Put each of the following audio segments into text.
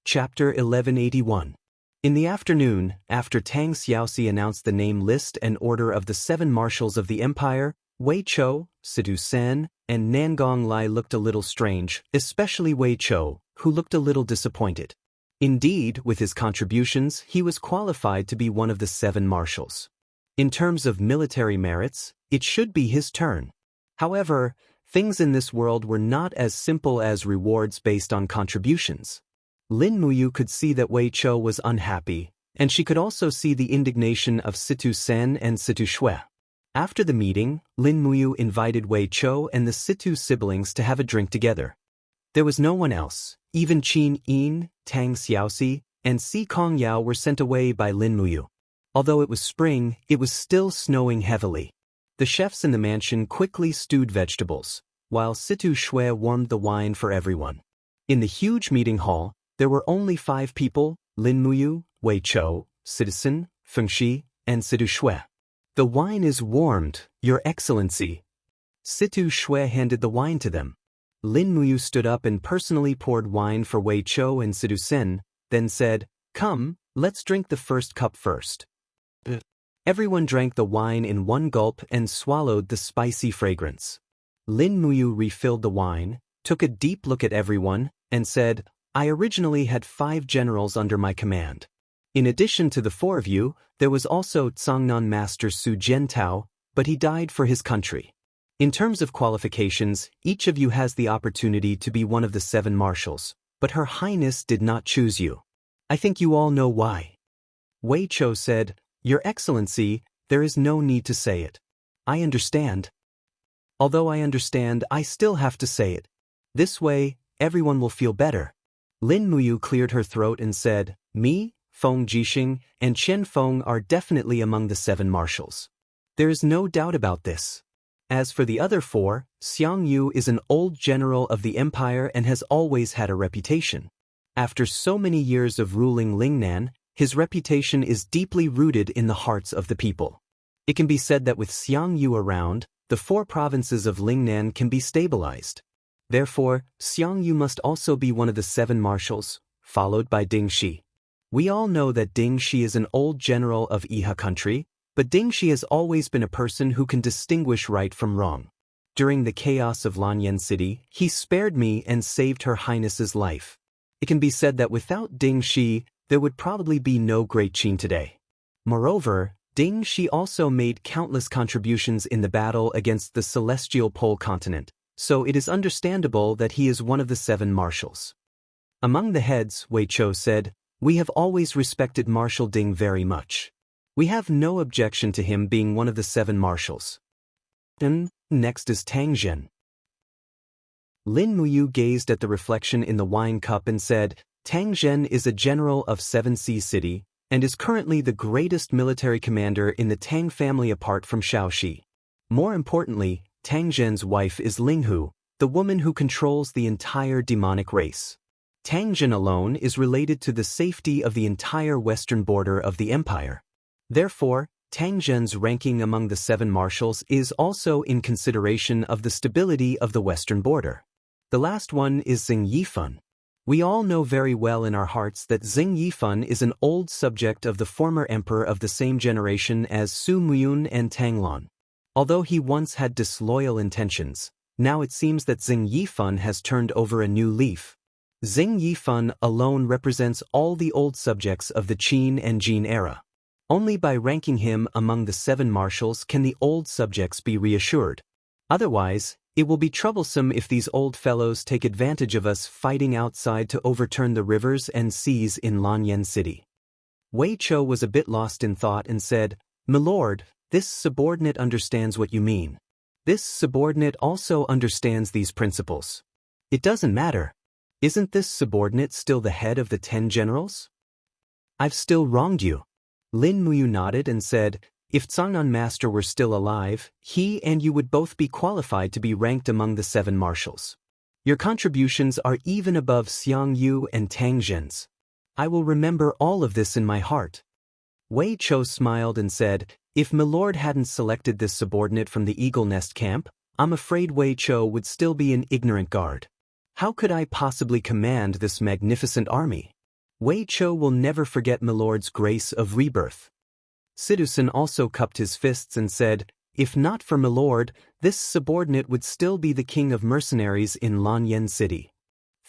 Chapter 1181. In the afternoon, after Tang Xiaoxi announced the name list and order of the 7 marshals of the empire, Wei Chou, Sidu Sen, and Nangong Lai looked a little strange, especially Wei Chou, who looked a little disappointed. Indeed, with his contributions, he was qualified to be one of the 7 marshals. In terms of military merits, it should be his turn. However, things in this world were not as simple as rewards based on contributions. Lin Muyu could see that Wei Chou was unhappy, and she could also see the indignation of Situ Sen and Situ Shui. After the meeting, Lin Muyu invited Wei Chou and the Situ siblings to have a drink together. There was no one else. Even Qin Yin, Tang Xiaoxi, and Si Kong Yao were sent away by Lin Muyu. Although it was spring, it was still snowing heavily. The chefs in the mansion quickly stewed vegetables, while Situ Shui warmed the wine for everyone. In the huge meeting hall, there were only 5 people: Lin Muyu, Wei Chou, Citizen, Fengxi, and Situ Shui. "The wine is warmed, Your Excellency." Situ Shui handed the wine to them. Lin Muyu stood up and personally poured wine for Wei Chou and Situ Sen, then said, "Come, let's drink the first cup first." Everyone drank the wine in one gulp and swallowed the spicy fragrance. Lin Muyu refilled the wine, took a deep look at everyone, and said, "I originally had 5 generals under my command. In addition to the 4 of you, there was also Cangnan Master Su Jiantao, but he died for his country. In terms of qualifications, each of you has the opportunity to be one of the 7 marshals, but Her Highness did not choose you. I think you all know why." Wei Chou said, "Your Excellency, there is no need to say it. I understand. Although I understand, I still have to say it. This way, everyone will feel better." Lin Muyu cleared her throat and said, "Me, Feng Jixing, and Qian Feng are definitely among the 7 marshals. There is no doubt about this. As for the other 4, Xiang Yu is an old general of the empire and has always had a reputation. After so many years of ruling Lingnan, his reputation is deeply rooted in the hearts of the people. It can be said that with Xiang Yu around, the 4 provinces of Lingnan can be stabilized. Therefore, Xiang Yu must also be one of the 7 marshals, followed by Ding Shi. We all know that Ding Shi is an old general of Iha country, but Ding Shi has always been a person who can distinguish right from wrong. During the chaos of Lanyan City, he spared me and saved Her Highness's life. It can be said that without Ding Shi, there would probably be no Great Qin today. Moreover, Ding Shi also made countless contributions in the battle against the celestial pole continent, so it is understandable that he is one of the 7 marshals." Among the heads, Wei Chou said, "We have always respected Marshal Ding very much. We have no objection to him being one of the 7 marshals." Next is Tang Zhen. Lin Muyu gazed at the reflection in the wine cup and said, "Tang Zhen is a general of 7 Sea City, and is currently the greatest military commander in the Tang family apart from Shaoxi. More importantly, Tang Zhen's wife is Linghu, the woman who controls the entire demonic race. Tang Zhen alone is related to the safety of the entire western border of the empire. Therefore, Tang Zhen's ranking among the 7 marshals is also in consideration of the stability of the western border. The last one is Xing Yifan. We all know very well in our hearts that Xing Yifan is an old subject of the former emperor of the same generation as Su Muyun and Tang Lan. Although he once had disloyal intentions, now it seems that Xing Yifan has turned over a new leaf. Xing Yifan alone represents all the old subjects of the Qin and Jin era. Only by ranking him among the 7 marshals can the old subjects be reassured. Otherwise, it will be troublesome if these old fellows take advantage of us fighting outside to overturn the rivers and seas in Lanyan City." Wei Chou was a bit lost in thought and said, "Milord, this subordinate understands what you mean. This subordinate also understands these principles. It doesn't matter. Isn't this subordinate still the head of the 10 generals?" "I've still wronged you." Lin Muyu nodded and said, "If Cangnan Master were still alive, he and you would both be qualified to be ranked among the 7 marshals. Your contributions are even above Xiang Yu and Tang Zhen's. I will remember all of this in my heart." Wei Chou smiled and said, "If Milord hadn't selected this subordinate from the Eagle Nest camp, I'm afraid Wei Chou would still be an ignorant guard. How could I possibly command this magnificent army? Wei Chou will never forget milord's grace of rebirth. Citizen also cupped his fists and said, if not for milord, this subordinate would still be the king of mercenaries in Lanyan City.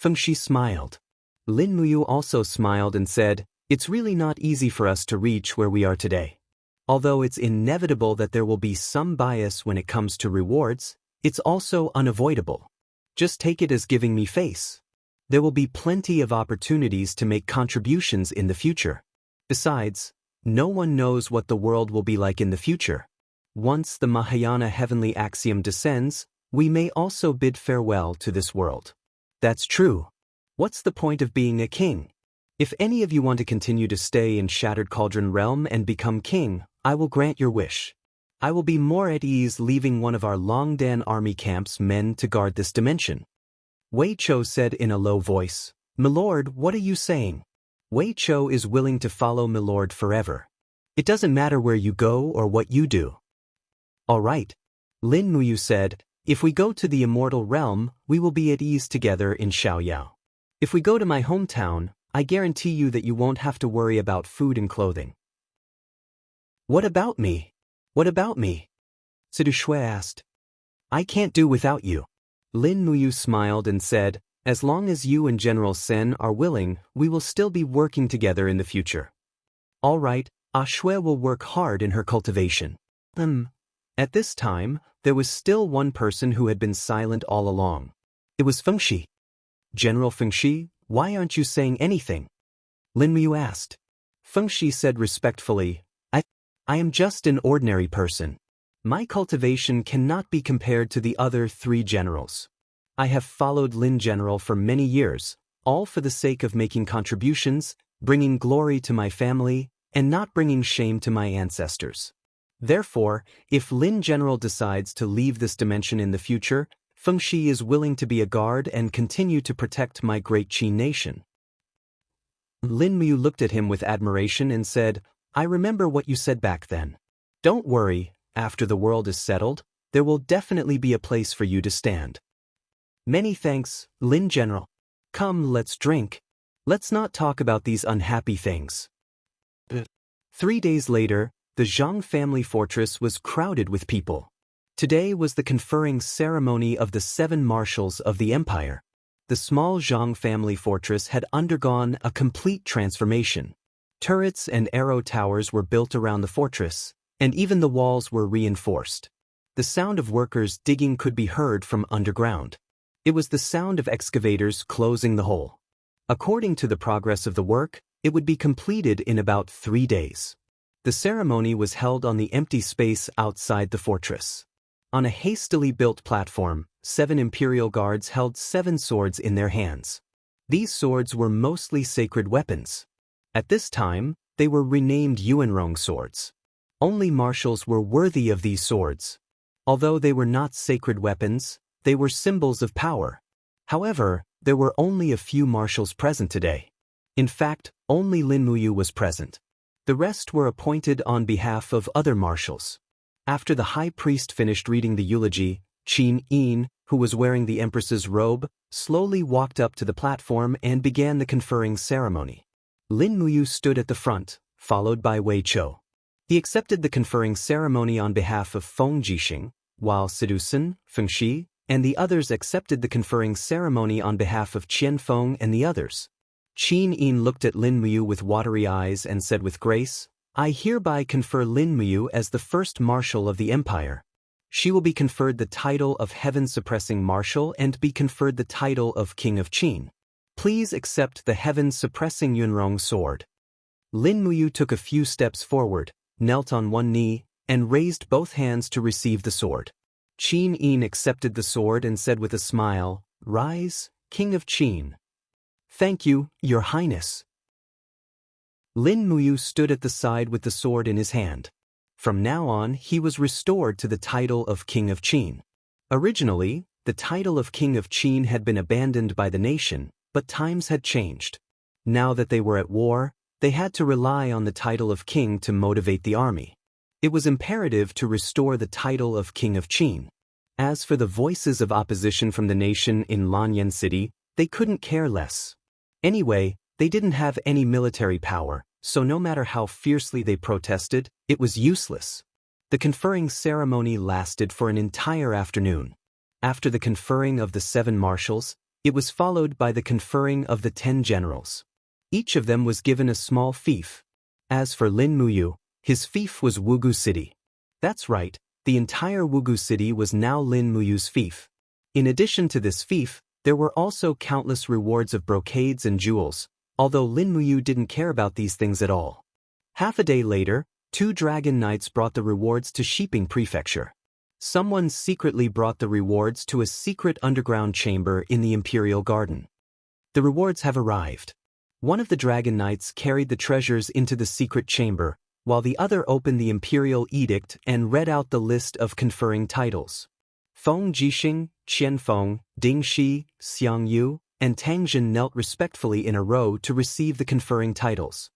Fengxi smiled. Lin Muyu also smiled and said, it's really not easy for us to reach where we are today. Although it's inevitable that there will be some bias when it comes to rewards, it's also unavoidable. Just take it as giving me face. There will be plenty of opportunities to make contributions in the future. Besides, no one knows what the world will be like in the future. Once the Mahayana heavenly axiom descends, we may also bid farewell to this world. That's true. What's the point of being a king? If any of you want to continue to stay in Shattered Cauldron Realm and become king, I will grant your wish. I will be more at ease leaving one of our Longdan army camp's men to guard this dimension. Wei Chou said in a low voice, Milord, what are you saying? Wei Chou is willing to follow Milord forever. It doesn't matter where you go or what you do. All right. Lin Muyu said, if we go to the Immortal Realm, we will be at ease together in Xiaoyao. If we go to my hometown, I guarantee you that you won't have to worry about food and clothing. What about me? What about me? Sidu Shui asked. I can't do without you. Lin Muyu smiled and said, as long as you and General Sen are willing, we will still be working together in the future. All right, Shui will work hard in her cultivation. At this time, there was still one person who had been silent all along. It was Fengxi. General Fengxi, why aren't you saying anything? Lin Muyu asked. Fengxi said respectfully, I am just an ordinary person. My cultivation cannot be compared to the other 3 generals. I have followed Lin General for many years, all for the sake of making contributions, bringing glory to my family, and not bringing shame to my ancestors. Therefore, if Lin General decides to leave this dimension in the future, Fengxi is willing to be a guard and continue to protect my great Qin nation. Lin Muyu looked at him with admiration and said, I remember what you said back then. Don't worry, after the world is settled, there will definitely be a place for you to stand. Many thanks, Lin General. Come, let's drink. Let's not talk about these unhappy things. 3 days later, the Zhang family fortress was crowded with people. Today was the conferring ceremony of the 7 marshals of the empire. The small Zhang family fortress had undergone a complete transformation. Turrets and arrow towers were built around the fortress, and even the walls were reinforced. The sound of workers digging could be heard from underground. It was the sound of excavators closing the hole. According to the progress of the work, it would be completed in about 3 days. The ceremony was held on the empty space outside the fortress. On a hastily built platform, 7 imperial guards held 7 swords in their hands. These swords were mostly sacred weapons. At this time, they were renamed Yuanrong swords. Only marshals were worthy of these swords. Although they were not sacred weapons, they were symbols of power. However, there were only a few marshals present today. In fact, only Lin Muyu was present. The rest were appointed on behalf of other marshals. After the high priest finished reading the eulogy, Qin Yin, who was wearing the empress's robe, slowly walked up to the platform and began the conferring ceremony. Lin Muyu stood at the front, followed by Wei Chou. He accepted the conferring ceremony on behalf of Feng Jixing, while Sidusen, Fengxi, and the others accepted the conferring ceremony on behalf of Qianfeng and the others. Qin Yin looked at Lin Muyu with watery eyes and said with grace, I hereby confer Lin Muyu as the first marshal of the empire. She will be conferred the title of Heaven-Suppressing Marshal and be conferred the title of King of Qin. Please accept the Heaven-Suppressing Yunrong sword. Lin Muyu took a few steps forward, knelt on one knee, and raised both hands to receive the sword. Qin Yin accepted the sword and said with a smile, Rise, King of Qin. Thank you, Your Highness. Lin Muyu stood at the side with the sword in his hand. From now on, he was restored to the title of King of Qin. Originally, the title of King of Qin had been abandoned by the nation, but times had changed. Now that they were at war, they had to rely on the title of king to motivate the army. It was imperative to restore the title of King of Qin. As for the voices of opposition from the nation in Lanyan City, they couldn't care less. Anyway, They didn't have any military power, so no matter how fiercely they protested, it was useless. The conferring ceremony lasted for an entire afternoon. After the conferring of the 7 marshals, it was followed by the conferring of the 10 generals. Each of them was given a small fief. As for Lin Muyu, his fief was Wugu City. That's right, the entire Wugu City was now Lin Muyu's fief. In addition to this fief, there were also countless rewards of brocades and jewels, although Lin Muyu didn't care about these things at all. Half a day later, 2 dragon knights brought the rewards to Shiping Prefecture. Someone secretly brought the rewards to a secret underground chamber in the Imperial Garden. The rewards have arrived. One of the dragon knights carried the treasures into the secret chamber, while the other opened the Imperial Edict and read out the list of conferring titles. Feng Jixing, Qianfeng, Dingxi, Xiangyu, and Tangjin knelt respectfully in a row to receive the conferring titles.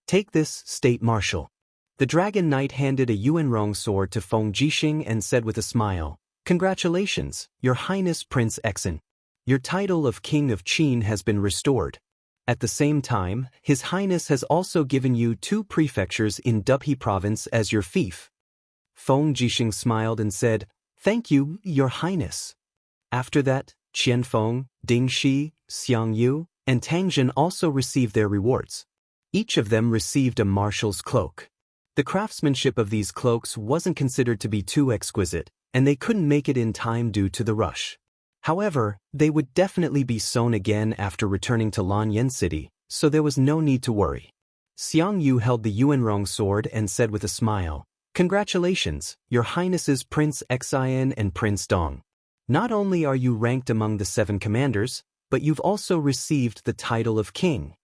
Take this, State Marshal. The Dragon Knight handed a Yuanrong sword to Feng Jixing and said with a smile, "Congratulations, Your Highness Prince Exin. Your title of King of Qin has been restored. At the same time, His Highness has also given you 2 prefectures in Dubhe Province as your fief." Feng Jixing smiled and said, "Thank you, Your Highness." After that, Qianfeng, Dingxi, Xiangyu, and Tangjin also received their rewards. Each of them received a marshal's cloak. The craftsmanship of these cloaks wasn't considered to be too exquisite, and they couldn't make it in time due to the rush. However, they would definitely be sewn again after returning to Lanyan City, so there was no need to worry. Xiangyu held the Yuanrong sword and said with a smile, "Congratulations, Your Highnesses Prince Xian and Prince Dong. Not only are you ranked among the 7 commanders, but you've also received the title of king."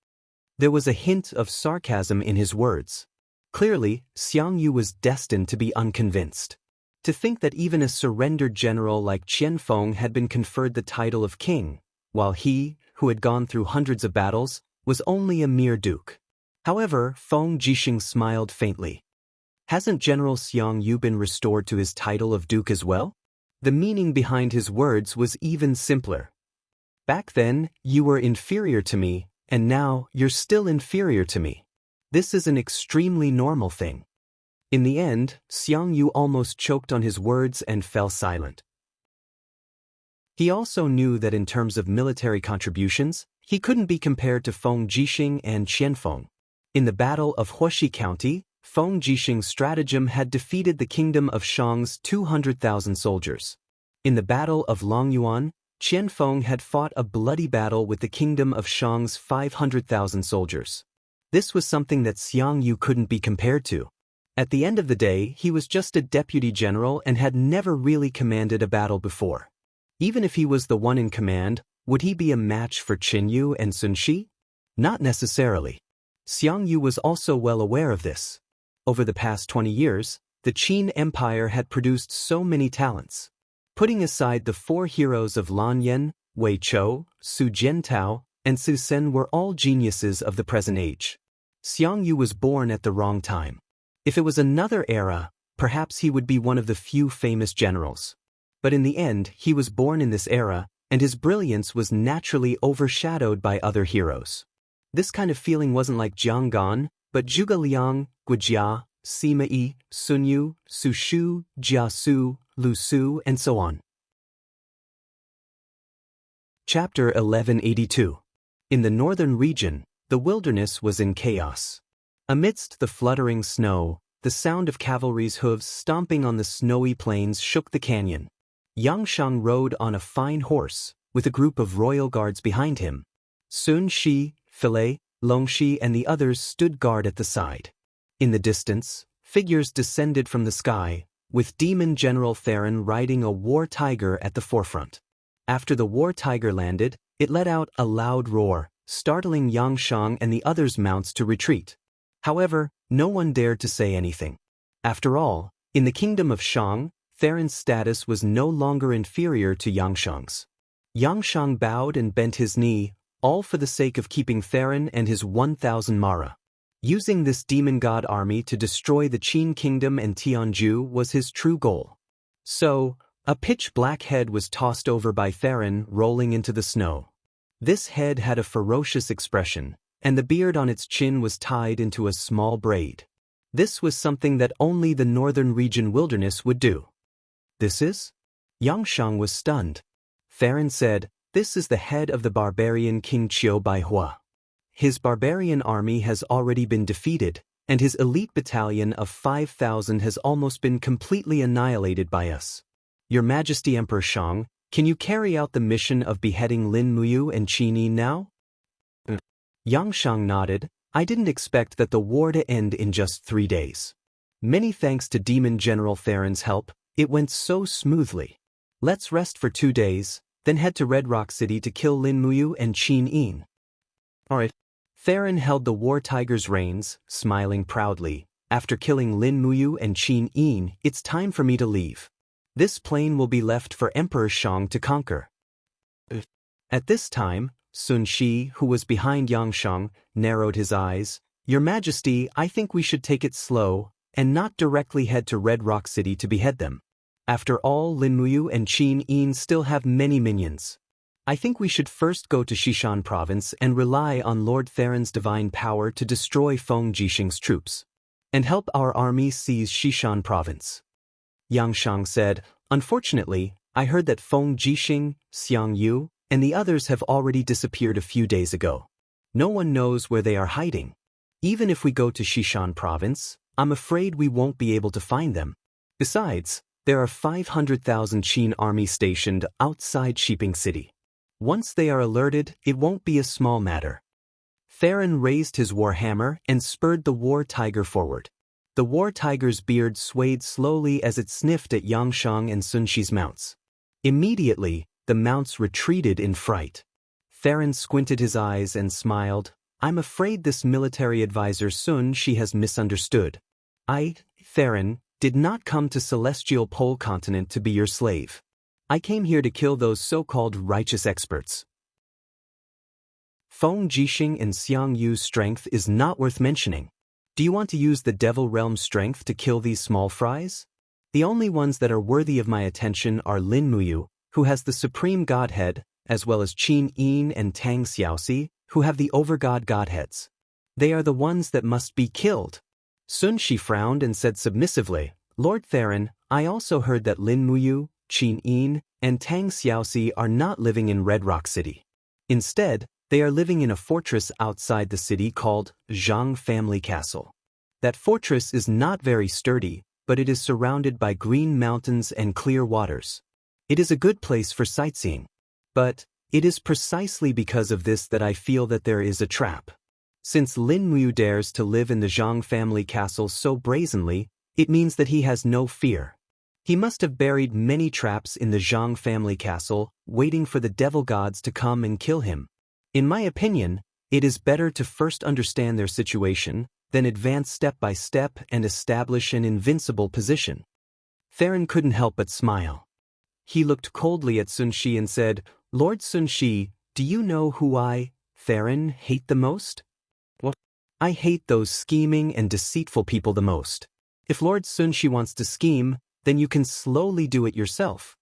There was a hint of sarcasm in his words. Clearly, Xiangyu was destined to be unconvinced. To think that even a surrendered general like Qianfeng had been conferred the title of king, while he, who had gone through hundreds of battles, was only a mere duke. However, Feng Jixing smiled faintly. Hasn't General Xiangyu been restored to his title of duke as well? The meaning behind his words was even simpler. Back then, you were inferior to me, and now you're still inferior to me. This is an extremely normal thing. In the end, Xiangyu almost choked on his words and fell silent. He also knew that in terms of military contributions, he couldn't be compared to Feng Jixing and Qianfeng. In the Battle of Huoshi County, Feng Jixing's stratagem had defeated the kingdom of Shang's 200,000 soldiers. In the Battle of Longyuan, Qianfeng had fought a bloody battle with the kingdom of Shang's 500,000 soldiers. This was something that Xiangyu couldn't be compared to. At the end of the day, he was just a deputy general and had never really commanded a battle before. Even if he was the one in command, would he be a match for Qinyu and Sun Shi? Not necessarily. Xiangyu was also well aware of this. Over the past 20 years, the Qin Empire had produced so many talents. Putting aside the 4 heroes of Lanyan, Wei Chou, Su Jiantao, and Su Sen were all geniuses of the present age. Xiangyu was born at the wrong time. If it was another era, perhaps he would be one of the few famous generals. But in the end, he was born in this era, and his brilliance was naturally overshadowed by other heroes. This kind of feeling wasn't like Jiang Gan, but Zhuge Liang, Guijia, Sima Yi, Sun Yu, Su Shu, Jia Su, Lu Su, and so on. Chapter 1182. In the northern region, the wilderness was in chaos. Amidst the fluttering snow, the sound of cavalry's hooves stomping on the snowy plains shook the canyon. Yangshang rode on a fine horse, with a group of royal guards behind him. Sun Shi, Filei, Longxi and the others stood guard at the side. In the distance, figures descended from the sky, with Demon General Theron riding a war tiger at the forefront. After the war tiger landed, it let out a loud roar, startling Yangshang and the others' mounts to retreat. However, no one dared to say anything. After all, in the kingdom of Shang, Theron's status was no longer inferior to Yangshang's. Yangshang bowed and bent his knee, all for the sake of keeping Theron and his 1,000 Mara. Using this demon god army to destroy the Qin kingdom and Tianju was his true goal. So, a pitch-black head was tossed over by Theron, rolling into the snow. This head had a ferocious expression, and the beard on its chin was tied into a small braid. This was something that only the northern region wilderness would do. "This is?" Xianxia was stunned. Theron said, "This is the head of the barbarian King Qiu Baihua. His barbarian army has already been defeated, and his elite battalion of 5,000 has almost been completely annihilated by us. Your Majesty Emperor Shang, can you carry out the mission of beheading Lin Muyu and Qin Yi now?" Xianxia nodded. "I didn't expect that the war to end in just 3 days. Many thanks to Demon General Theron's help, it went so smoothly. Let's rest for 2 days, then head to Red Rock City to kill Lin Muyu and Qin Yi." "Alright." Theron held the War Tiger's reins, smiling proudly. "After killing Lin Muyu and Qin Yi, it's time for me to leave. This plain will be left for Emperor Shang to conquer." At this time, Sun Shi, who was behind Xianxia, narrowed his eyes. "Your Majesty, I think we should take it slow, and not directly head to Red Rock City to behead them. After all, Lin Muyu and Qin Yi still have many minions. I think we should first go to Xishan province and rely on Lord Theron's divine power to destroy Feng Jixing's troops, and help our army seize Xishan province." Xianxia said, "Unfortunately, I heard that Feng Jixing, Xiang Yu, and the others have already disappeared a few days ago. No one knows where they are hiding. Even if we go to Xishan province, I'm afraid we won't be able to find them. Besides, there are 500,000 Qin army stationed outside Shiping City. Once they are alerted, it won't be a small matter." Theron raised his warhammer and spurred the War Tiger forward. The War Tiger's beard swayed slowly as it sniffed at Xianxia and Sun Shi's mounts. Immediately, the mounts retreated in fright. Theron squinted his eyes and smiled. "I'm afraid this military advisor Sun Shi has misunderstood. I, Theron, did not come to Celestial Pole Continent to be your slave. I came here to kill those so-called righteous experts." Feng Jixing and Xiang Yu's strength is not worth mentioning. Do you want to use the Devil Realm strength to kill these small fries? The only ones that are worthy of my attention are Lin Muyu, who has the Supreme Godhead, as well as Qin Yi and Tang Xiaoxi, who have the Overgod Godheads. They are the ones that must be killed." Sun Shi frowned and said submissively, "Lord Theron, I also heard that Lin Muyu, Qin Yi, and Tang Xiaoxi are not living in Red Rock City. Instead, they are living in a fortress outside the city called Zhang Family Castle. That fortress is not very sturdy, but it is surrounded by green mountains and clear waters. It is a good place for sightseeing. But it is precisely because of this that I feel that there is a trap. Since Lin Muyu dares to live in the Zhang Family Castle so brazenly, it means that he has no fear. He must have buried many traps in the Zhang family castle, waiting for the devil gods to come and kill him. In my opinion, it is better to first understand their situation, then advance step by step and establish an invincible position." Theron couldn't help but smile. He looked coldly at Sun Shi and said, "Lord Sun Shi, do you know who I, Theron, hate the most?" "What?" "I hate those scheming and deceitful people the most. If Lord Sun Shi wants to scheme, then you can slowly do it yourself."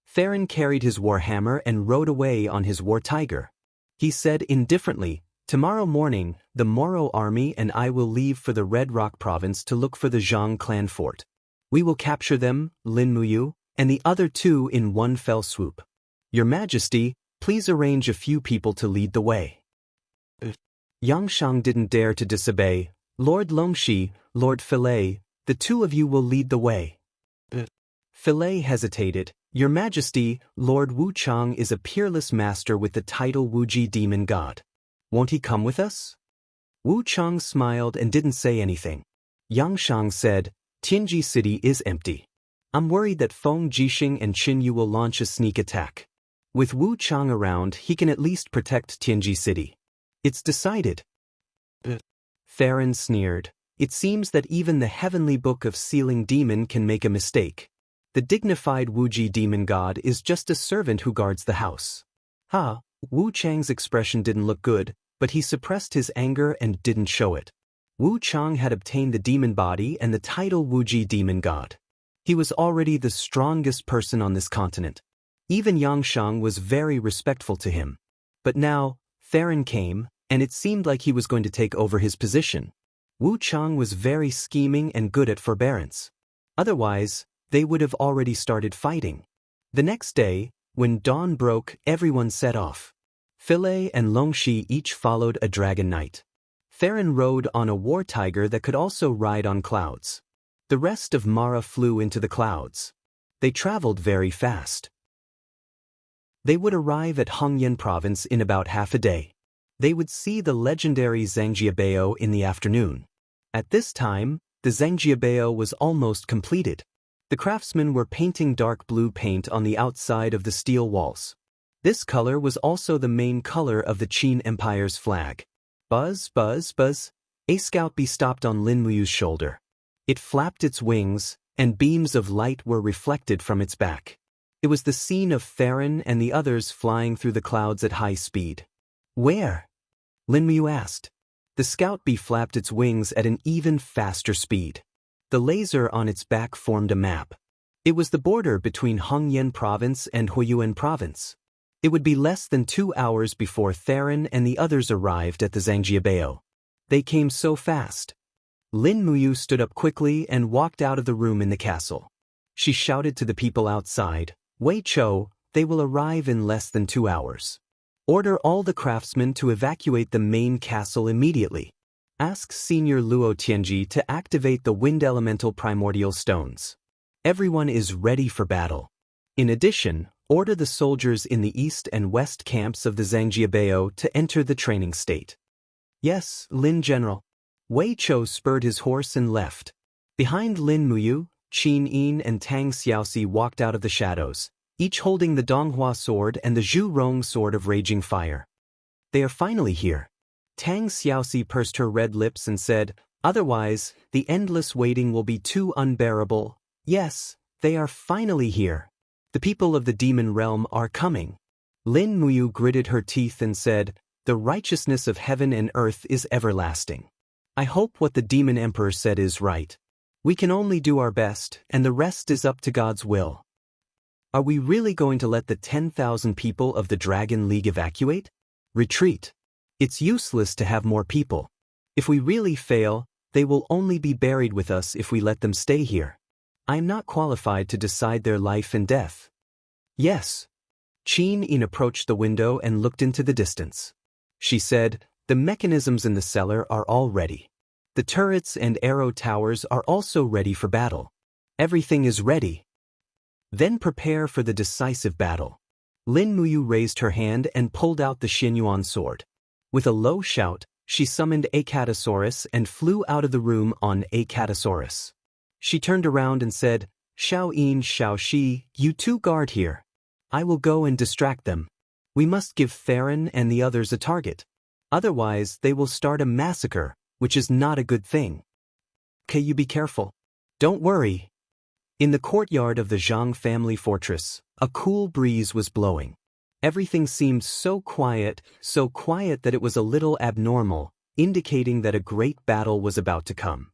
Theron carried his warhammer and rode away on his War Tiger. He said indifferently, "Tomorrow morning, the Moro army and I will leave for the Red Rock province to look for the Zhang clan fort. We will capture them, Lin Muyu, and the other 2 in one fell swoop. Your Majesty, please arrange a few people to lead the way." Xianxia didn't dare to disobey. "Lord Longxi, Lord Filet, the 2 of you will lead the way." Filet hesitated. "Your Majesty, Lord Wuchang is a peerless master with the title Wuji Demon God. Won't he come with us?" Wuchang smiled and didn't say anything. Xianxia said, "Tianji City is empty. I'm worried that Feng Jixing and Qin Yu will launch a sneak attack. With Wuchang around, he can at least protect Tianji City. It's decided." Theron sneered. "It seems that even the heavenly book of sealing demon can make a mistake. The dignified Wuji demon god is just a servant who guards the house." Wu Chang's expression didn't look good, but he suppressed his anger and didn't show it. Wu Chang had obtained the demon body and the title Wuji demon god. He was already the strongest person on this continent. Even Xianxia was very respectful to him. But now, Theron came, and it seemed like he was going to take over his position. Wu Chang was very scheming and good at forbearance. Otherwise, they would have already started fighting. The next day, when dawn broke, everyone set off. Philae and Longxi each followed a dragon knight. Theron rode on a war tiger that could also ride on clouds. The rest of Mara flew into the clouds. They traveled very fast. They would arrive at Hongyan province in about half a day. They would see the legendary Zhangjiabao in the afternoon. At this time, the Zhangjiabao was almost completed. The craftsmen were painting dark blue paint on the outside of the steel walls. This color was also the main color of the Qin Empire's flag. Buzz, buzz, buzz. A scout bee stopped on Lin Muyu's shoulder. It flapped its wings, and beams of light were reflected from its back. It was the scene of Theron and the others flying through the clouds at high speed. Where? Lin Muyu asked. The scout bee flapped its wings at an even faster speed. The laser on its back formed a map. It was the border between Hongyan province and Huiyuan province. It would be less than 2 hours before Theron and the others arrived at the Zhangjiabao. They came so fast. Lin Muyu stood up quickly and walked out of the room in the castle. She shouted to the people outside, "Wei Chou, they will arrive in less than 2 hours. Order all the craftsmen to evacuate the main castle immediately. Ask Senior Luo Tianji to activate the wind elemental primordial stones. Everyone is ready for battle. In addition, order the soldiers in the east and west camps of the Zhangjiabao to enter the training state." "Yes, Lin General." Wei Chou spurred his horse and left. Behind Lin Muyu, Qin Yin and Tang Xiaoxi walked out of the shadows, each holding the Donghua sword and the Zhu Rong sword of raging fire. "They are finally here." Tang Xiaoxi pursed her red lips and said, "Otherwise, the endless waiting will be too unbearable. Yes, they are finally here. The people of the demon realm are coming." Lin Muyu gritted her teeth and said, "The righteousness of heaven and earth is everlasting. I hope what the demon emperor said is right. We can only do our best, and the rest is up to God's will." "Are we really going to let the 10,000 people of the Dragon League evacuate? Retreat. It's useless to have more people. If we really fail, they will only be buried with us if we let them stay here. I am not qualified to decide their life and death." "Yes." Qin Yin approached the window and looked into the distance. She said, "The mechanisms in the cellar are all ready. The turrets and arrow towers are also ready for battle. Everything is ready. Then prepare for the decisive battle." Lin Muyu raised her hand and pulled out the Xinyuan sword. With a low shout, she summoned Acatosaurus and flew out of the room on Acatosaurus. She turned around and said, "Xiao Yin, Xiao Shi, you two guard here. I will go and distract them. We must give Theron and the others a target. Otherwise, they will start a massacre, which is not a good thing. Okay, you be careful. Don't worry." In the courtyard of the Zhang family fortress, a cool breeze was blowing. Everything seemed so quiet that it was a little abnormal, indicating that a great battle was about to come.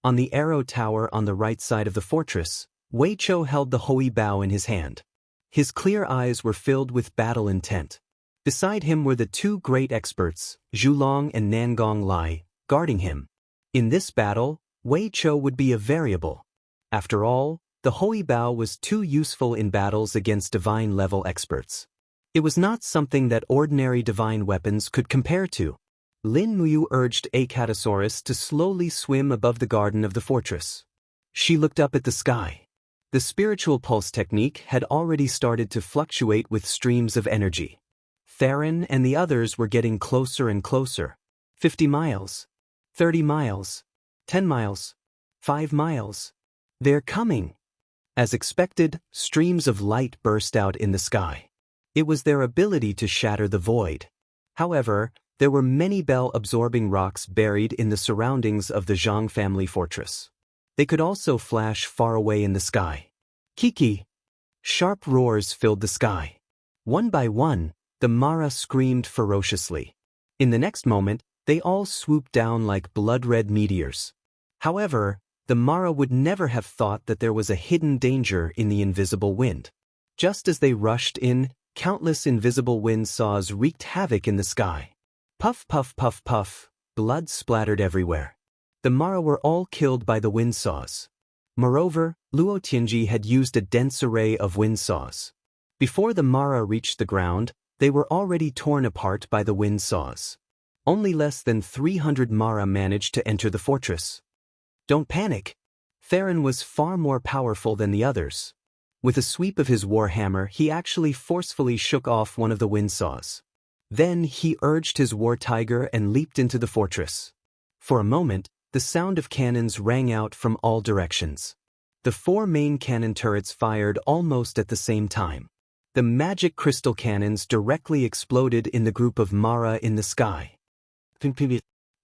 On the arrow tower on the right side of the fortress, Wei Chou held the Hui Bao in his hand. His clear eyes were filled with battle intent. Beside him were the two great experts, Zhulong and Nangong Lai, guarding him. In this battle, Wei Chou would be a variable. After all, the Hui Bao was too useful in battles against divine-level experts. It was not something that ordinary divine weapons could compare to. Lin Muyu urged Acatosaurus to slowly swim above the garden of the fortress. She looked up at the sky. The spiritual pulse technique had already started to fluctuate with streams of energy. Theron and the others were getting closer and closer. 50 miles. 30 miles. 10 miles. 5 miles. They're coming. As expected, streams of light burst out in the sky. It was their ability to shatter the void. However, there were many bell-absorbing rocks buried in the surroundings of the Zhang family fortress. They could also flash far away in the sky. Kiki! Sharp roars filled the sky. One by one, the Mara screamed ferociously. In the next moment, they all swooped down like blood-red meteors. However, the Mara would never have thought that there was a hidden danger in the invisible wind. Just as they rushed in, Countless invisible wind saws wreaked havoc in the sky. Puff, puff, puff, puff, blood splattered everywhere. The Mara were all killed by the wind saws. Moreover, Luo Tianji had used a dense array of wind saws. Before the Mara reached the ground, they were already torn apart by the wind saws. Only less than 300 Mara managed to enter the fortress. Don't panic. Theron was far more powerful than the others. With a sweep of his warhammer, he actually forcefully shook off one of the wind saws. Then he urged his war tiger and leaped into the fortress. For a moment, the sound of cannons rang out from all directions. The 4 main cannon turrets fired almost at the same time. The magic crystal cannons directly exploded in the group of Mara in the sky.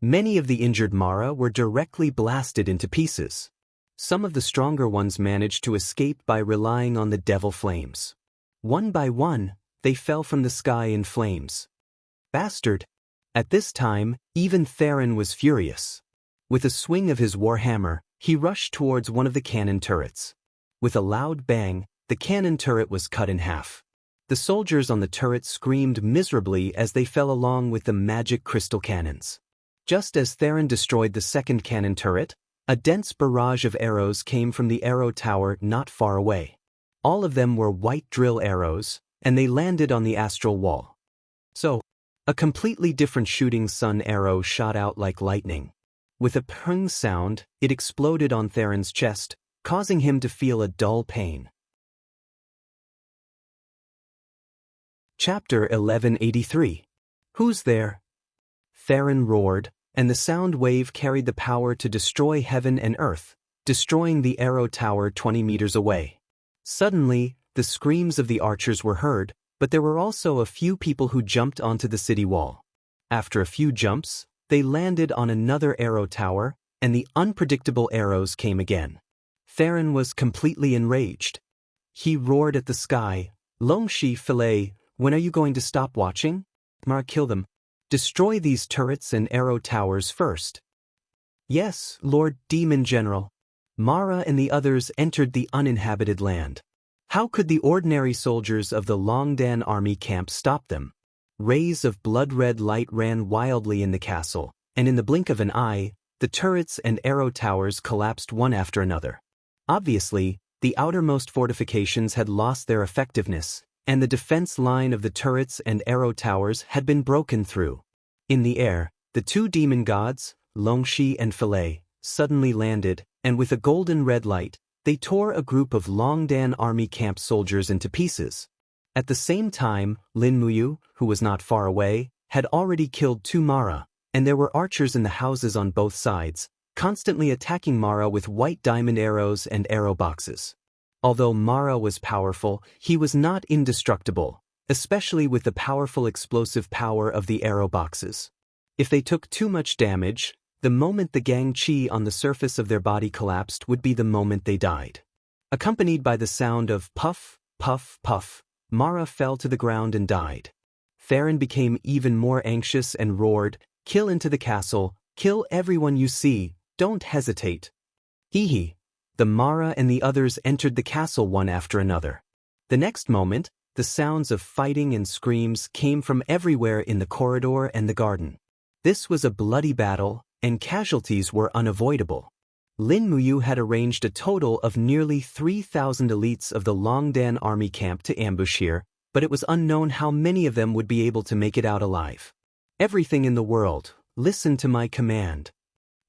Many of the injured Mara were directly blasted into pieces. Some of the stronger ones managed to escape by relying on the devil flames. One by one, they fell from the sky in flames. Bastard! At this time, even Theron was furious. With a swing of his warhammer, he rushed towards one of the cannon turrets. With a loud bang, the cannon turret was cut in half. The soldiers on the turret screamed miserably as they fell along with the magic crystal cannons. Just as Theron destroyed the second cannon turret, a dense barrage of arrows came from the arrow tower not far away. All of them were white drill arrows, and they landed on the astral wall. So, a completely different shooting sun arrow shot out like lightning. With a pung sound, it exploded on Theron's chest, causing him to feel a dull pain. Chapter 1183. Who's there? Theron roared, and the sound wave carried the power to destroy heaven and earth, destroying the arrow tower 20 meters away. Suddenly, the screams of the archers were heard, but there were also a few people who jumped onto the city wall. After a few jumps, they landed on another arrow tower, and the unpredictable arrows came again. Theron was completely enraged. He roared at the sky, "Longshi Filet, when are you going to stop watching? Mara, kill them. Destroy these turrets and arrow towers first." "Yes, Lord Demon General." Mara and the others entered the uninhabited land. How could the ordinary soldiers of the Longdan army camp stop them? Rays of blood-red light ran wildly in the castle, and in the blink of an eye, the turrets and arrow towers collapsed one after another. Obviously, the outermost fortifications had lost their effectiveness, and the defense line of the turrets and arrow towers had been broken through. In the air, the 2 demon gods, Longshi and Filet, suddenly landed, and with a golden red light, they tore a group of Longdan army camp soldiers into pieces. At the same time, Lin Muyu, who was not far away, had already killed 2 Mara, and there were archers in the houses on both sides, constantly attacking Mara with white diamond arrows and arrow boxes. Although Mara was powerful, he was not indestructible, especially with the powerful explosive power of the arrow boxes. If they took too much damage, the moment the gang chi on the surface of their body collapsed would be the moment they died. Accompanied by the sound of puff, puff, puff, Mara fell to the ground and died. Theron became even more anxious and roared, "Kill into the castle, kill everyone you see, don't hesitate." Hee hee. The Mara and the others entered the castle one after another. The next moment, the sounds of fighting and screams came from everywhere in the corridor and the garden. This was a bloody battle, and casualties were unavoidable. Lin Muyu had arranged a total of nearly 3,000 elites of the Longdan army camp to ambush here, but it was unknown how many of them would be able to make it out alive. "Everything in the world, listen to my command."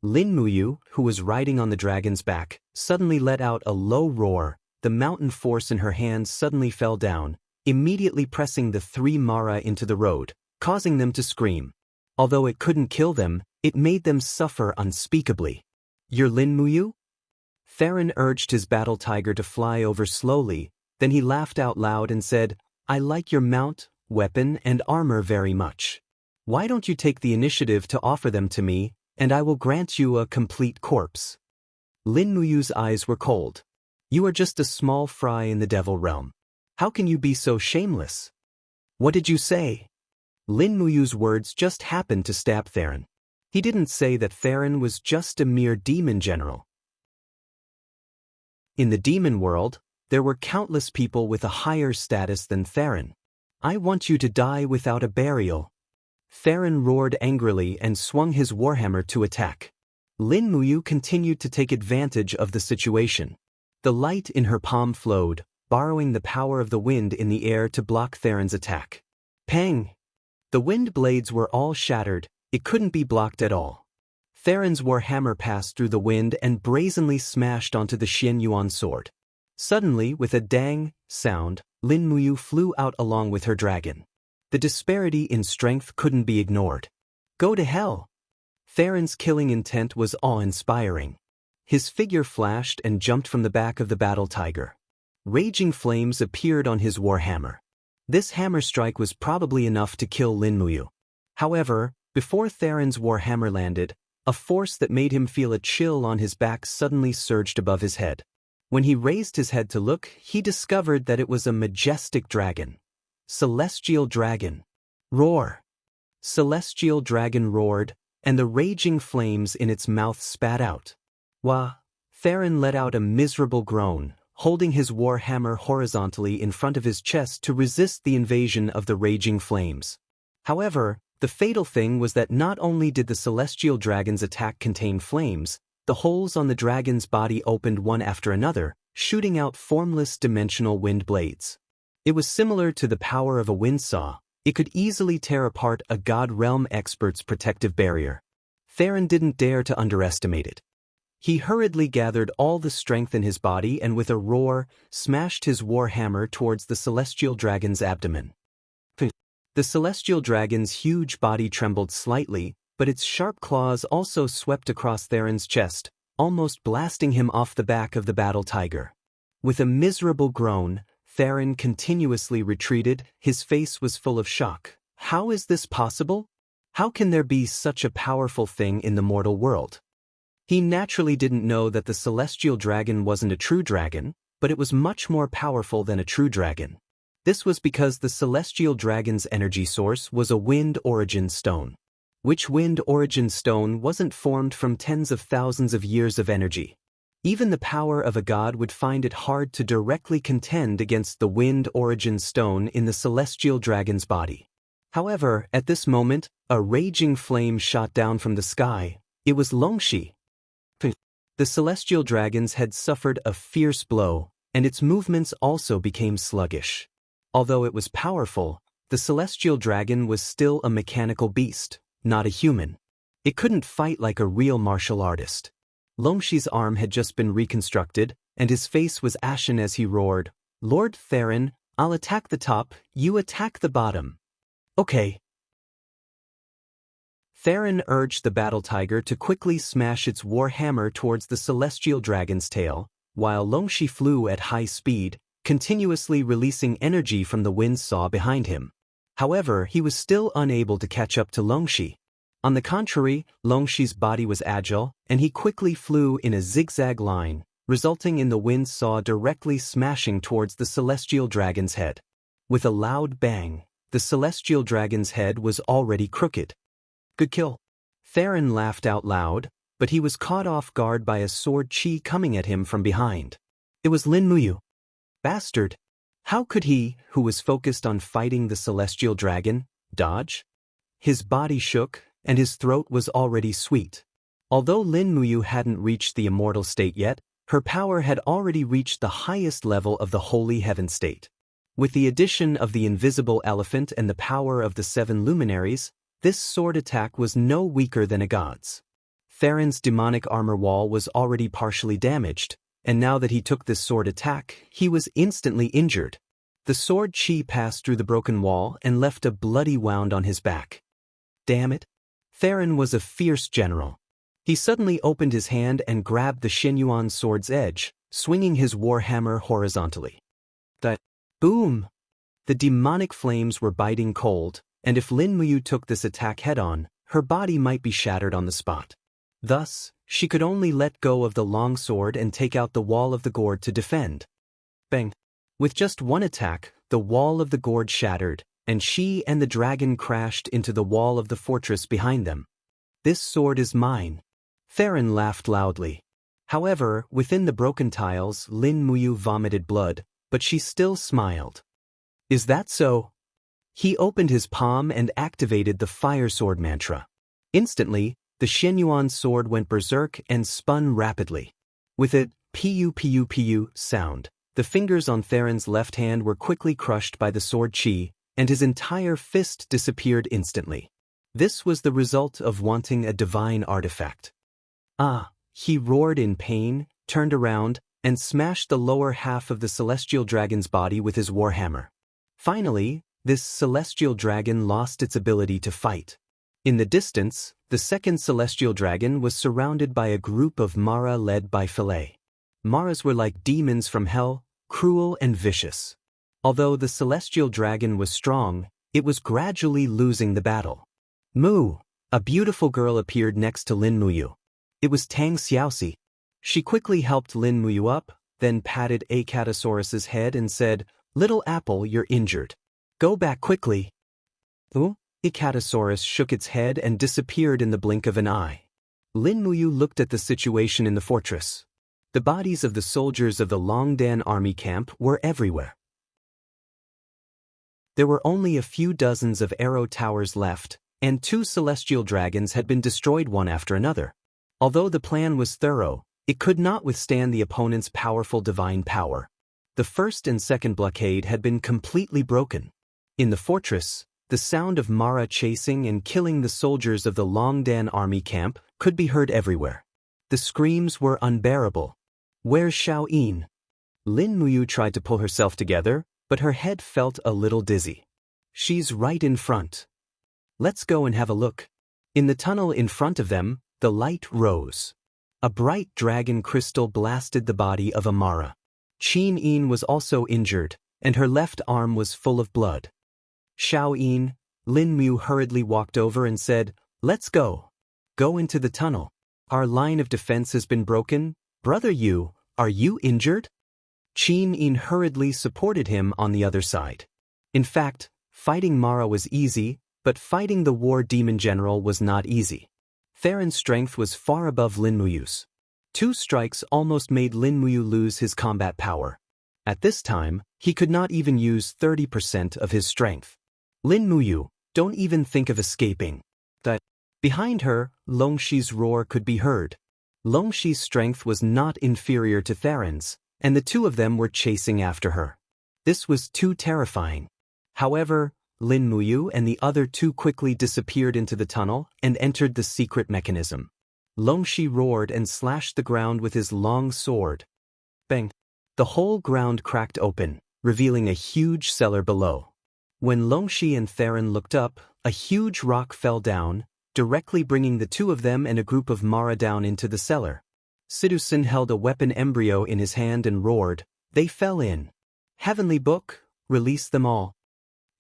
Lin Muyu, who was riding on the dragon's back, suddenly let out a low roar. The mountain force in her hands suddenly fell down, immediately pressing the 3 Mara into the road, causing them to scream. Although it couldn't kill them, it made them suffer unspeakably. "You're Lin Muyu?" Theron urged his battle tiger to fly over slowly, then he laughed out loud and said, "I like your mount, weapon, and armor very much. Why don't you take the initiative to offer them to me, and I will grant you a complete corpse?" Lin Muyu's eyes were cold. "You are just a small fry in the devil realm. How can you be so shameless?" "What did you say?" Lin Muyu's words just happened to stab Theron. He didn't say that Theron was just a mere demon general. In the demon world, there were countless people with a higher status than Theron. I want you to die without a burial. Theron roared angrily and swung his warhammer to attack. Lin Muyu continued to take advantage of the situation. The light in her palm flowed, borrowing the power of the wind in the air to block Theron's attack. Pang! The wind blades were all shattered, it couldn't be blocked at all. Theron's warhammer passed through the wind and brazenly smashed onto the Xianyuan sword. Suddenly, with a dang sound, Lin Muyu flew out along with her dragon. The disparity in strength couldn't be ignored. Go to hell! Theron's killing intent was awe-inspiring. His figure flashed and jumped from the back of the battle tiger. Raging flames appeared on his warhammer. This hammer strike was probably enough to kill Lin Muyu. However, before Theron's warhammer landed, a force that made him feel a chill on his back suddenly surged above his head. When he raised his head to look, he discovered that it was a majestic dragon. Celestial dragon. Roar! Celestial dragon roared, and the raging flames in its mouth spat out. Wah! Theron let out a miserable groan, holding his warhammer horizontally in front of his chest to resist the invasion of the raging flames. However, the fatal thing was that not only did the celestial dragon's attack contain flames, the holes on the dragon's body opened one after another, shooting out formless dimensional wind blades. It was similar to the power of a windsaw. It could easily tear apart a God Realm expert's protective barrier. Theron didn't dare to underestimate it. He hurriedly gathered all the strength in his body and with a roar, smashed his warhammer towards the celestial dragon's abdomen. The celestial dragon's huge body trembled slightly, but its sharp claws also swept across Theron's chest, almost blasting him off the back of the battle tiger. With a miserable groan, Theron continuously retreated, his face was full of shock. How is this possible? How can there be such a powerful thing in the mortal world? He naturally didn't know that the celestial dragon wasn't a true dragon, but it was much more powerful than a true dragon. This was because the celestial dragon's energy source was a wind origin stone. Which wind origin stone wasn't formed from tens of thousands of years of energy. Even the power of a god would find it hard to directly contend against the wind origin stone in the celestial dragon's body. However, at this moment, a raging flame shot down from the sky. It was Longxi. The celestial dragon's head suffered a fierce blow, and its movements also became sluggish. Although it was powerful, the celestial dragon was still a mechanical beast, not a human. It couldn't fight like a real martial artist. Longxi's arm had just been reconstructed, and his face was ashen as he roared, "Lord Theron, I'll attack the top, you attack the bottom." Okay. Theron urged the battle tiger to quickly smash its warhammer towards the celestial dragon's tail, while Longxi flew at high speed, continuously releasing energy from the wind saw behind him. However, he was still unable to catch up to Longxi. On the contrary, Longxi's body was agile, and he quickly flew in a zigzag line, resulting in the wind saw directly smashing towards the celestial dragon's head. With a loud bang, the celestial dragon's head was already crooked. Good kill. Theron laughed out loud, but he was caught off guard by a sword chi coming at him from behind. It was Lin Muyu. Bastard! How could he, who was focused on fighting the celestial dragon, dodge? His body shook, and his throat was already sweet. Although Lin Muyu hadn't reached the immortal state yet, her power had already reached the highest level of the holy heaven state. With the addition of the invisible elephant and the power of the 7 luminaries, this sword attack was no weaker than a god's. Theron's demonic armor wall was already partially damaged, and now that he took this sword attack, he was instantly injured. The sword chi passed through the broken wall and left a bloody wound on his back. Damn it! Theron was a fierce general. He suddenly opened his hand and grabbed the Xianyuan sword's edge, swinging his warhammer horizontally. Boom! The demonic flames were biting cold, and if Lin Muyu took this attack head-on, her body might be shattered on the spot. Thus, she could only let go of the long sword and take out the wall of the gourd to defend. Bang! With just one attack, the wall of the gourd shattered, and she and the dragon crashed into the wall of the fortress behind them. This sword is mine. Theron laughed loudly. However, within the broken tiles, Lin Muyu vomited blood, but she still smiled. Is that so? He opened his palm and activated the fire sword mantra. Instantly, the Xianyuan sword went berserk and spun rapidly. With a pu sound, the fingers on Theron's left hand were quickly crushed by the sword chi, and his entire fist disappeared instantly. This was the result of wanting a divine artifact. Ah! He roared in pain, turned around, and smashed the lower half of the celestial dragon's body with his warhammer. Finally, this celestial dragon lost its ability to fight. In the distance, the second celestial dragon was surrounded by a group of Mara led by Philae. Maras were like demons from hell, cruel and vicious. Although the celestial dragon was strong, it was gradually losing the battle. Moo! A beautiful girl appeared next to Lin Muyu. It was Tang Xiaoxi. She quickly helped Lin Muyu up, then patted Acatosaurus's head and said, "Little apple, you're injured. Go back quickly." Acatosaurus shook its head and disappeared in the blink of an eye. Lin Muyu looked at the situation in the fortress. The bodies of the soldiers of the Longdan army camp were everywhere. There were only a few dozens of arrow towers left, and 2 celestial dragons had been destroyed one after another. Although the plan was thorough, it could not withstand the opponent's powerful divine power. The first and second blockade had been completely broken. In the fortress, the sound of Mara chasing and killing the soldiers of the Longdan army camp could be heard everywhere. The screams were unbearable. "Where's Xiaoyin?" Lin Muyu tried to pull herself together, but her head felt a little dizzy. "She's right in front. Let's go and have a look." In the tunnel in front of them, the light rose. A bright dragon crystal blasted the body of Amara. Xiaoyin was also injured, and her left arm was full of blood. "Xiaoyin," Lin Muyu hurriedly walked over and said, "Let's go. Go into the tunnel. Our line of defense has been broken. Brother Yu, are you injured?" Xiaoyin hurriedly supported him on the other side. In fact, fighting Mara was easy, but fighting the war demon general was not easy. Theron's strength was far above Lin Muyu's. 2 strikes almost made Lin Muyu lose his combat power. At this time, he could not even use 30% of his strength. "Lin Muyu, don't even think of escaping." Behind her, Longxi's roar could be heard. Longxi's strength was not inferior to Theron's, and the 2 of them were chasing after her. This was too terrifying. However, Lin Muyu and the other 2 quickly disappeared into the tunnel and entered the secret mechanism. Longxi roared and slashed the ground with his long sword. Bang! The whole ground cracked open, revealing a huge cellar below. When Longxi and Theron looked up, a huge rock fell down, directly bringing the 2 of them and a group of Mara down into the cellar. Sidusen held a weapon embryo in his hand and roared, "They fell in. Heavenly Book, release them all."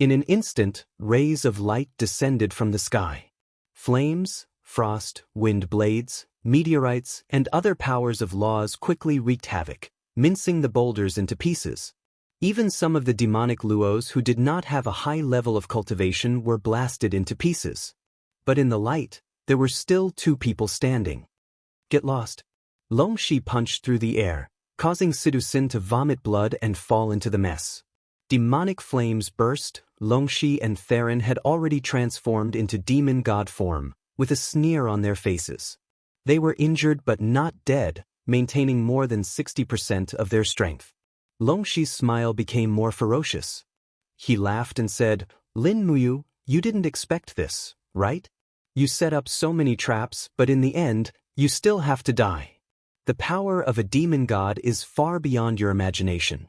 In an instant, rays of light descended from the sky. Flames, frost, wind blades, meteorites, and other powers of laws quickly wreaked havoc, mincing the boulders into pieces. Even some of the demonic luos who did not have a high level of cultivation were blasted into pieces. But in the light, there were still 2 people standing. "Get lost." Longxi punched through the air, causing Sidusen to vomit blood and fall into the mess. Demonic flames burst. Longxi and Theron had already transformed into demon god form, with a sneer on their faces. They were injured but not dead, maintaining more than 60% of their strength. Longxi's smile became more ferocious. He laughed and said, "Lin Muyu, you didn't expect this, right? You set up so many traps, but in the end, you still have to die. The power of a demon god is far beyond your imagination."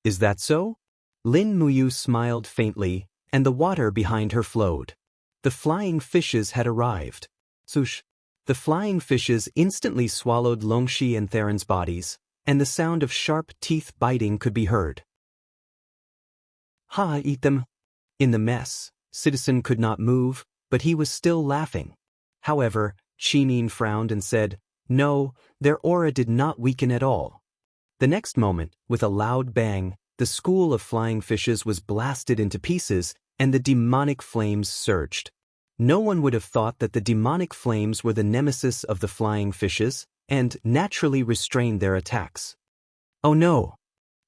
"Is that so?" Lin Muyu smiled faintly, and the water behind her flowed. The flying fishes had arrived. Swoosh! The flying fishes instantly swallowed Longxi and Theron's bodies, and the sound of sharp teeth biting could be heard. "Ha! Eat them!" In the mess, Citizen could not move, but he was still laughing. However, Xiaoyin frowned and said, "No, their aura did not weaken at all." The next moment, with a loud bang, the school of flying fishes was blasted into pieces, and the demonic flames surged. No one would have thought that the demonic flames were the nemesis of the flying fishes, and naturally restrained their attacks. "Oh no!"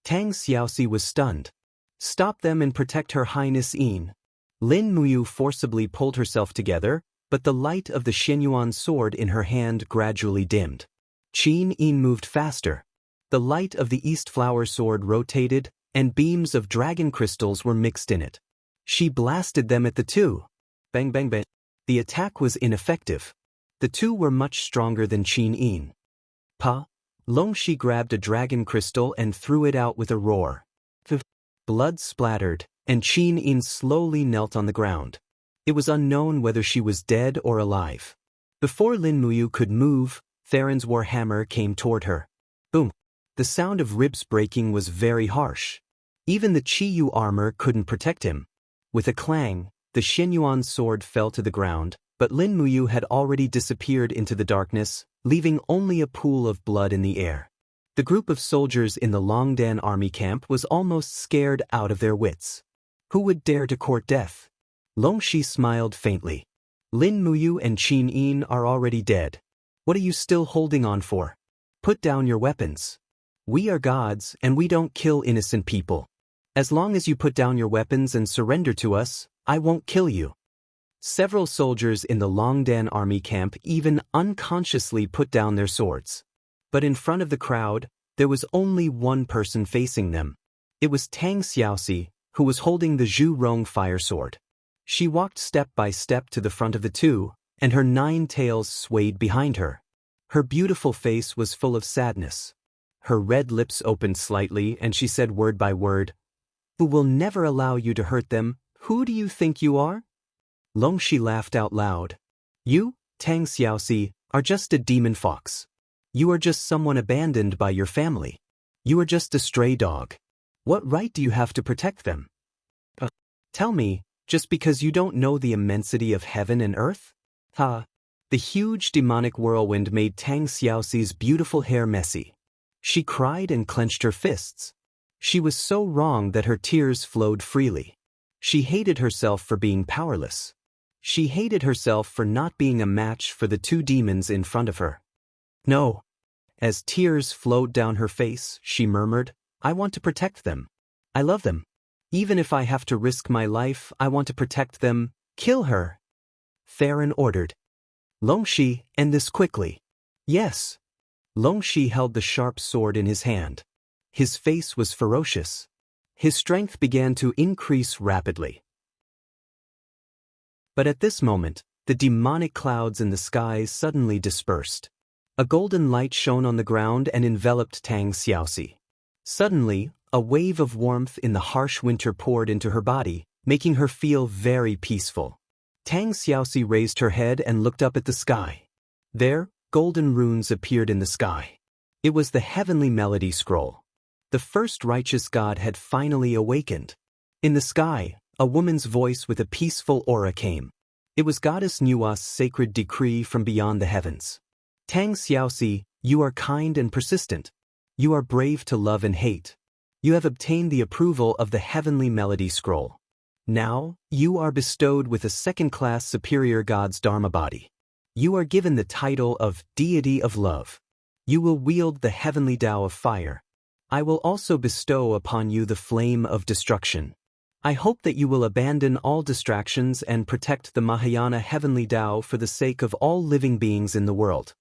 Tang Xiaoxi was stunned. Stop them and protect Her Highness Yin. Lin Muyu forcibly pulled herself together, but the light of the Xianyuan sword in her hand gradually dimmed. Qin Yin moved faster. The light of the East Flower sword rotated, and beams of dragon crystals were mixed in it. She blasted them at the two. Bang bang bang. The attack was ineffective. The two were much stronger than Qin Yin. Longxi grabbed a dragon crystal and threw it out with a roar. Blood splattered, and Qin Yin slowly knelt on the ground. It was unknown whether she was dead or alive. Before Lin Muyu could move, Theron's warhammer came toward her. Boom! The sound of ribs breaking was very harsh. Even the Qiyu armor couldn't protect him. With a clang, the Xianyuan sword fell to the ground, but Lin Muyu had already disappeared into the darkness, leaving only a pool of blood in the air. The group of soldiers in the Longdan army camp was almost scared out of their wits. Who would dare to court death? Longxi smiled faintly. Lin Muyu and Qin Yin are already dead. What are you still holding on for? Put down your weapons. We are gods, and we don't kill innocent people. As long as you put down your weapons and surrender to us, I won't kill you. Several soldiers in the Longdan army camp even unconsciously put down their swords. But in front of the crowd, there was only one person facing them. It was Tang Xiaoxi, who was holding the Zhu Rong fire sword. She walked step by step to the front of the two, and her 9 tails swayed behind her. Her beautiful face was full of sadness. Her red lips opened slightly, and she said word by word, "Who will never allow you to hurt them? Who do you think you are?" Longxi laughed out loud. "You, Tang Xiaoxi, are just a demon fox. You are just someone abandoned by your family. You are just a stray dog. What right do you have to protect them? Tell me, just because you don't know the immensity of heaven and earth?" The huge demonic whirlwind made Tang Xiaoxi's beautiful hair messy. She cried and clenched her fists. She was so wrong that her tears flowed freely. She hated herself for being powerless. She hated herself for not being a match for the 2 demons in front of her. "No." As tears flowed down her face, she murmured, "I want to protect them. I love them. Even if I have to risk my life, I want to protect them. Kill her." Theron ordered. "Longxi, end this quickly." "Yes." Longxi held the sharp sword in his hand. His face was ferocious. His strength began to increase rapidly. But at this moment, the demonic clouds in the skies suddenly dispersed. A golden light shone on the ground and enveloped Tang Xiaoxi. Suddenly, a wave of warmth in the harsh winter poured into her body, making her feel very peaceful. Tang Xiaoxi raised her head and looked up at the sky. There, golden runes appeared in the sky. It was the heavenly melody scroll. The first righteous god had finally awakened. In the sky, a woman's voice with a peaceful aura came. It was Goddess Nua's sacred decree from beyond the heavens. "Tang Xiaoxi, you are kind and persistent. You are brave to love and hate. You have obtained the approval of the heavenly melody scroll. Now, you are bestowed with a second-class superior god's dharma body. You are given the title of Deity of Love. You will wield the heavenly Tao of fire. I will also bestow upon you the flame of destruction. I hope that you will abandon all distractions and protect the Mahayana heavenly Tao for the sake of all living beings in the world."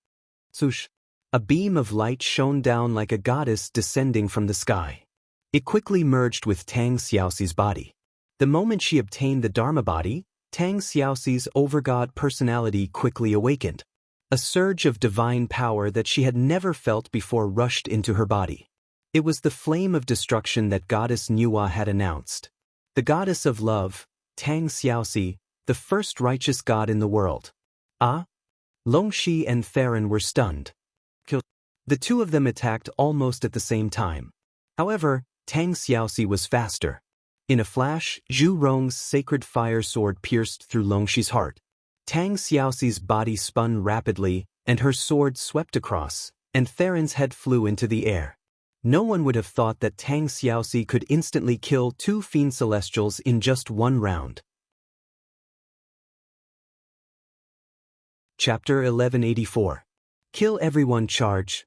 Swoosh! A beam of light shone down like a goddess descending from the sky. It quickly merged with Tang Xiaoxi's body. The moment she obtained the Dharma body, Tang Xiaoxi's overgod personality quickly awakened. A surge of divine power that she had never felt before rushed into her body. It was the flame of destruction that Goddess Nua had announced. The goddess of love, Tang Xiaoxi, the first righteous god in the world. Longxi and Theron were stunned. The 2 of them attacked almost at the same time. However, Tang Xiaoxi was faster. In a flash, Zhu Rong's sacred fire sword pierced through Longxi's heart. Tang Xiaoxi's body spun rapidly, and her sword swept across, and Theron's head flew into the air. No one would have thought that Tang Xiaoxi could instantly kill 2 fiend celestials in just 1 round. Chapter 1184. Kill everyone, charge.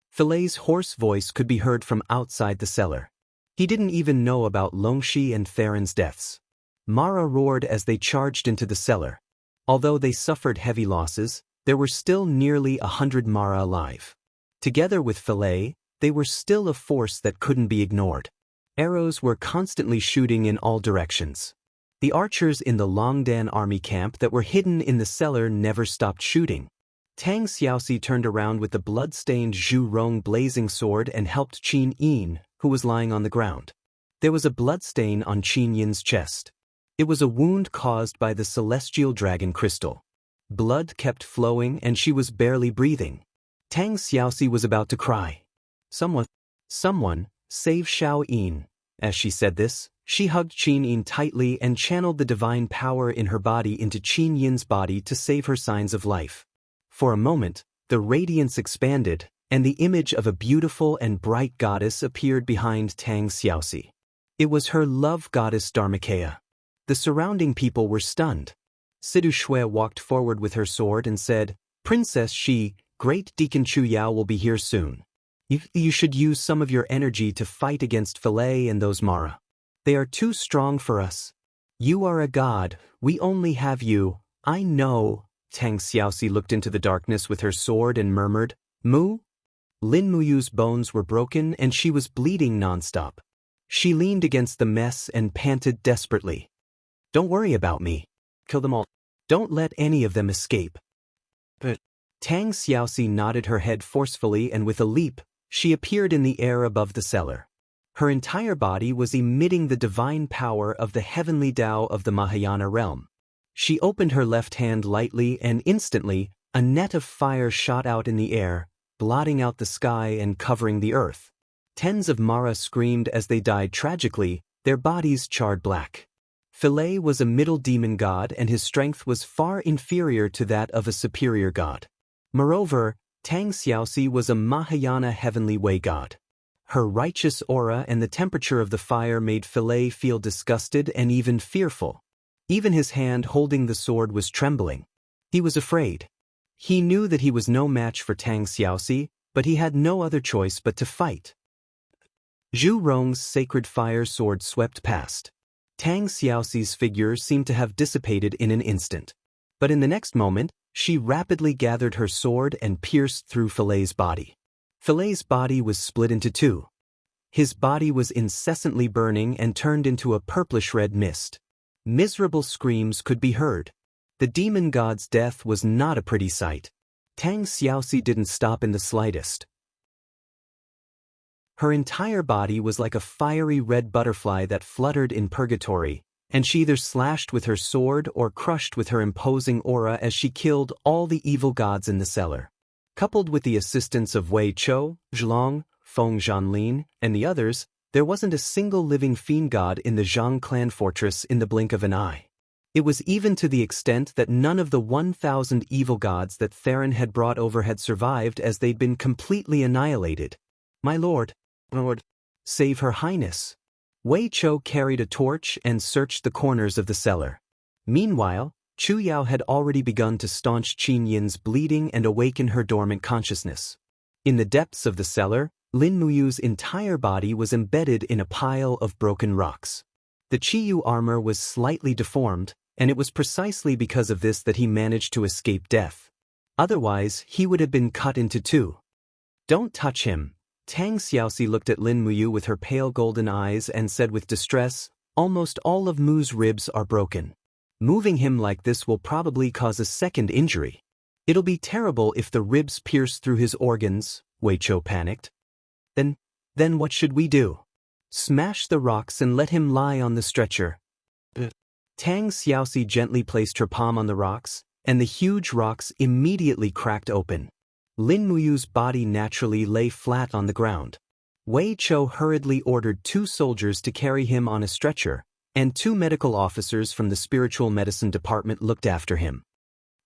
Philet's hoarse voice could be heard from outside the cellar. He didn't even know about Longxi and Theron's deaths. Mara roared as they charged into the cellar. Although they suffered heavy losses, there were still nearly 100 Mara alive. Together with Philae, they were still a force that couldn't be ignored. Arrows were constantly shooting in all directions. The archers in the Longdan army camp that were hidden in the cellar never stopped shooting. Tang Xiaoxi turned around with the blood-stained Zhu Rong blazing sword and helped Qin Yin, who was lying on the ground. There was a bloodstain on Qin Yin's chest. It was a wound caused by the celestial dragon crystal. Blood kept flowing and she was barely breathing. Tang Xiaoxi was about to cry. Someone, save Xiao Yin. As she said this, she hugged Qin Yin tightly and channeled the divine power in her body into Qin Yin's body to save her signs of life. For a moment, the radiance expanded, and the image of a beautiful and bright goddess appeared behind Tang Xiaoxi. It was her love goddess Dharmakaya. The surrounding people were stunned. Sidu Shui walked forward with her sword and said, "Princess Shi, Great Deacon Chu Yao will be here soon. You should use some of your energy to fight against Philae and those Mara. They are too strong for us. You are a god, we only have you, I know." Tang Xiaoxi looked into the darkness with her sword and murmured, "Mu?" Lin Muyu's bones were broken and she was bleeding nonstop. She leaned against the mess and panted desperately. "Don't worry about me. Kill them all. Don't let any of them escape." But Tang Xiaoxi nodded her head forcefully and with a leap, she appeared in the air above the cellar. Her entire body was emitting the divine power of the heavenly Tao of the Mahayana realm. She opened her left hand lightly and instantly, a net of fire shot out in the air, blotting out the sky and covering the earth. Tens of Mara screamed as they died tragically, their bodies charred black. Philae was a middle demon god and his strength was far inferior to that of a superior god. Moreover, Tang Xiaoxi was a Mahayana heavenly way god. Her righteous aura and the temperature of the fire made Philae feel disgusted and even fearful. Even his hand holding the sword was trembling. He was afraid. He knew that he was no match for Tang Xiaoxi, but he had no other choice but to fight. Zhu Rong's sacred fire sword swept past. Tang Xiaoxi's figure seemed to have dissipated in an instant. But in the next moment, she rapidly gathered her sword and pierced through Philae's body. Philae's body was split into two. His body was incessantly burning and turned into a purplish-red mist. Miserable screams could be heard. The demon god's death was not a pretty sight. Tang Xiaoxi didn't stop in the slightest. Her entire body was like a fiery red butterfly that fluttered in purgatory, and she either slashed with her sword or crushed with her imposing aura as she killed all the evil gods in the cellar. Coupled with the assistance of Wei Chou, Zhilong, Feng Zhanlin, and the others, there wasn't a single living fiend god in the Zhang clan fortress in the blink of an eye. It was even to the extent that none of the 1,000 evil gods that Theron had brought over had survived as they'd been completely annihilated. "My lord, save her highness." Wei Chou carried a torch and searched the corners of the cellar. Meanwhile, Chu Yao had already begun to staunch Qin Yin's bleeding and awaken her dormant consciousness. In the depths of the cellar, Lin Muyu's entire body was embedded in a pile of broken rocks. The Qiyu armor was slightly deformed, and it was precisely because of this that he managed to escape death. Otherwise, he would have been cut into two. "Don't touch him." Tang Xiaoxi looked at Lin Muyu with her pale golden eyes and said with distress, "Almost all of Mu's ribs are broken. Moving him like this will probably cause a second injury. It'll be terrible if the ribs pierce through his organs," Wei Chou panicked. Then what should we do?" "Smash the rocks and let him lie on the stretcher." Tang Xiaoxi gently placed her palm on the rocks, and the huge rocks immediately cracked open. Lin Muyu's body naturally lay flat on the ground. Wei Chou hurriedly ordered 2 soldiers to carry him on a stretcher, and 2 medical officers from the spiritual medicine department looked after him.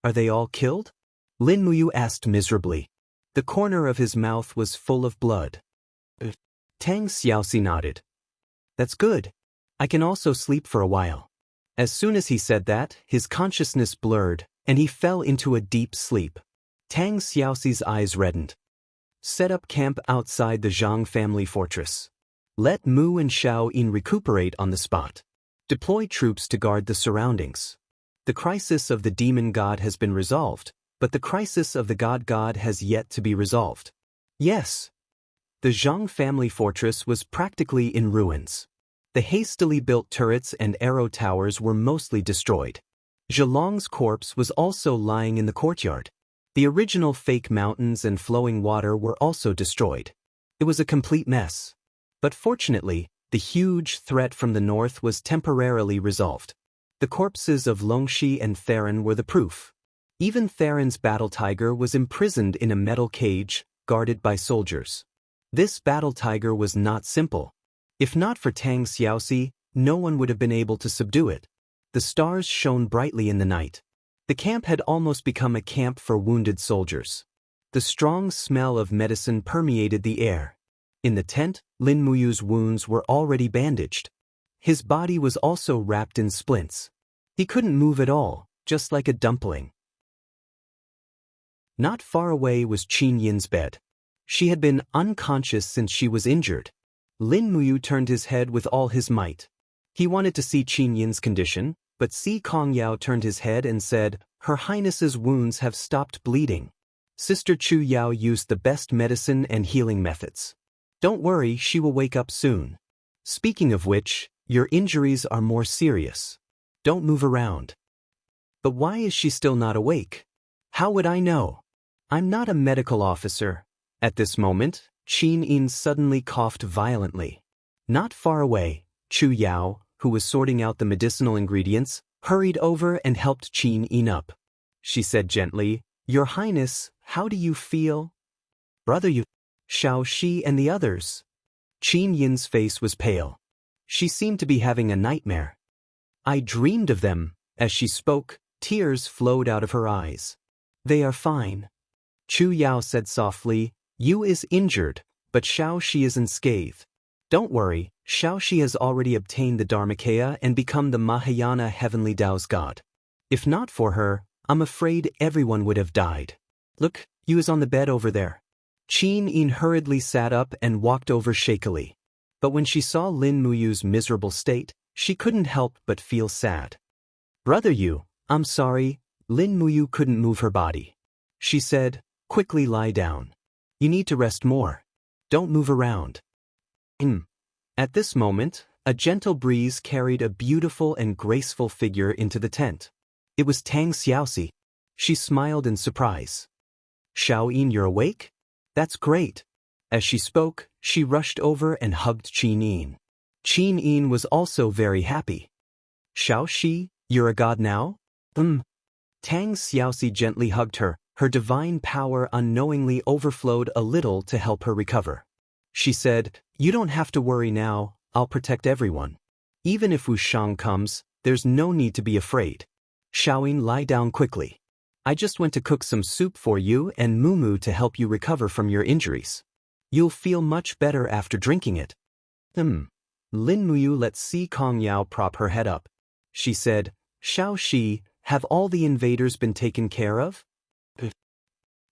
"Are they all killed?" Lin Muyu asked miserably. The corner of his mouth was full of blood. Tang Xiaoxi nodded. "That's good. I can also sleep for a while." As soon as he said that, his consciousness blurred, and he fell into a deep sleep. Tang Xiaoxi's eyes reddened. "Set up camp outside the Zhang family fortress." Let Mu and Xiao Yin recuperate on the spot. Deploy troops to guard the surroundings. The crisis of the demon god has been resolved, but the crisis of the god has yet to be resolved. Yes. The Zhang family fortress was practically in ruins. The hastily built turrets and arrow towers were mostly destroyed. Zhelong's corpse was also lying in the courtyard. The original fake mountains and flowing water were also destroyed. It was a complete mess. But fortunately, the huge threat from the north was temporarily resolved. The corpses of Longxi and Theron were the proof. Even Theron's battle tiger was imprisoned in a metal cage, guarded by soldiers. This battle tiger was not simple. If not for Tang Xiaoxi, no one would have been able to subdue it. The stars shone brightly in the night. The camp had almost become a camp for wounded soldiers. The strong smell of medicine permeated the air. In the tent, Lin Muyu's wounds were already bandaged. His body was also wrapped in splints. He couldn't move at all, just like a dumpling. Not far away was Qin Yin's bed. She had been unconscious since she was injured. Lin Muyu turned his head with all his might. He wanted to see Qin Yin's condition, but Si Kongyao turned his head and said, "Her Highness's wounds have stopped bleeding." Sister Chu Yao used the best medicine and healing methods. "Don't worry, she will wake up soon. Speaking of which, your injuries are more serious. Don't move around." "But why is she still not awake?" "How would I know? I'm not a medical officer." At this moment, Qin Yin suddenly coughed violently. Not far away, Chu Yao, who was sorting out the medicinal ingredients, hurried over and helped Qin Yin up. She said gently, "Your Highness, how do you feel?" "Brother you, Xiao Shi and the others." Qin Yin's face was pale. She seemed to be having a nightmare. "I dreamed of them." As she spoke, tears flowed out of her eyes. "They are fine." Chu Yao said softly, "You is injured, but Xiao Shi is unscathed. Don't worry, Xiao Shi has already obtained the Dharmakaya and become the Mahayana Heavenly Tao's god. If not for her, I'm afraid everyone would have died. Look, you is on the bed over there." Qin Yin hurriedly sat up and walked over shakily. But when she saw Lin Muyu's miserable state, she couldn't help but feel sad. "Brother Yu, I'm sorry." Lin Muyu couldn't move her body. She said, "Quickly lie down. You need to rest more. Don't move around." At this moment, a gentle breeze carried a beautiful and graceful figure into the tent. It was Tang Xiaoxi. She smiled in surprise. "Xiao Yin, you're awake? That's great." As she spoke, she rushed over and hugged Qin Yin. Qin Yin was also very happy. "Xiao Shi, you're a god now?" Tang Xiaoxi gently hugged her. Her divine power unknowingly overflowed a little to help her recover. She said, "You don't have to worry now, I'll protect everyone. Even if Wu Shang comes, there's no need to be afraid. Xiaoyin, lie down quickly. I just went to cook some soup for you and Mumu to help you recover from your injuries. You'll feel much better after drinking it." Lin Muyu let Si Kongyao prop her head up. She said, "Xiao Shi, have all the invaders been taken care of?"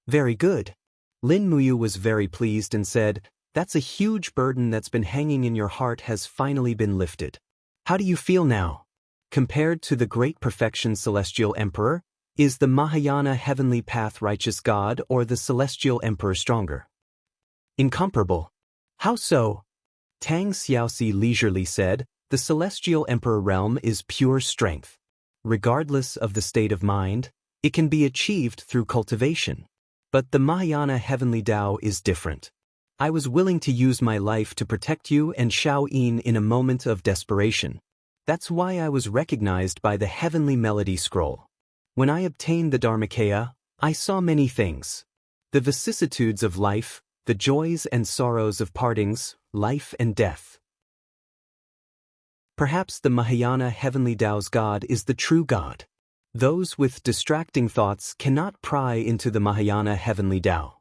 "Very good." Lin Muyu was very pleased and said, "That's a huge burden that's been hanging in your heart has finally been lifted. How do you feel now? Compared to the great perfection Celestial Emperor, is the Mahayana Heavenly Path righteous God or the Celestial Emperor stronger?" "Incomparable." "How so?" Tang Xiaoxi leisurely said, "The Celestial Emperor realm is pure strength. Regardless of the state of mind, it can be achieved through cultivation. But the Mahayana Heavenly Tao is different. I was willing to use my life to protect you and Xiao Yin in a moment of desperation. That's why I was recognized by the Heavenly Melody Scroll. When I obtained the Dharmakaya, I saw many things. The vicissitudes of life, the joys and sorrows of partings, life and death. Perhaps the Mahayana Heavenly Tao's God is the true God. Those with distracting thoughts cannot pry into the Mahayana Heavenly Tao.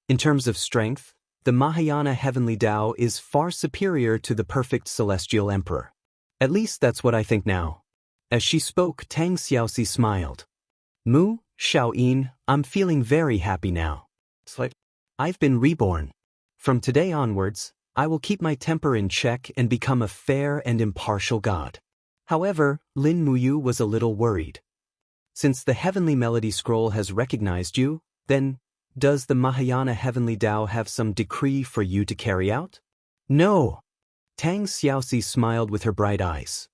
In terms of strength, the Mahayana Heavenly Tao is far superior to the perfect Celestial Emperor. At least that's what I think now." As she spoke, Tang Xiaoxi smiled. "Mu, Xiao Yin, I'm feeling very happy now. It's like I've been reborn. From today onwards, I will keep my temper in check and become a fair and impartial god. However, Lin Muyu was a little worried. Since the Heavenly Melody Scroll has recognized you, then, does the Mahayana Heavenly Tao have some decree for you to carry out? No. Tang Xiaoxi smiled with her bright eyes.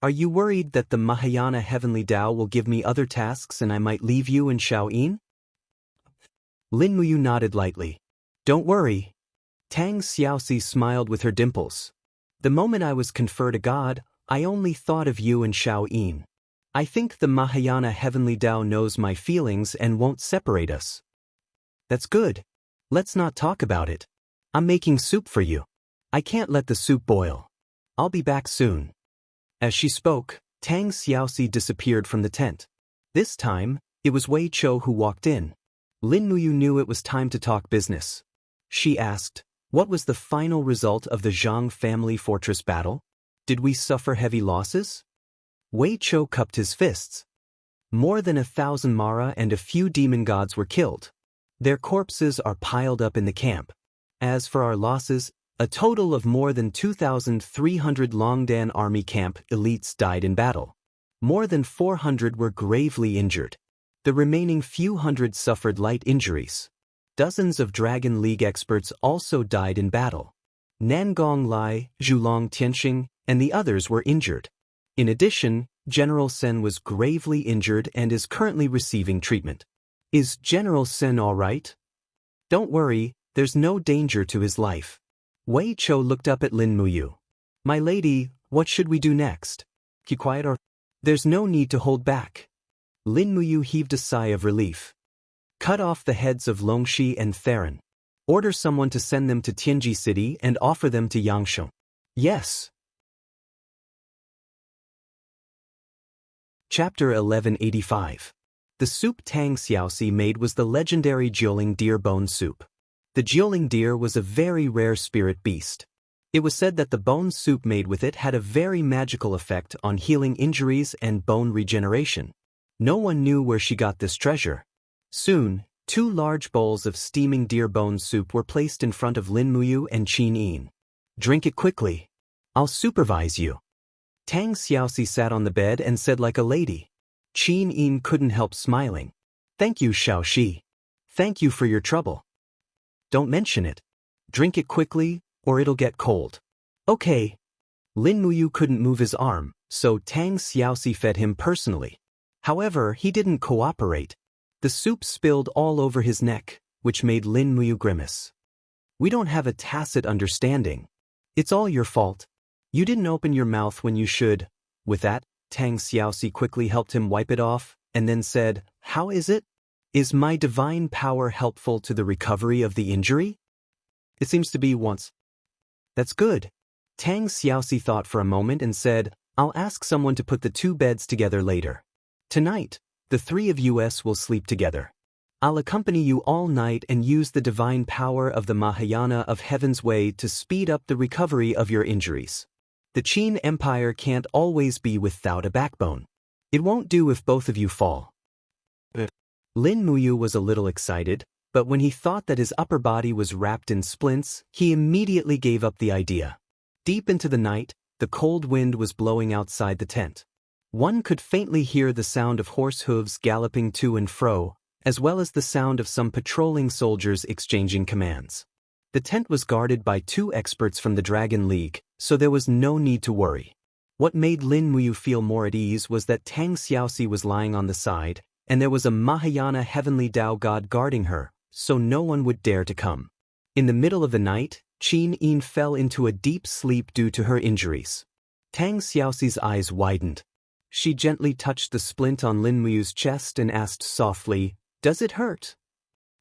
Are you worried that the Mahayana Heavenly Tao will give me other tasks and I might leave you and Xiaoyin? Lin Muyu nodded lightly. Don't worry. Tang Xiaoxi smiled with her dimples. The moment I was conferred a god, I only thought of you and Xiaoyin. I think the Mahayana Heavenly Tao knows my feelings and won't separate us. That's good. Let's not talk about it. I'm making soup for you. I can't let the soup boil. I'll be back soon. As she spoke, Tang Xiaoxi disappeared from the tent. This time, it was Wei Chou who walked in. Lin Muyu knew it was time to talk business. She asked, what was the final result of the Zhang family fortress battle? Did we suffer heavy losses? Wei Chou cupped his fists. More than 1,000 Mara and a few demon gods were killed. Their corpses are piled up in the camp. As for our losses, a total of more than 2,300 Longdan army camp elites died in battle. More than 400 were gravely injured. The remaining few hundred suffered light injuries. Dozens of Dragon League experts also died in battle. Nangong Lai, Zhulong Tianxing, and the others were injured. In addition, General Sen was gravely injured and is currently receiving treatment. Is General Sen all right? Don't worry, there's no danger to his life. Wei Chou looked up at Lin Muyu. My lady, what should we do next? Keep quiet or? There's no need to hold back. Lin Muyu heaved a sigh of relief. Cut off the heads of Longxi and Theron. Order someone to send them to Tianji City and offer them to Yangsheng. Yes. Chapter 1185. The soup Tang Xiaoxi made was the legendary Jiuling deer bone soup. The Jiuling deer was a very rare spirit beast. It was said that the bone soup made with it had a very magical effect on healing injuries and bone regeneration. No one knew where she got this treasure. Soon, 2 large bowls of steaming deer bone soup were placed in front of Lin Muyu and Qin Yin. Drink it quickly. I'll supervise you. Tang Xiaoxi sat on the bed and said like a lady. Qin Yin couldn't help smiling. Thank you, Xiaoxi. Thank you for your trouble. Don't mention it. Drink it quickly, or it'll get cold. Okay. Lin Muyu couldn't move his arm, so Tang Xiaoxi fed him personally. However, he didn't cooperate. The soup spilled all over his neck, which made Lin Muyu grimace. We don't have a tacit understanding. It's all your fault. You didn't open your mouth when you should. With that, Tang Xiaoxi quickly helped him wipe it off, and then said, How is it? Is my divine power helpful to the recovery of the injury? It seems to be once. That's good. Tang Xiaoxi thought for a moment and said, I'll ask someone to put the 2 beds together later. Tonight, the 3 of us will sleep together. I'll accompany you all night and use the divine power of the Mahayana of Heaven's Way to speed up the recovery of your injuries. The Qin Empire can't always be without a backbone. It won't do if both of you fall. Lin Muyu was a little excited, but when he thought that his upper body was wrapped in splints, he immediately gave up the idea. Deep into the night, the cold wind was blowing outside the tent. One could faintly hear the sound of horse hooves galloping to and fro, as well as the sound of some patrolling soldiers exchanging commands. The tent was guarded by 2 experts from the Dragon League, so there was no need to worry. What made Lin Muyu feel more at ease was that Tang Xiaoxi was lying on the side, and there was a Mahayana Heavenly Tao God guarding her, so no one would dare to come. In the middle of the night, Qin Yin fell into a deep sleep due to her injuries. Tang Xiaoxi's eyes widened. She gently touched the splint on Lin Muyu's chest and asked softly, Does it hurt?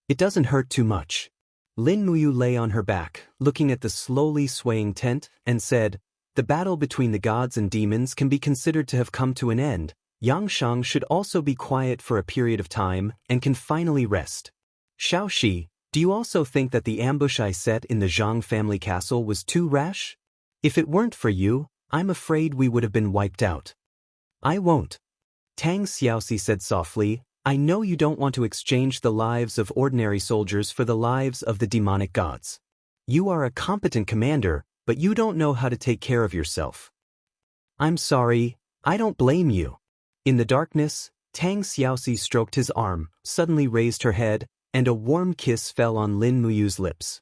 It doesn't hurt too much. Lin Muyu lay on her back, looking at the slowly swaying tent, and said, The battle between the gods and demons can be considered to have come to an end. Yangsheng should also be quiet for a period of time and can finally rest. Xiaoxi, do you also think that the ambush I set in the Zhang family castle was too rash? If it weren't for you, I'm afraid we would have been wiped out. I won't. Tang Xiaoxi said softly, I know you don't want to exchange the lives of ordinary soldiers for the lives of the demonic gods. You are a competent commander, but you don't know how to take care of yourself. I'm sorry, I don't blame you. In the darkness, Tang Xiaoxi stroked his arm, suddenly raised her head, and a warm kiss fell on Lin Muyu's lips.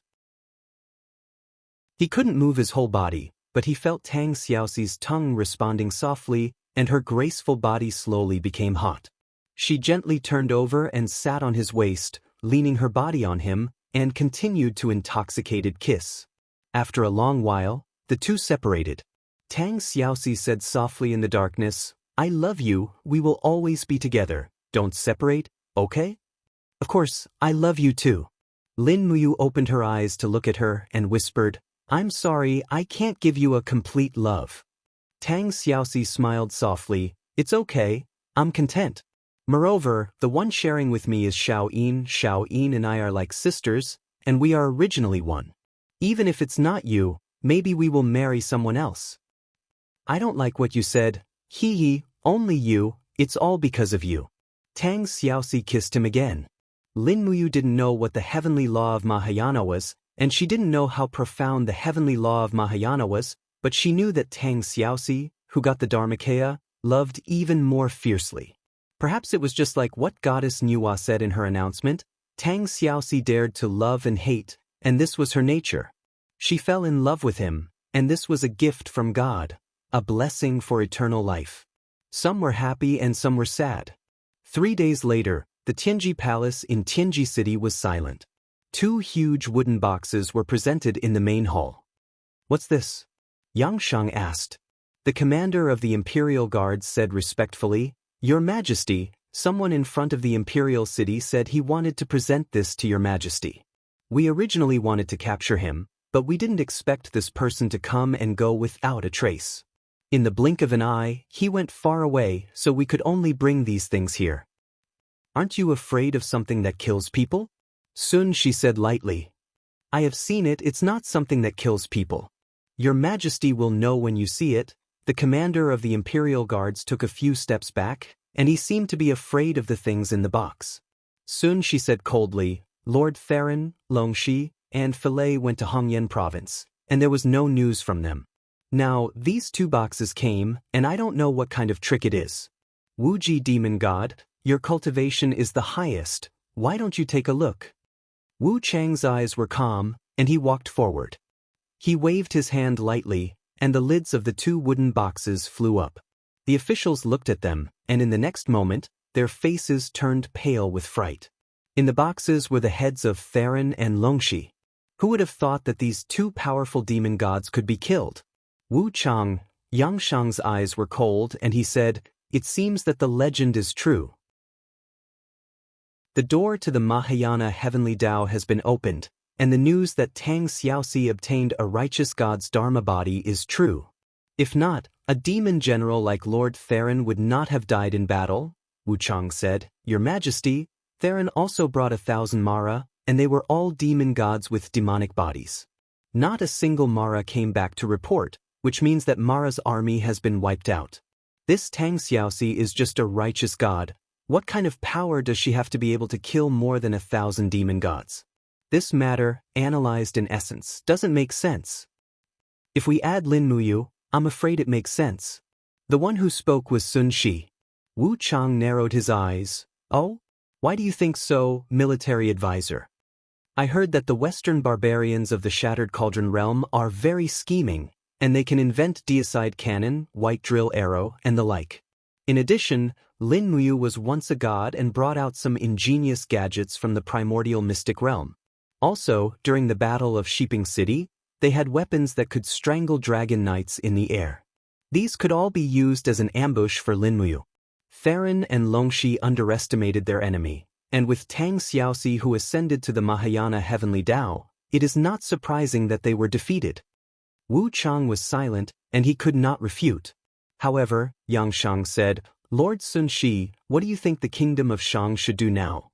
He couldn't move his whole body, but he felt Tang Xiaoxi's tongue responding softly, and her graceful body slowly became hot. She gently turned over and sat on his waist, leaning her body on him, and continued to intoxicated kiss. After a long while, the two separated. Tang Xiaoxi said softly in the darkness, I love you, we will always be together, don't separate, okay? Of course, I love you too. Lin Muyu opened her eyes to look at her and whispered, I'm sorry, I can't give you a complete love. Tang Xiaoxi smiled softly, it's okay, I'm content. Moreover, the one sharing with me is Xiao and I are like sisters, and we are originally one. Even if it's not you, maybe we will marry someone else. I don't like what you said, hee, only you, it's all because of you. Tang Xiaoxi kissed him again. Lin Muyu didn't know what the heavenly law of Mahayana was, and she didn't know how profound the heavenly law of Mahayana was, but she knew that Tang Xiaoxi, who got the Dharmakaya, loved even more fiercely. Perhaps it was just like what Goddess Nuwa said in her announcement, Tang Xiaoxi dared to love and hate, and this was her nature. She fell in love with him, and this was a gift from God, a blessing for eternal life. Some were happy and some were sad. 3 days later, the Tianji Palace in Tianji City was silent. 2 huge wooden boxes were presented in the main hall. What's this? Xianxia asked. The commander of the Imperial Guards said respectfully, Your Majesty, someone in front of the Imperial City said he wanted to present this to Your Majesty. We originally wanted to capture him, but we didn't expect this person to come and go without a trace. In the blink of an eye, he went far away, so we could only bring these things here. Aren't you afraid of something that kills people? She said lightly. I have seen it, it's not something that kills people. Your Majesty will know when you see it. The commander of the Imperial Guards took a few steps back, and he seemed to be afraid of the things in the box. She said coldly, Lord Theron, Longxi, and Filei went to Hongyan province, and there was no news from them. Now, these 2 boxes came, and I don't know what kind of trick it is. Wuji Demon God, your cultivation is the highest, why don't you take a look? Wu Chang's eyes were calm, and he walked forward. He waved his hand lightly, and the lids of the 2 wooden boxes flew up. The officials looked at them, and in the next moment, their faces turned pale with fright. In the boxes were the heads of Theron and Longxi. Who would have thought that these 2 powerful demon gods could be killed? Wu Chang, Yangshang's eyes were cold, and he said, It seems that the legend is true. The door to the Mahayana heavenly Tao has been opened, and the news that Tang Xiaoxi obtained a righteous god's dharma body is true. If not, a demon general like Lord Theron would not have died in battle, Wu Chang said. Your Majesty, Theron also brought 1,000 Mara, and they were all demon gods with demonic bodies. Not a single Mara came back to report, which means that Mara's army has been wiped out. This Tang Xiaoxi is just a righteous god. What kind of power does she have to be able to kill more than 1,000 demon gods? This matter, analyzed in essence, doesn't make sense. If we add Lin Muyu, I'm afraid it makes sense. The one who spoke was Sun Shi. Wu Chang narrowed his eyes. Oh? Why do you think so, military advisor? I heard that the Western barbarians of the Shattered Cauldron realm are very scheming, and they can invent deicide cannon, white drill arrow, and the like. In addition, Lin Muyu was once a god and brought out some ingenious gadgets from the primordial mystic realm. Also, during the Battle of Shiping City, they had weapons that could strangle dragon knights in the air. These could all be used as an ambush for Lin Muyu. Theron and Longxi underestimated their enemy, and with Tang Xiaoxi who ascended to the Mahayana heavenly Tao, it is not surprising that they were defeated. Wu Chang was silent, and he could not refute. However, Yangshang said, Lord Sun Shi, what do you think the kingdom of Shang should do now?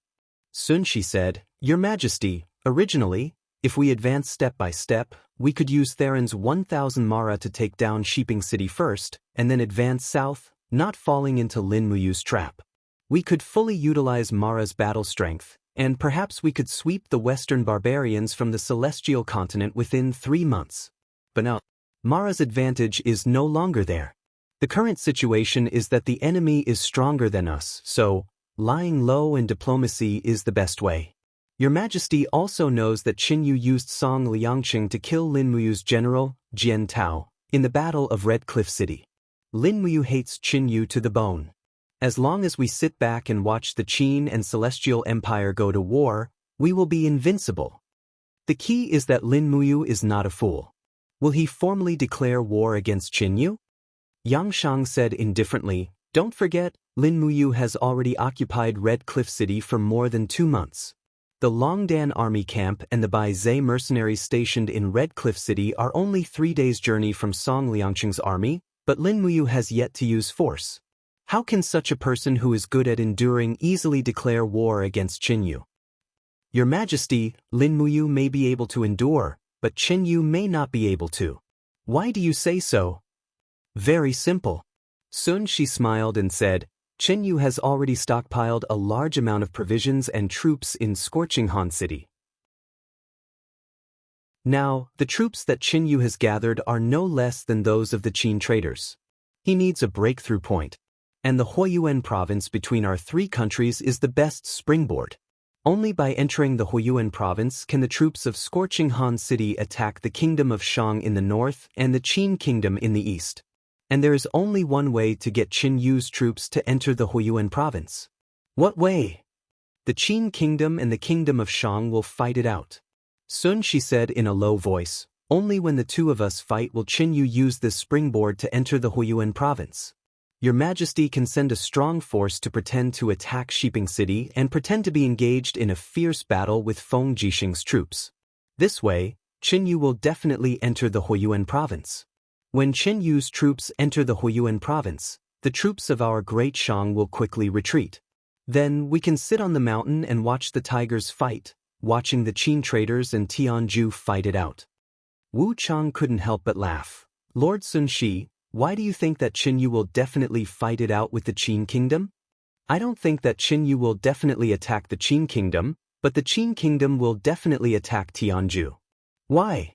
Sun Shi said, Your Majesty, originally, if we advance step by step, we could use Theron's 1,000 Mara to take down Shiping City first, and then advance south, not falling into Lin Muyu's trap. We could fully utilize Mara's battle strength, and perhaps we could sweep the Western barbarians from the celestial continent within 3 months. But no, Mara's advantage is no longer there. The current situation is that the enemy is stronger than us, so lying low in diplomacy is the best way. Your Majesty also knows that Qinyu used Song Liangqing to kill Lin Muyu's general, Jian Tao, in the Battle of Red Cliff City. Lin Muyu hates Qinyu to the bone. As long as we sit back and watch the Qin and Celestial Empire go to war, we will be invincible. The key is that Lin Muyu is not a fool. Will he formally declare war against Qinyu? Yang Shang said indifferently, "Don't forget, Lin Muyu has already occupied Red Cliff City for more than 2 months. The Longdan army camp and the Bai Zhe mercenaries stationed in Red Cliff City are only 3 days' journey from Song Liangqing's army, but Lin Muyu has yet to use force. How can such a person who is good at enduring easily declare war against Qinyu? Your Majesty, Lin Muyu may be able to endure, but Qinyu may not be able to. Why do you say so?" "Very simple." Sun Shi smiled and said, "Qinyu has already stockpiled a large amount of provisions and troops in Scorching Han City. Now, the troops that Qinyu has gathered are no less than those of the Qin traders. He needs a breakthrough point. And the Huiyuan province between our 3 countries is the best springboard. Only by entering the Huiyuan province can the troops of Scorching Han City attack the kingdom of Shang in the north and the Qin kingdom in the east. And there is only one way to get Qinyu's troops to enter the Huiyuan province." "What way?" "The Qin kingdom and the kingdom of Shang will fight it out." Sun Shi said in a low voice, "Only when the 2 of us fight will Qinyu use this springboard to enter the Huiyuan province. Your Majesty can send a strong force to pretend to attack Shiping City and pretend to be engaged in a fierce battle with Feng Jixing's troops. This way, Qinyu will definitely enter the Huiyuan province. When Qinyu's troops enter the Huiyuan province, the troops of our great Shang will quickly retreat. Then we can sit on the mountain and watch the tigers fight, watching the Qin traders and Tianju fight it out." Wu Chang couldn't help but laugh. "Lord Sun Shi, why do you think that Qinyu will definitely fight it out with the Qin kingdom?" "I don't think that Qinyu will definitely attack the Qin kingdom, but the Qin kingdom will definitely attack Tianju." "Why?"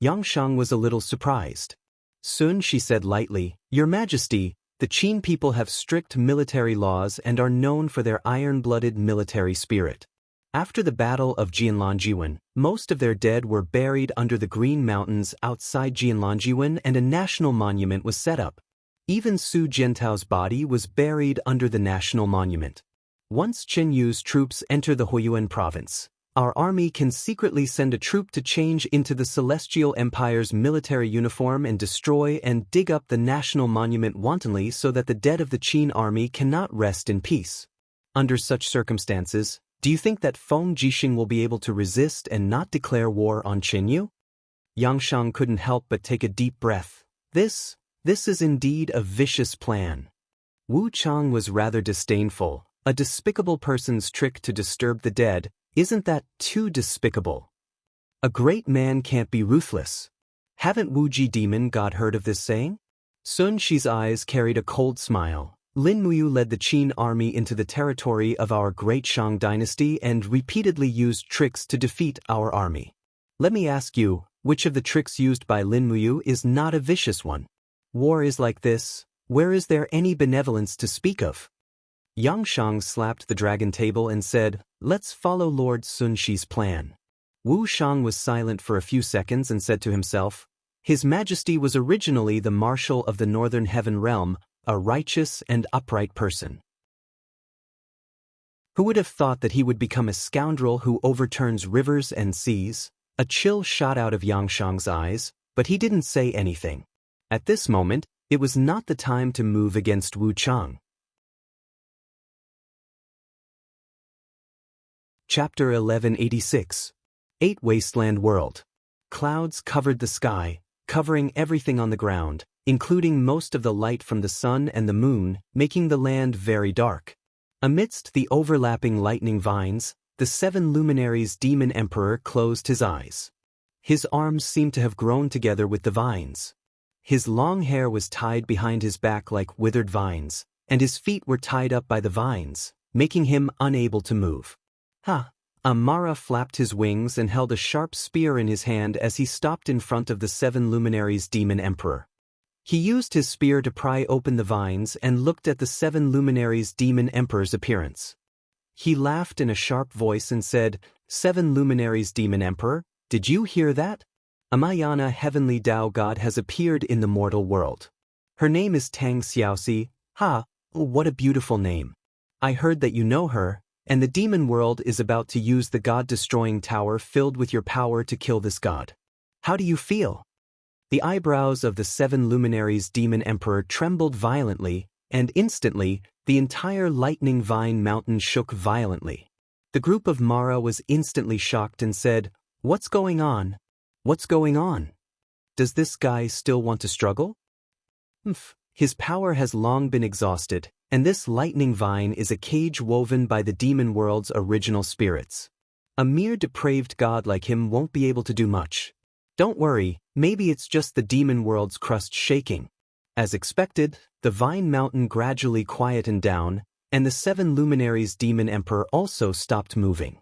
Yang Shang was a little surprised. Sun Shi said lightly, "Your Majesty, the Qin people have strict military laws and are known for their iron-blooded military spirit. After the Battle of Jianlanjiwen, most of their dead were buried under the Green Mountains outside Jianlanjiwen and a national monument was set up. Even Su Jiantao's body was buried under the national monument. Once Qinyu's troops enter the Huiyuan province, our army can secretly send a troop to change into the Celestial Empire's military uniform and destroy and dig up the national monument wantonly so that the dead of the Qin army cannot rest in peace. Under such circumstances, do you think that Feng Jixing will be able to resist and not declare war on Qinyu?" Yang Shang couldn't help but take a deep breath. This is indeed a vicious plan. Wu Chang was rather disdainful. "A despicable person's trick to disturb the dead, isn't that too despicable? A great man can't be ruthless. Haven't Wuji Demon God heard of this saying?" Sun Shi's eyes carried a cold smile. "Lin Muyu led the Qin army into the territory of our great Shang dynasty and repeatedly used tricks to defeat our army. Let me ask you, which of the tricks used by Lin Muyu is not a vicious one? War is like this. Where is there any benevolence to speak of?" Yang Shang slapped the dragon table and said, "Let's follow Lord Sun Shi's plan." Wu Shang was silent for a few seconds and said to himself, "His Majesty was originally the Marshal of the Northern Heaven Realm, a righteous and upright person. Who would have thought that he would become a scoundrel who overturns rivers and seas?" A chill shot out of Yang Shang's eyes, but he didn't say anything. At this moment, it was not the time to move against Wu Chang. Chapter 1186. 8 Wasteland World. Clouds covered the sky, covering everything on the ground, including most of the light from the sun and the moon, making the land very dark. Amidst the overlapping lightning vines, the 7 luminaries' demon emperor closed his eyes. His arms seemed to have grown together with the vines. His long hair was tied behind his back like withered vines, and his feet were tied up by the vines, making him unable to move. "Ha, Mara flapped his wings and held a sharp spear in his hand as he stopped in front of the 7 luminaries' demon emperor. He used his spear to pry open the vines and looked at the 7 luminaries' demon emperor's appearance. He laughed in a sharp voice and said, "7 luminaries' demon emperor, did you hear that? A Mayana heavenly Tao god has appeared in the mortal world. Her name is Tang Xiaoxi. Ha, what a beautiful name. I heard that you know her, and the demon world is about to use the god-destroying tower filled with your power to kill this god. How do you feel?" The eyebrows of the 7 luminaries' demon emperor trembled violently, and instantly, the entire lightning vine mountain shook violently. The group of Mara was instantly shocked and said, "What's going on? What's going on? Does this guy still want to struggle? His power has long been exhausted, and this lightning vine is a cage woven by the demon world's original spirits. A mere depraved god like him won't be able to do much. Don't worry, maybe it's just the demon world's crust shaking." As expected, the vine mountain gradually quietened down, and the 7 luminaries' demon emperor also stopped moving.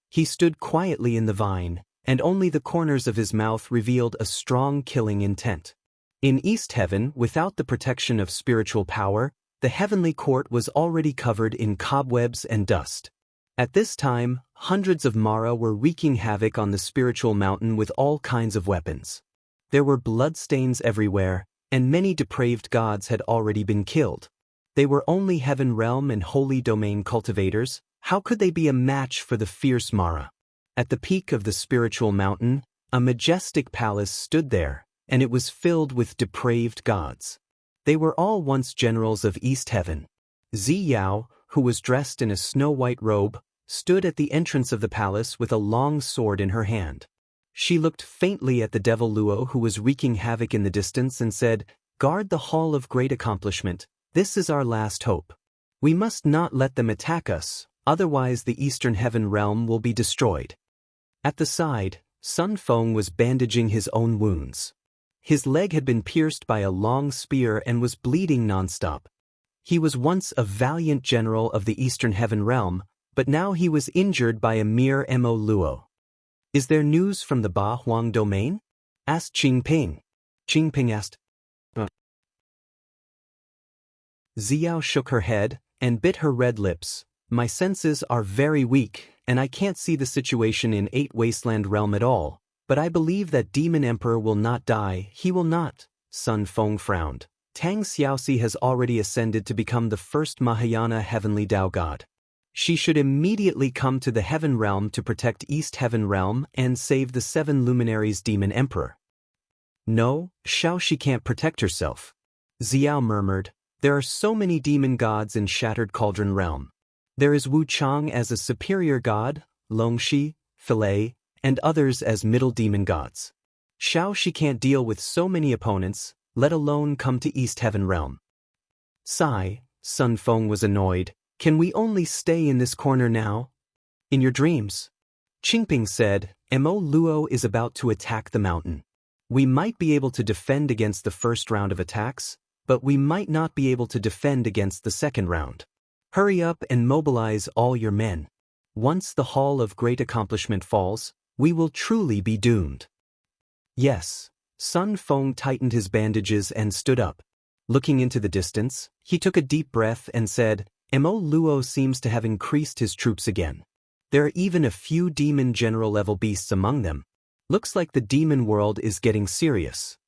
He stood quietly in the vine, and only the corners of his mouth revealed a strong killing intent. In East Heaven, without the protection of spiritual power, the heavenly court was already covered in cobwebs and dust. At this time, hundreds of Mara were wreaking havoc on the spiritual mountain with all kinds of weapons. There were bloodstains everywhere, and many depraved gods had already been killed. They were only heaven realm and holy domain cultivators. How could they be a match for the fierce Mara? At the peak of the spiritual mountain, a majestic palace stood there, and it was filled with depraved gods. They were all once generals of East Heaven. Zi Yao, who was dressed in a snow-white robe, stood at the entrance of the palace with a long sword in her hand. She looked faintly at the devil Luo, who was wreaking havoc in the distance, and said, "Guard the Hall of Great Accomplishment. This is our last hope. We must not let them attack us, otherwise the Eastern Heaven realm will be destroyed." At the side, Sun Feng was bandaging his own wounds. His leg had been pierced by a long spear and was bleeding nonstop. He was once a valiant general of the Eastern Heaven realm, but now he was injured by a mere Mo Luo. "Is there news from the Ba Huang domain?" asked Qingping. Qingping asked. Xiao shook her head and bit her red lips. "My senses are very weak, and I can't see the situation in 8 Wasteland Realm at all, but I believe that Demon Emperor will not die. He will not." Sun Feng frowned. "Tang Xiaoxi has already ascended to become the first Mahayana heavenly Tao god. She should immediately come to the Heaven Realm to protect East Heaven Realm and save the 7 luminaries' Demon Emperor." "No, she can't protect herself," Xiao murmured. "There are so many demon gods in Shattered Cauldron Realm. There is Wu Chang as a superior god, Longxi, Filet, and others as middle demon gods. She can't deal with so many opponents, let alone come to East Heaven Realm." Sigh, Sun Feng was annoyed. "Can we only stay in this corner now?" "In your dreams," Qingping said, "Mo Luo is about to attack the mountain. We might be able to defend against the first round of attacks, but we might not be able to defend against the second round. Hurry up and mobilize all your men. Once the Hall of Great Accomplishment falls, we will truly be doomed." "Yes." Sun Feng tightened his bandages and stood up. Looking into the distance, he took a deep breath and said, "Mo Luo seems to have increased his troops again. There are even a few demon general-level beasts among them. Looks like the demon world is getting serious."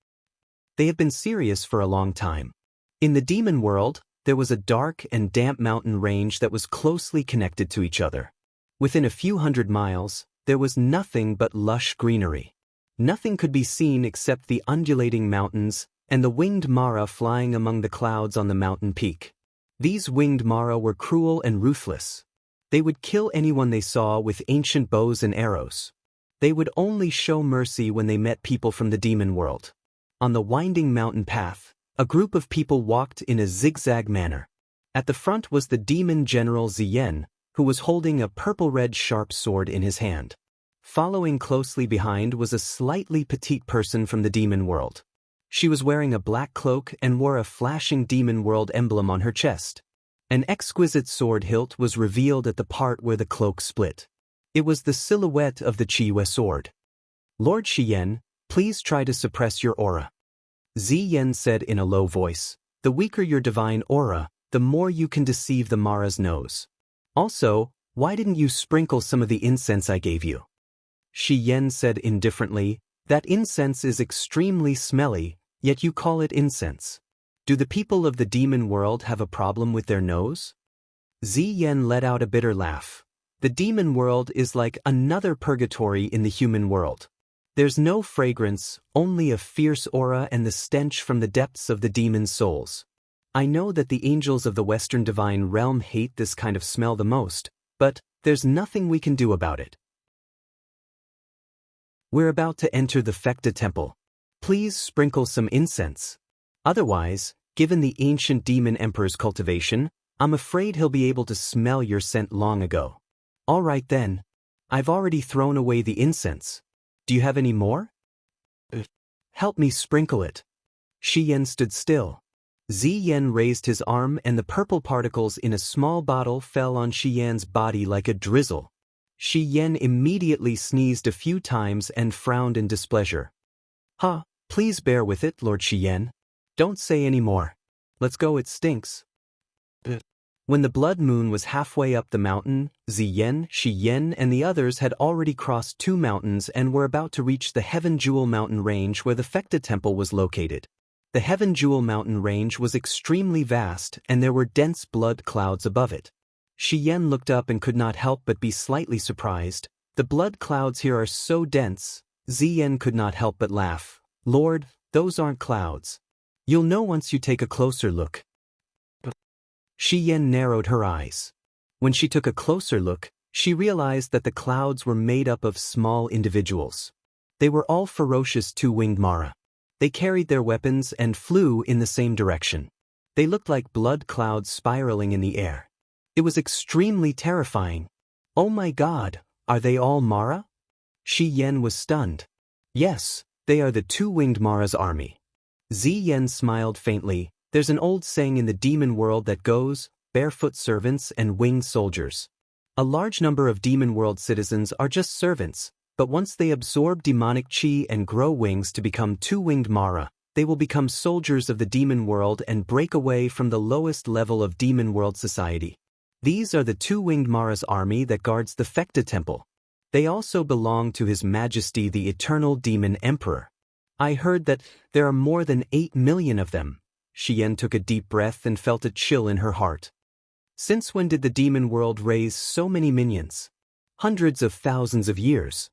They have been serious for a long time. In the demon world, there was a dark and damp mountain range that was closely connected to each other. Within a few hundred miles, there was nothing but lush greenery. Nothing could be seen except the undulating mountains and the winged Mara flying among the clouds on the mountain peak. These winged Mara were cruel and ruthless. They would kill anyone they saw with ancient bows and arrows. They would only show mercy when they met people from the demon world. On the winding mountain path, a group of people walked in a zigzag manner. At the front was the demon general Ziyen, who was holding a purple-red sharp sword in his hand. Following closely behind was a slightly petite person from the demon world. She was wearing a black cloak and wore a flashing demon world emblem on her chest. An exquisite sword hilt was revealed at the part where the cloak split. It was the silhouette of the Qiyue sword. Lord Xiyan, please try to suppress your aura. Ziyan said in a low voice. The weaker your divine aura, the more you can deceive the Mara's nose. Also, why didn't you sprinkle some of the incense I gave you? Xiyan said indifferently, that incense is extremely smelly, yet you call it incense. Do the people of the demon world have a problem with their nose? Ziyan let out a bitter laugh. The demon world is like another purgatory in the human world. There's no fragrance, only a fierce aura and the stench from the depths of the demon's souls. I know that the angels of the Western divine realm hate this kind of smell the most, but there's nothing we can do about it. We're about to enter the Fekta temple. Please sprinkle some incense. Otherwise, given the ancient demon emperor's cultivation, I'm afraid he'll be able to smell your scent long ago. All right then. I've already thrown away the incense. Do you have any more? Help me sprinkle it. Xiyan stood still. Ziyan raised his arm and the purple particles in a small bottle fell on Xiyan's body like a drizzle. Xiyan immediately sneezed a few times and frowned in displeasure. Please bear with it, Lord Xiyan. Don't say any more. Let's go, it stinks. When the blood moon was halfway up the mountain, Ziyan, Xiyan and the others had already crossed 2 mountains and were about to reach the Heaven Jewel mountain range where the Fekta temple was located. The Heaven Jewel mountain range was extremely vast and there were dense blood clouds above it. Xiyan looked up and could not help but be slightly surprised. The blood clouds here are so dense. Ziyan could not help but laugh. Lord, those aren't clouds. You'll know once you take a closer look. Xiyan narrowed her eyes. When she took a closer look, she realized that the clouds were made up of small individuals. They were all ferocious 2-winged Mara. They carried their weapons and flew in the same direction. They looked like blood clouds spiraling in the air. It was extremely terrifying. Oh my God, are they all Mara? Xiyan was stunned. Yes, they are the 2-winged Mara's army. Ziyan smiled faintly. There's an old saying in the demon world that goes, barefoot servants and winged soldiers. A large number of demon world citizens are just servants, but once they absorb demonic chi and grow wings to become 2-winged Mara, they will become soldiers of the demon world and break away from the lowest level of demon world society. These are the 2-winged Mara's army that guards the Fekta temple. They also belong to His Majesty the Eternal Demon Emperor. I heard that there are more than 8 million of them. Xiyan took a deep breath and felt a chill in her heart. Since when did the demon world raise so many minions? Hundreds of thousands of years.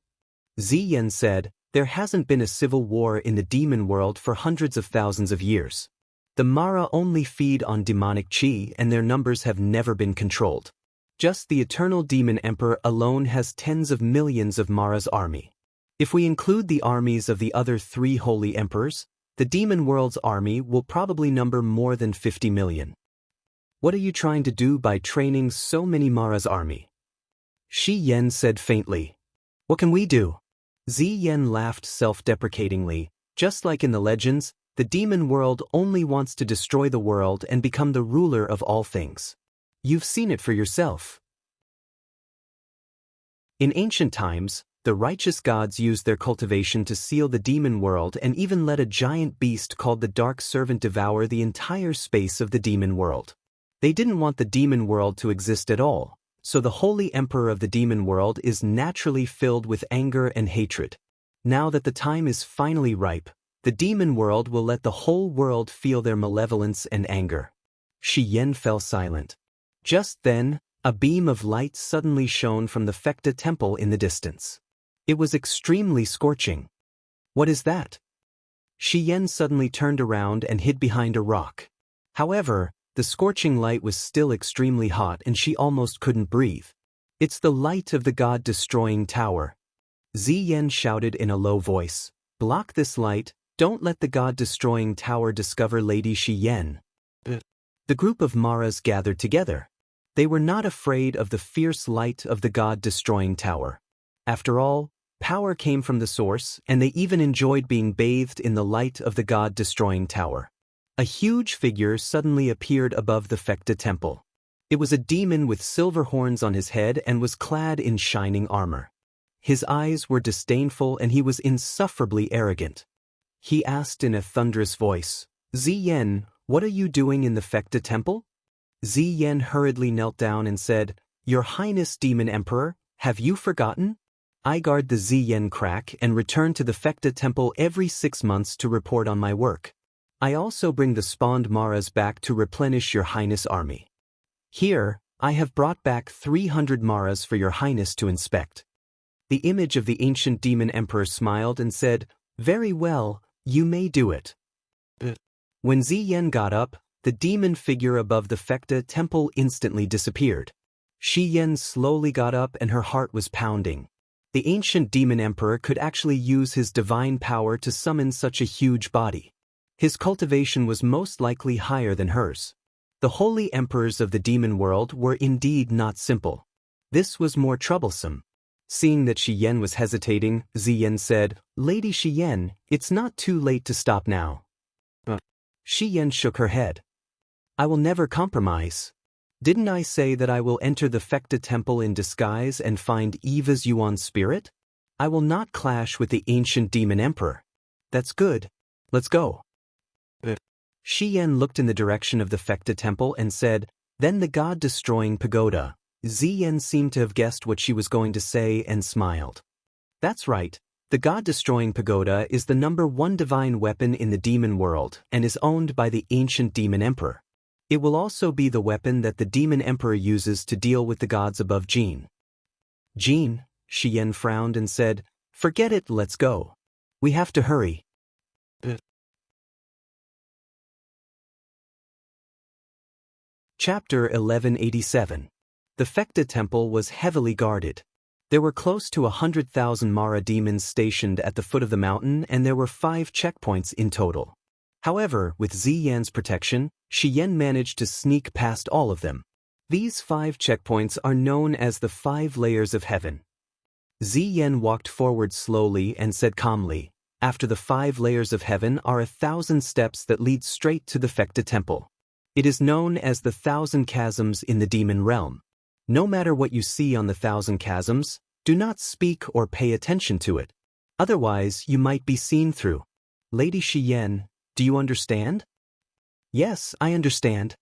Ziyan said, there hasn't been a civil war in the demon world for hundreds of thousands of years. The Mara only feed on demonic chi and their numbers have never been controlled. Just the Eternal Demon Emperor alone has tens of millions of Mara's army. If we include the armies of the other 3 holy emperors, the demon world's army will probably number more than 50 million. What are you trying to do by training so many Mara's army? Xiyan said faintly. What can we do? Ziyan laughed self-deprecatingly. Just like in the legends, the demon world only wants to destroy the world and become the ruler of all things. You've seen it for yourself. In ancient times, the righteous gods used their cultivation to seal the demon world and even let a giant beast called the Dark Servant devour the entire space of the demon world. They didn't want the demon world to exist at all, so the Holy Emperor of the demon world is naturally filled with anger and hatred. Now that the time is finally ripe, the demon world will let the whole world feel their malevolence and anger. Xiyan fell silent. Just then, a beam of light suddenly shone from the Fekta temple in the distance. It was extremely scorching. What is that? Xiyan suddenly turned around and hid behind a rock. However, the scorching light was still extremely hot and she almost couldn't breathe. It's the light of the God-destroying tower. Ziyan shouted in a low voice. Block this light, don't let the God-destroying tower discover Lady Xiyan. The group of Maras gathered together. They were not afraid of the fierce light of the God-destroying tower. After all, power came from the source, and they even enjoyed being bathed in the light of the God-destroying tower. A huge figure suddenly appeared above the Fekta temple. It was a demon with silver horns on his head and was clad in shining armor. His eyes were disdainful and he was insufferably arrogant. He asked in a thunderous voice, "Ziyen, what are you doing in the Fekta temple?" Ziyen hurriedly knelt down and said, "Your Highness Demon Emperor, have you forgotten? I guard the Ziyen crack and return to the Fekta temple every 6 months to report on my work. I also bring the spawned Maras back to replenish your Highness' army. Here, I have brought back 300 Maras for your Highness to inspect." The image of the ancient demon emperor smiled and said, "Very well, you may do it." When Ziyen got up, the demon figure above the Fekta temple instantly disappeared. Shiyen slowly got up and her heart was pounding. The ancient demon emperor could actually use his divine power to summon such a huge body. His cultivation was most likely higher than hers. The holy emperors of the demon world were indeed not simple. This was more troublesome. Seeing that Shiyen was hesitating, Ziyen said, "Lady Shiyen, it's not too late to stop now." Shiyen shook her head. "I will never compromise. Didn't I say that I will enter the Fekta temple in disguise and find Eva's Yuan spirit? I will not clash with the ancient demon emperor." "That's good. Let's go." Shiyen looked in the direction of the Fekta temple and said, "Then the god-destroying pagoda." Ziyen seemed to have guessed what she was going to say and smiled. "That's right. The god-destroying pagoda is the #1 divine weapon in the demon world and is owned by the ancient demon emperor. It will also be the weapon that the demon emperor uses to deal with the gods above Jin." "Jin," Shiyen frowned and said, "Forget it, let's go. We have to hurry." Chapter 1187. The Fekta temple was heavily guarded. There were close to 100,000 Mara demons stationed at the foot of the mountain and there were 5 checkpoints in total. However, with Ziyan's protection, Shiyen managed to sneak past all of them. These 5 checkpoints are known as the 5 layers of heaven. Ziyen walked forward slowly and said calmly, "After the 5 layers of heaven are 1,000 steps that lead straight to the Fekta temple. It is known as the 1,000 chasms in the demon realm. No matter what you see on the 1,000 chasms, do not speak or pay attention to it. Otherwise, you might be seen through." "Lady Shiyen, do you understand?" "Yes, I understand."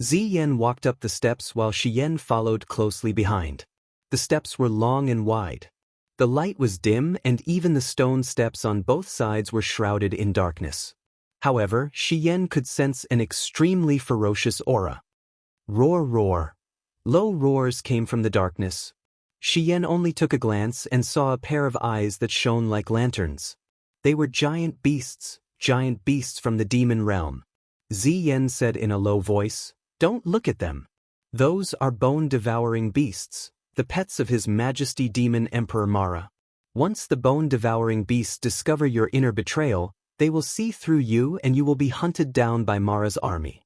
Ziyen walked up the steps while Shiyen followed closely behind. The steps were long and wide. The light was dim and even the stone steps on both sides were shrouded in darkness. However, Shiyen could sense an extremely ferocious aura. Roar, roar. Low roars came from the darkness. Shiyen only took a glance and saw a pair of eyes that shone like lanterns. They were giant beasts from the demon realm. Ziyen said in a low voice, "Don't look at them. Those are bone-devouring beasts, the pets of His Majesty Demon Emperor Mara. Once the bone-devouring beasts discover your inner betrayal, they will see through you and you will be hunted down by Mara's army."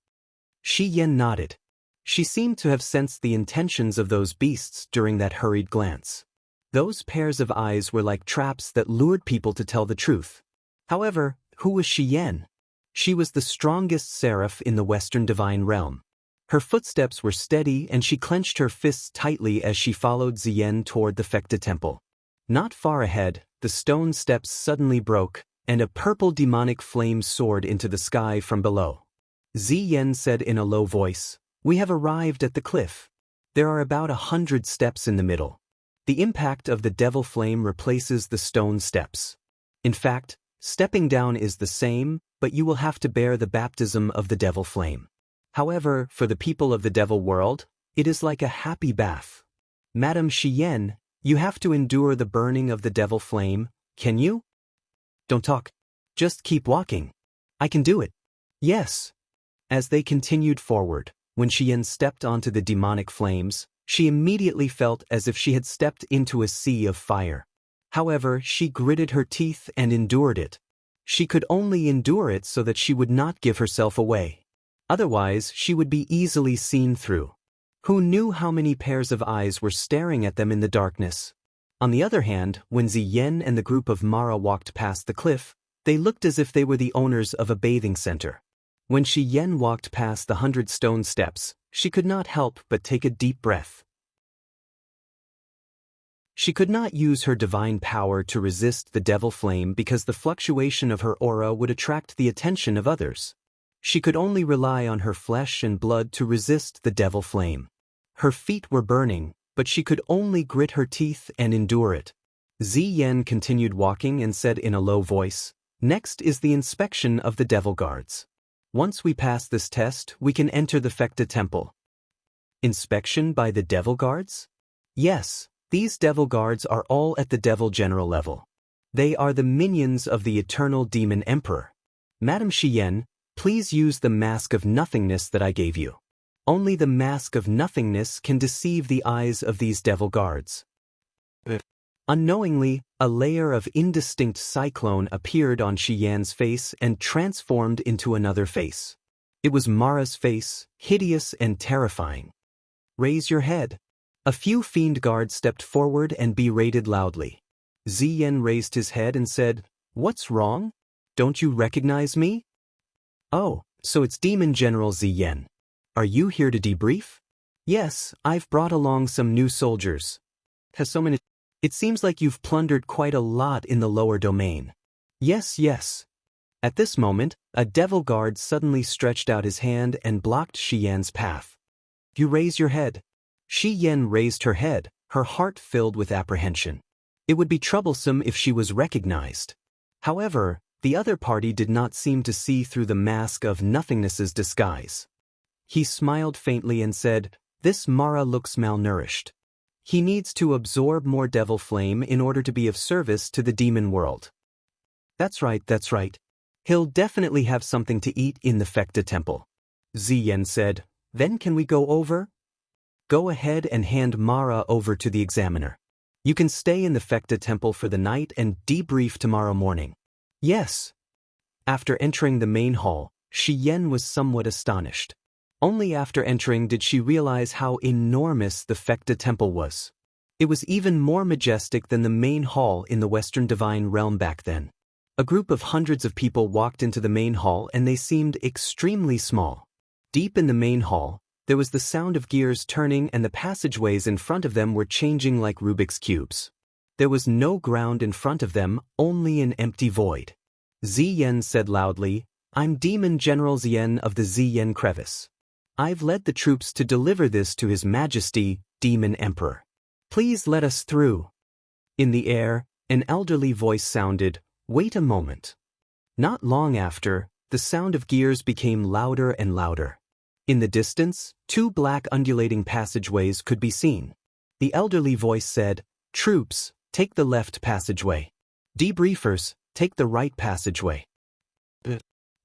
Shiyen nodded. She seemed to have sensed the intentions of those beasts during that hurried glance. Those pairs of eyes were like traps that lured people to tell the truth. However, who was Shiyen? She was the strongest seraph in the Western divine realm. Her footsteps were steady and she clenched her fists tightly as she followed Ziyen toward the Fekta temple. Not far ahead, the stone steps suddenly broke, and a purple demonic flame soared into the sky from below. Ziyen said in a low voice, "We have arrived at the cliff. There are about 100 steps in the middle. The impact of the devil flame replaces the stone steps. In fact, stepping down is the same, but you will have to bear the baptism of the devil flame. However, for the people of the devil world, it is like a happy bath. Madam Shiyen, you have to endure the burning of the devil flame, can you?" "Don't talk. Just keep walking. I can do it." "Yes." As they continued forward, when Shiyen stepped onto the demonic flames, she immediately felt as if she had stepped into a sea of fire. However, she gritted her teeth and endured it. She could only endure it so that she would not give herself away. Otherwise, she would be easily seen through. Who knew how many pairs of eyes were staring at them in the darkness? On the other hand, when Ziyen and the group of Mara walked past the cliff, they looked as if they were the owners of a bathing center. When Shiyen walked past the 100 stone steps, She could not help but take a deep breath. She could not use her divine power to resist the devil flame because the fluctuation of her aura would attract the attention of others. She could only rely on her flesh and blood to resist the devil flame. Her feet were burning, but she could only grit her teeth and endure it. Ziyan continued walking and said in a low voice, "Next is the inspection of the devil guards. Once we pass this test, we can enter the Fekta temple." Inspection by the devil guards? Yes. These devil guards are all at the devil general level. They are the minions of the eternal demon emperor. Madam Xian, please use the mask of nothingness that I gave you. Only the mask of nothingness can deceive the eyes of these devil guards. Unknowingly, a layer of indistinct cyclone appeared on Xian's face and transformed into another face. It was Mara's face, hideous and terrifying. Raise your head. A few fiend guards stepped forward and berated loudly. Ziyan raised his head and said, "What's wrong? Don't you recognize me?" "Oh, so it's Demon General Ziyan. Are you here to debrief?" "Yes, I've brought along some new soldiers." "Has so many? It seems like you've plundered quite a lot in the lower domain." "Yes, yes." At this moment, a devil guard suddenly stretched out his hand and blocked Xian's path. "You raise your head." Xian raised her head, her heart filled with apprehension. It would be troublesome if she was recognized. However, the other party did not seem to see through the mask of nothingness's disguise. He smiled faintly and said, "This Mara looks malnourished. He needs to absorb more devil flame in order to be of service to the demon world." That's right. He'll definitely have something to eat in the Fekta temple." Ziyan said, "Then can we go over?" "Go ahead and hand Mara over to the examiner. You can stay in the Fekta temple for the night and debrief tomorrow morning." "Yes." After entering the main hall, Xian was somewhat astonished. Only after entering did she realize how enormous the Fekta temple was. It was even more majestic than the main hall in the Western Divine Realm back then. A group of hundreds of people walked into the main hall and they seemed extremely small. Deep in the main hall, there was the sound of gears turning and the passageways in front of them were changing like Rubik's cubes. There was no ground in front of them, only an empty void. Ziyan said loudly, "I'm Demon General Ziyan of the Ziyan Crevice. I've led the troops to deliver this to His Majesty, Demon Emperor. Please let us through." In the air, an elderly voice sounded, "Wait a moment." Not long after, the sound of gears became louder and louder. In the distance, two black undulating passageways could be seen. The elderly voice said, "Troops, take the left passageway. Debriefers, take the right passageway."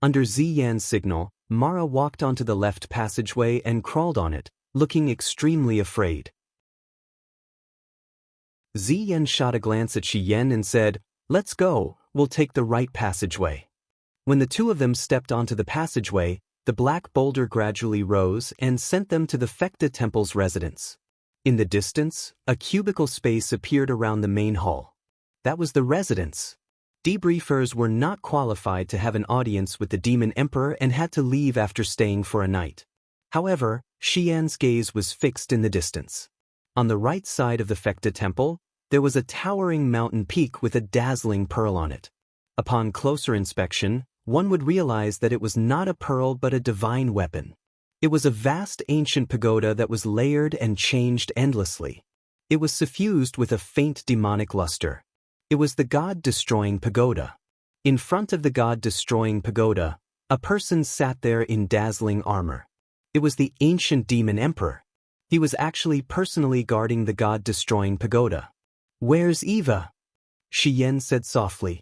Under Ziyan's signal, Mara walked onto the left passageway and crawled on it, looking extremely afraid. Ziyan shot a glance at Xian and said, "Let's go, we'll take the right passageway." When the two of them stepped onto the passageway, the black boulder gradually rose and sent them to the Fekta temple's residence. In the distance, a cubicle space appeared around the main hall. That was the residence. Debriefers were not qualified to have an audience with the Demon Emperor and had to leave after staying for a night. However, Xian's gaze was fixed in the distance. On the right side of the Fekta temple, there was a towering mountain peak with a dazzling pearl on it. Upon closer inspection, one would realize that it was not a pearl but a divine weapon. It was a vast ancient pagoda that was layered and changed endlessly. It was suffused with a faint demonic luster. It was the god-destroying pagoda. In front of the god-destroying pagoda, a person sat there in dazzling armor. It was the ancient demon emperor. He was actually personally guarding the god-destroying pagoda. "Where's Eva?" Xian said softly.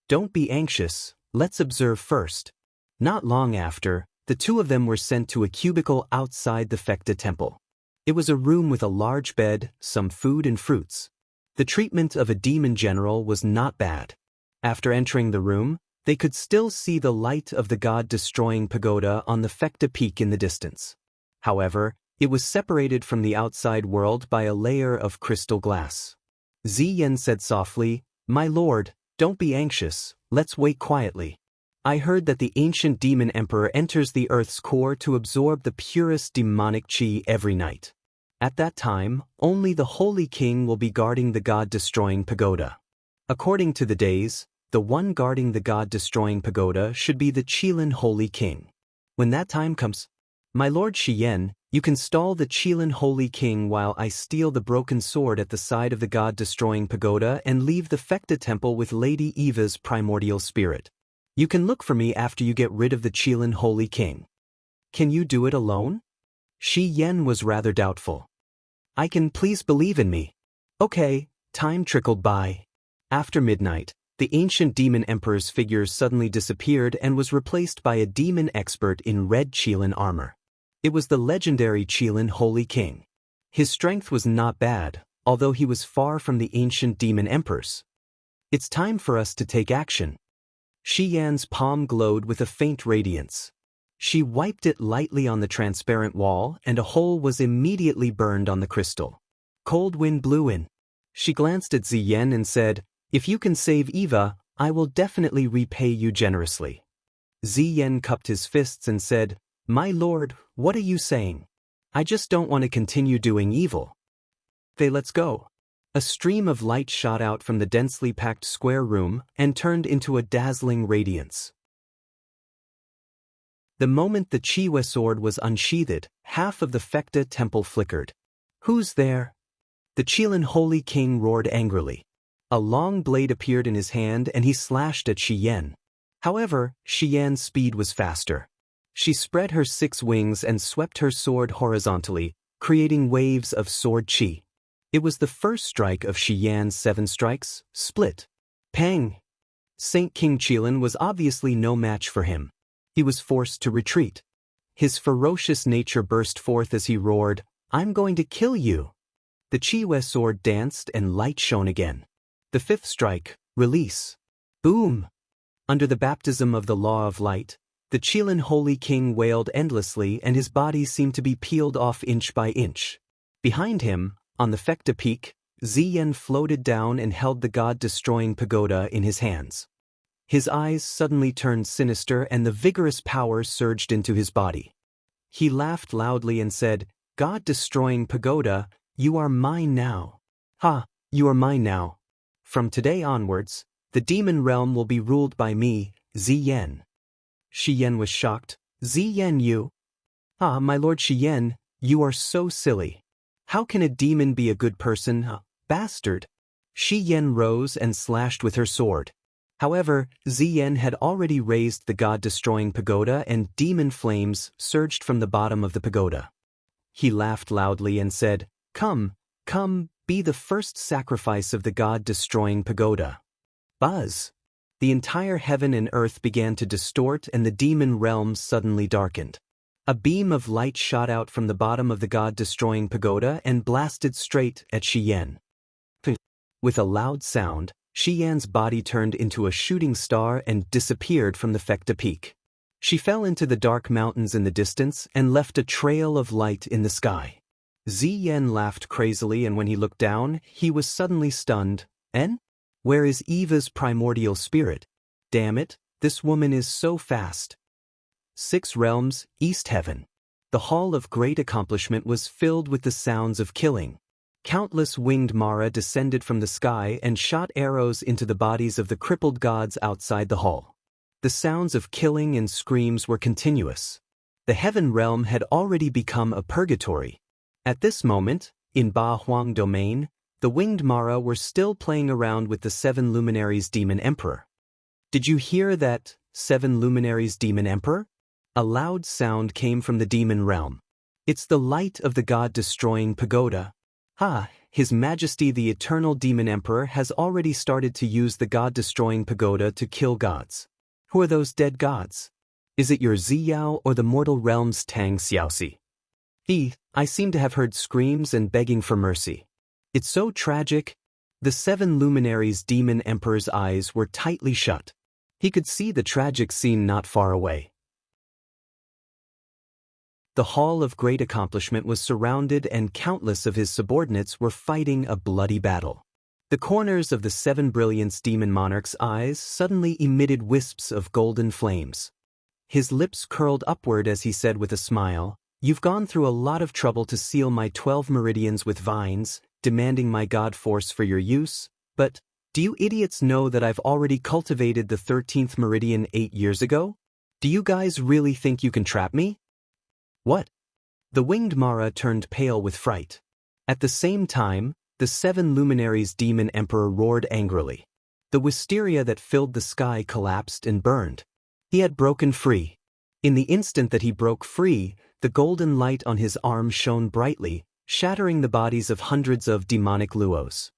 "Don't be anxious. Let's observe first." Not long after, the two of them were sent to a cubicle outside the Fekta temple. It was a room with a large bed, some food and fruits. The treatment of a demon general was not bad. After entering the room, they could still see the light of the god-destroying pagoda on the Fekta peak in the distance. However, it was separated from the outside world by a layer of crystal glass. Ziyan said softly, "My lord, don't be anxious, let's wait quietly." I heard that the ancient demon emperor enters the earth's core to absorb the purest demonic chi every night. At that time, only the Holy King will be guarding the god-destroying pagoda. According to the days, the one guarding the god-destroying pagoda should be the Qilin Holy King. When that time comes, my lord Xian, you can stall the Qilin Holy King while I steal the broken sword at the side of the god-destroying pagoda and leave the Fekta temple with Lady Eva's primordial spirit. You can look for me after you get rid of the Qilin Holy King. Can you do it alone? Shi Yan was rather doubtful. I can, please believe in me. Okay, time trickled by. After midnight, the ancient demon emperor's figure suddenly disappeared and was replaced by a demon expert in red Qilin armor. It was the legendary Qilin Holy King. His strength was not bad, although he was far from the ancient demon emperors. It's time for us to take action. Shi Yan's palm glowed with a faint radiance. She wiped it lightly on the transparent wall and a hole was immediately burned on the crystal. Cold wind blew in. She glanced at Ziyen and said, "If you can save Eva, I will definitely repay you generously." Ziyen cupped his fists and said, "My lord, what are you saying? I just don't want to continue doing evil." Let's go. A stream of light shot out from the densely packed square room and turned into a dazzling radiance. The moment the Chiwe sword was unsheathed, half of the Fekta temple flickered. "Who's there?" The Qilin Holy King roared angrily. A long blade appeared in his hand and he slashed at Xiyan. However, Xiyan's speed was faster. She spread her 6 wings and swept her sword horizontally, creating waves of sword chi. It was the first strike of Xiyan's 7 strikes, split. Pang! Saint King Qilin was obviously no match for him. He was forced to retreat. His ferocious nature burst forth as he roared, "I'm going to kill you!" The Chiwe sword danced and light shone again. The 5th strike, release. Boom! Under the baptism of the law of light, the Qilin Holy King wailed endlessly and his body seemed to be peeled off inch by inch. Behind him, on the Fekta peak, Ziyen floated down and held the god-destroying pagoda in his hands. His eyes suddenly turned sinister and the vigorous power surged into his body. He laughed loudly and said, "God-destroying pagoda, you are mine now. Ha, you are mine now. From today onwards, the demon realm will be ruled by me, Ziyen." Xiyan was shocked. "Ziyen, you? Ah, my lord Xiyan, you are so silly. How can a demon be a good person, bastard?" Xiyan rose and slashed with her sword. However, Ziyen had already raised the god-destroying pagoda and demon flames surged from the bottom of the pagoda. He laughed loudly and said, Come, be the first sacrifice of the god-destroying pagoda." Buzz! The entire heaven and earth began to distort and the demon realm suddenly darkened. A beam of light shot out from the bottom of the god-destroying pagoda and blasted straight at Xiyan. With a loud sound, Xiyan's body turned into a shooting star and disappeared from the Fekta peak. She fell into the dark mountains in the distance and left a trail of light in the sky. Ziyen laughed crazily and when he looked down, he was suddenly stunned. Where is Eva's primordial spirit? Damn it, this woman is so fast. 6 realms, East Heaven. The Hall of Great Accomplishment was filled with the sounds of killing. Countless winged Mara descended from the sky and shot arrows into the bodies of the crippled gods outside the hall. The sounds of killing and screams were continuous. The heaven realm had already become a purgatory. At this moment, in Ba Huang Domain, the winged Mara were still playing around with the 7 luminaries demon emperor. "Did you hear that, 7 luminaries demon emperor?" A loud sound came from the demon realm. "It's the light of the god-destroying pagoda. His Majesty the Eternal Demon Emperor has already started to use the god-destroying pagoda to kill gods. Who are those dead gods? Is it your Ziyao or the mortal realm's Tang Xiaoxi? I seem to have heard screams and begging for mercy. It's so tragic." The 7 luminaries demon emperor's eyes were tightly shut. He could see the tragic scene not far away. The Hall of Great Accomplishment was surrounded and countless of his subordinates were fighting a bloody battle. The corners of the 7 Brilliance Demon Monarch's eyes suddenly emitted wisps of golden flames. His lips curled upward as he said with a smile, "You've gone through a lot of trouble to seal my 12 meridians with vines, demanding my god force for your use, but do you idiots know that I've already cultivated the 13th meridian 8 years ago? Do you guys really think you can trap me?" "What?" The winged Mara turned pale with fright. At the same time, the 7 luminaries demon emperor roared angrily. The wisteria that filled the sky collapsed and burned. He had broken free. In the instant that he broke free, the golden light on his arm shone brightly, shattering the bodies of hundreds of demonic luos.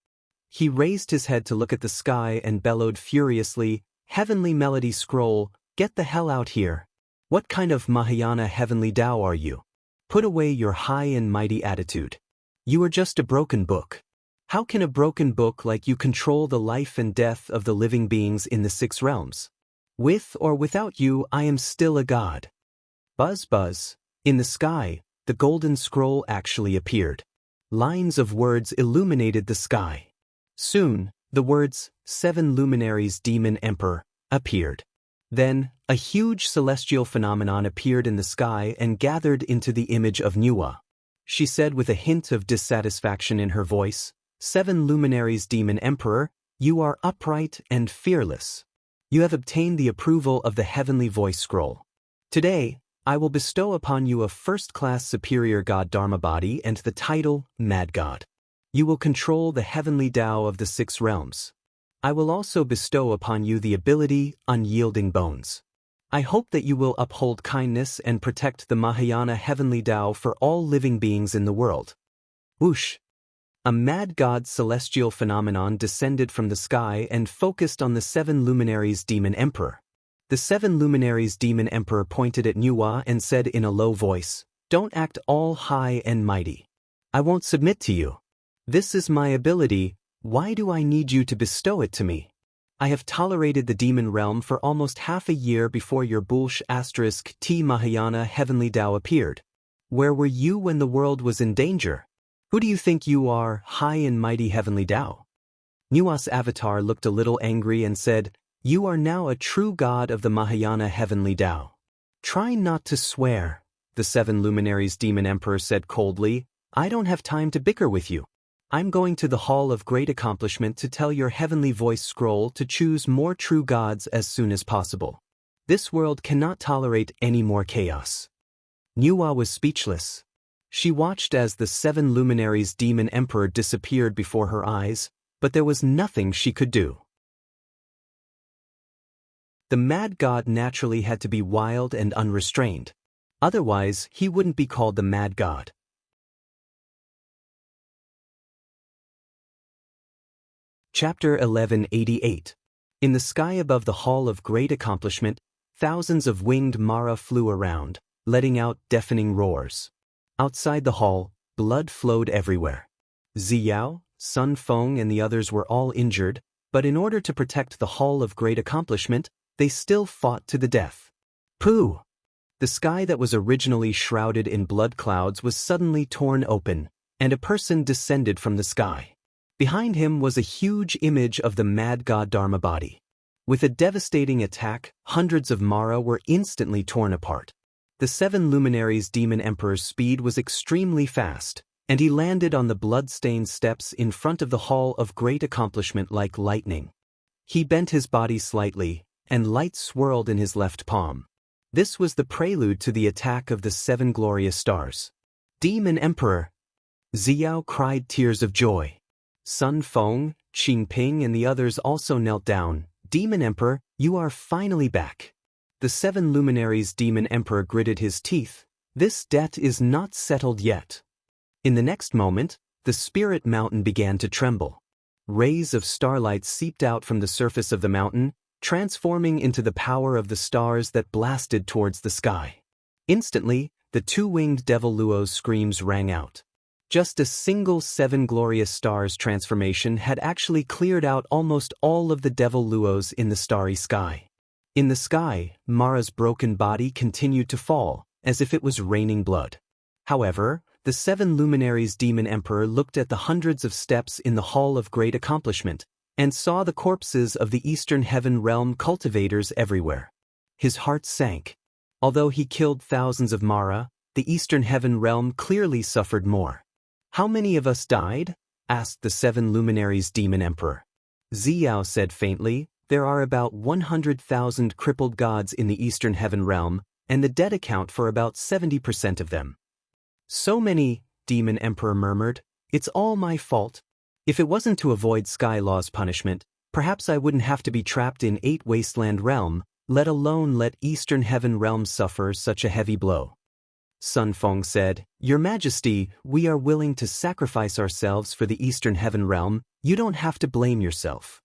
He raised his head to look at the sky and bellowed furiously, "Heavenly Melody Scroll, get the hell out here. What kind of Mahayana heavenly Tao are you? Put away your high and mighty attitude. You are just a broken book. How can a broken book like you control the life and death of the living beings in the 6 realms? With or without you, I am still a god." Buzz buzz. In the sky, the golden scroll actually appeared. Lines of words illuminated the sky. Soon, the words, 7 Luminaries Demon Emperor, appeared. Then, a huge celestial phenomenon appeared in the sky and gathered into the image of Nuwa. She said with a hint of dissatisfaction in her voice, "7 Luminaries Demon Emperor, you are upright and fearless. You have obtained the approval of the Heavenly Voice Scroll. Today, I will bestow upon you a first-class superior god Dharma body and the title Mad God. You will control the heavenly Tao of the 6 realms. I will also bestow upon you the ability Unyielding Bones. I hope that you will uphold kindness and protect the Mahayana heavenly Tao for all living beings in the world." Whoosh! A mad god celestial phenomenon descended from the sky and focused on the 7 Luminaries Demon Emperor. The 7 Luminaries Demon Emperor pointed at Nuwa and said in a low voice, "Don't act all high and mighty. I won't submit to you. This is my ability. Why do I need you to bestow it to me? I have tolerated the demon realm for almost half a year before your Bulsh * T Mahayana heavenly Tao appeared. Where were you when the world was in danger? Who do you think you are, high and mighty heavenly Tao?" Nuwa's avatar looked a little angry and said, "You are now a true god of the Mahayana heavenly Tao." "Try not to swear," the 7 Luminaries Demon Emperor said coldly. "I don't have time to bicker with you. I'm going to the Hall of Great Accomplishment to tell your Heavenly Voice Scroll to choose more true gods as soon as possible. This world cannot tolerate any more chaos." Nuwa was speechless. She watched as the 7 Luminaries Demon Emperor disappeared before her eyes, but there was nothing she could do. The mad god naturally had to be wild and unrestrained. Otherwise, he wouldn't be called the mad god. Chapter 1188. In the sky above the Hall of Great Accomplishment, thousands of winged Mara flew around, letting out deafening roars. Outside the hall, blood flowed everywhere. Ziyao, Sun Feng and the others were all injured, but in order to protect the Hall of Great Accomplishment, they still fought to the death. Pooh! The sky that was originally shrouded in blood clouds was suddenly torn open, and a person descended from the sky. Behind him was a huge image of the mad god Dharma body. With a devastating attack, hundreds of Mara were instantly torn apart. The 7 Luminaries Demon Emperor's speed was extremely fast, and he landed on the blood-stained steps in front of the Hall of Great Accomplishment like lightning. He bent his body slightly, and light swirled in his left palm. This was the prelude to the attack of the 7 glorious stars. "Demon Emperor!" Ziyao cried tears of joy. Sun Feng, Qingping and the others also knelt down. "Demon Emperor, you are finally back." The 7 Luminaries Demon Emperor gritted his teeth. "This debt is not settled yet." In the next moment, the spirit mountain began to tremble. Rays of starlight seeped out from the surface of the mountain, transforming into the power of the stars that blasted towards the sky. Instantly, the 2-winged devil Luo's screams rang out. Just a single 7 glorious stars transformation had actually cleared out almost all of the devil Luos in the starry sky. In the sky, Mara's broken body continued to fall, as if it was raining blood. However, the 7 luminaries demon emperor looked at the hundreds of steps in the Hall of Great Accomplishment, and saw the corpses of the Eastern Heaven Realm cultivators everywhere. His heart sank. Although he killed thousands of Mara, the Eastern Heaven Realm clearly suffered more. "How many of us died?" asked the 7 luminaries demon emperor. Xiao said faintly, "There are about 100,000 crippled gods in the Eastern Heaven Realm, and the dead account for about 70% of them." "So many," Demon Emperor murmured. "It's all my fault. If it wasn't to avoid Sky Law's punishment, perhaps I wouldn't have to be trapped in 8 Wasteland Realm, let alone let Eastern Heaven Realm suffer such a heavy blow." Sun Feng said, "Your Majesty, we are willing to sacrifice ourselves for the Eastern Heaven Realm. You don't have to blame yourself.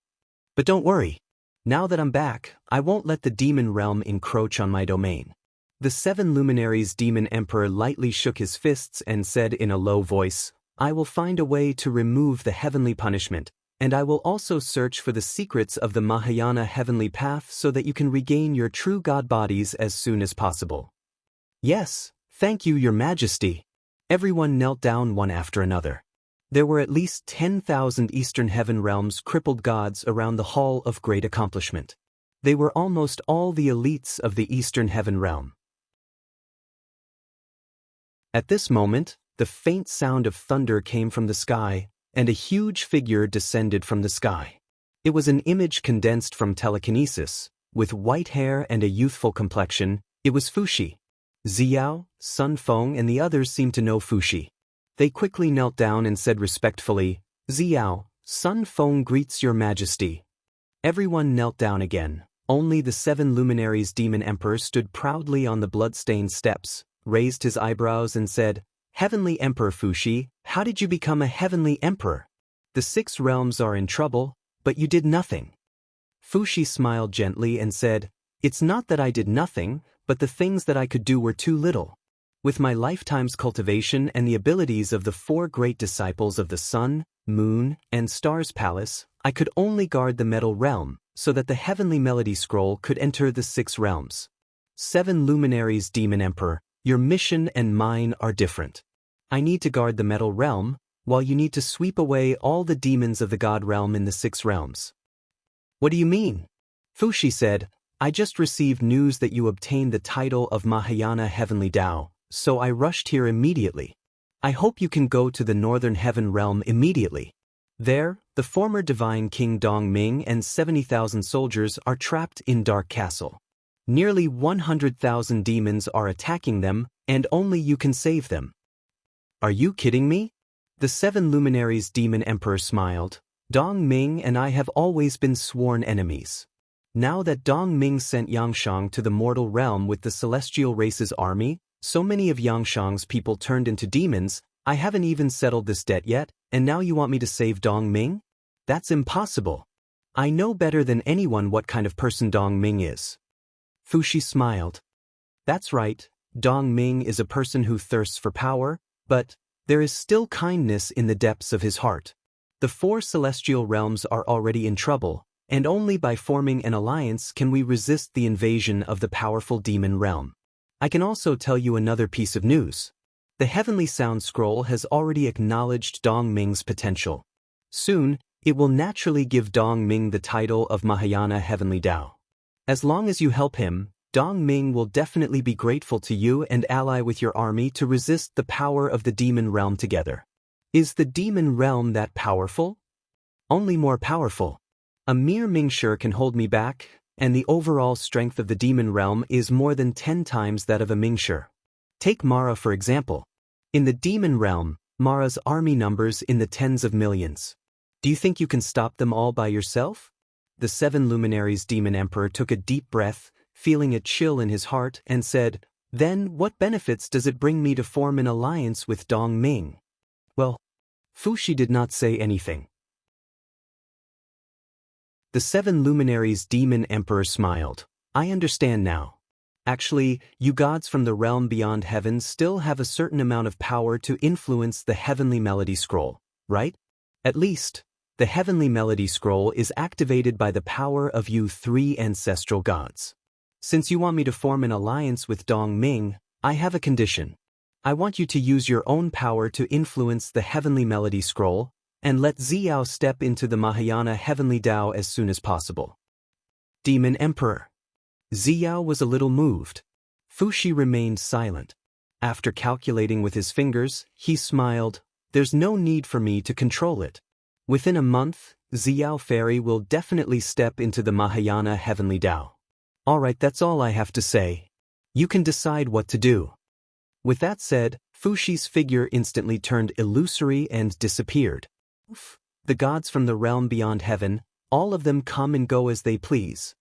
But don't worry. Now that I'm back, I won't let the Demon Realm encroach on my domain." The 7 luminaries demon emperor lightly shook his fists and said in a low voice, "I will find a way to remove the heavenly punishment, and I will also search for the secrets of the Mahayana heavenly path so that you can regain your true god bodies as soon as possible." "Yes, thank you, Your Majesty." Everyone knelt down one after another. There were at least 10,000 Eastern Heaven Realms crippled gods around the Hall of Great Accomplishment. They were almost all the elites of the Eastern Heaven Realm. At this moment, the faint sound of thunder came from the sky, and a huge figure descended from the sky. It was an image condensed from telekinesis, with white hair and a youthful complexion. It was Fuxi. Xiao, Sun Feng and the others seemed to know Fuxi. They quickly knelt down and said respectfully, "Xiao, Sun Feng greets Your Majesty." Everyone knelt down again. Only the 7 luminaries demon emperor stood proudly on the blood-stained steps, raised his eyebrows and said, "Heavenly Emperor Fuxi, how did you become a heavenly emperor? The 6 realms are in trouble, but you did nothing." Fuxi smiled gently and said, "It's not that I did nothing, but the things that I could do were too little. With my lifetime's cultivation and the abilities of the 4 great disciples of the Sun, Moon, and Stars Palace, I could only guard the metal realm, so that the heavenly melody scroll could enter the 6 realms. 7 luminaries demon emperor, your mission and mine are different. I need to guard the metal realm, while you need to sweep away all the demons of the god realm in the 6 realms." "What do you mean?" Fuxi said, "I just received news that you obtained the title of Mahayana Heavenly Dao, so I rushed here immediately. I hope you can go to the Northern Heaven Realm immediately. There, the former divine King Dongming and 70,000 soldiers are trapped in Dark Castle. Nearly 100,000 demons are attacking them, and only you can save them." "Are you kidding me?" The 7 luminaries demon emperor smiled. "Dongming and I have always been sworn enemies. Now that Dongming sent Yangshang to the mortal realm with the celestial race's army, so many of Yangshang's people turned into demons, I haven't even settled this debt yet, and now you want me to save Dongming? That's impossible. I know better than anyone what kind of person Dongming is." Fuxi smiled. "That's right, Dongming is a person who thirsts for power, but there is still kindness in the depths of his heart. The 4 celestial realms are already in trouble, and only by forming an alliance can we resist the invasion of the powerful demon realm. I can also tell you another piece of news. The Heavenly Sound Scroll has already acknowledged Dongming's potential. Soon, it will naturally give Dongming the title of Mahayana Heavenly Dao. As long as you help him, Dongming will definitely be grateful to you and ally with your army to resist the power of the demon realm together." "Is the demon realm that powerful?" "Only more powerful. A mere Mingshi can hold me back, and the overall strength of the demon realm is more than 10 times that of a Mingshi. Take Mara for example. In the demon realm, Mara's army numbers in the tens of millions. Do you think you can stop them all by yourself?" The 7 luminaries demon emperor took a deep breath, feeling a chill in his heart, and said, "Then what benefits does it bring me to form an alliance with Dongming?" "Well," Fuxi did not say anything. The 7 luminaries demon emperor smiled. "I understand now. Actually, you gods from the realm beyond heaven still have a certain amount of power to influence the heavenly melody scroll, right? At least, the heavenly melody scroll is activated by the power of you 3 ancestral gods. Since you want me to form an alliance with Dongming, I have a condition. I want you to use your own power to influence the heavenly melody scroll, and let Xiao step into the Mahayana heavenly Tao as soon as possible. Demon Emperor. Xiao was a little moved. Fuxi remained silent. After calculating with his fingers, he smiled. There's no need for me to control it. Within a month, Xiao Fairy will definitely step into the Mahayana heavenly Tao. Alright, that's all I have to say. You can decide what to do. With that said, Fuxi's figure instantly turned illusory and disappeared. The gods from the realm beyond heaven, all of them come and go as they please.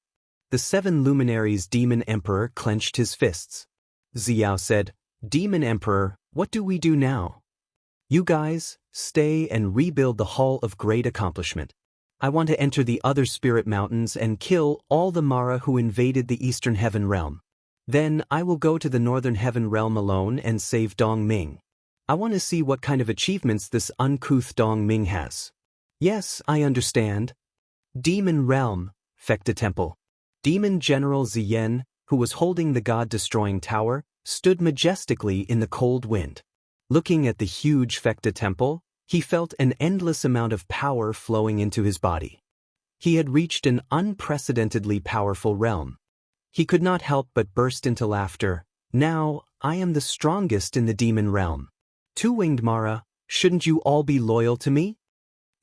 The 7 luminaries' Demon Emperor clenched his fists. Xiao said, Demon Emperor, what do we do now? You guys, stay and rebuild the Hall of Great Accomplishment. I want to enter the other spirit mountains and kill all the Mara who invaded the Eastern Heaven Realm. Then I will go to the Northern Heaven Realm alone and save Dong Ming. I want to see what kind of achievements this uncouth Dong Ming has. Yes, I understand. Demon Realm, Fecta Temple. Demon General Ziyen, who was holding the god-destroying tower, stood majestically in the cold wind. Looking at the huge Fecta Temple, he felt an endless amount of power flowing into his body. He had reached an unprecedentedly powerful realm. He could not help but burst into laughter. Now, I am the strongest in the demon realm. Two-winged Mara, shouldn't you all be loyal to me?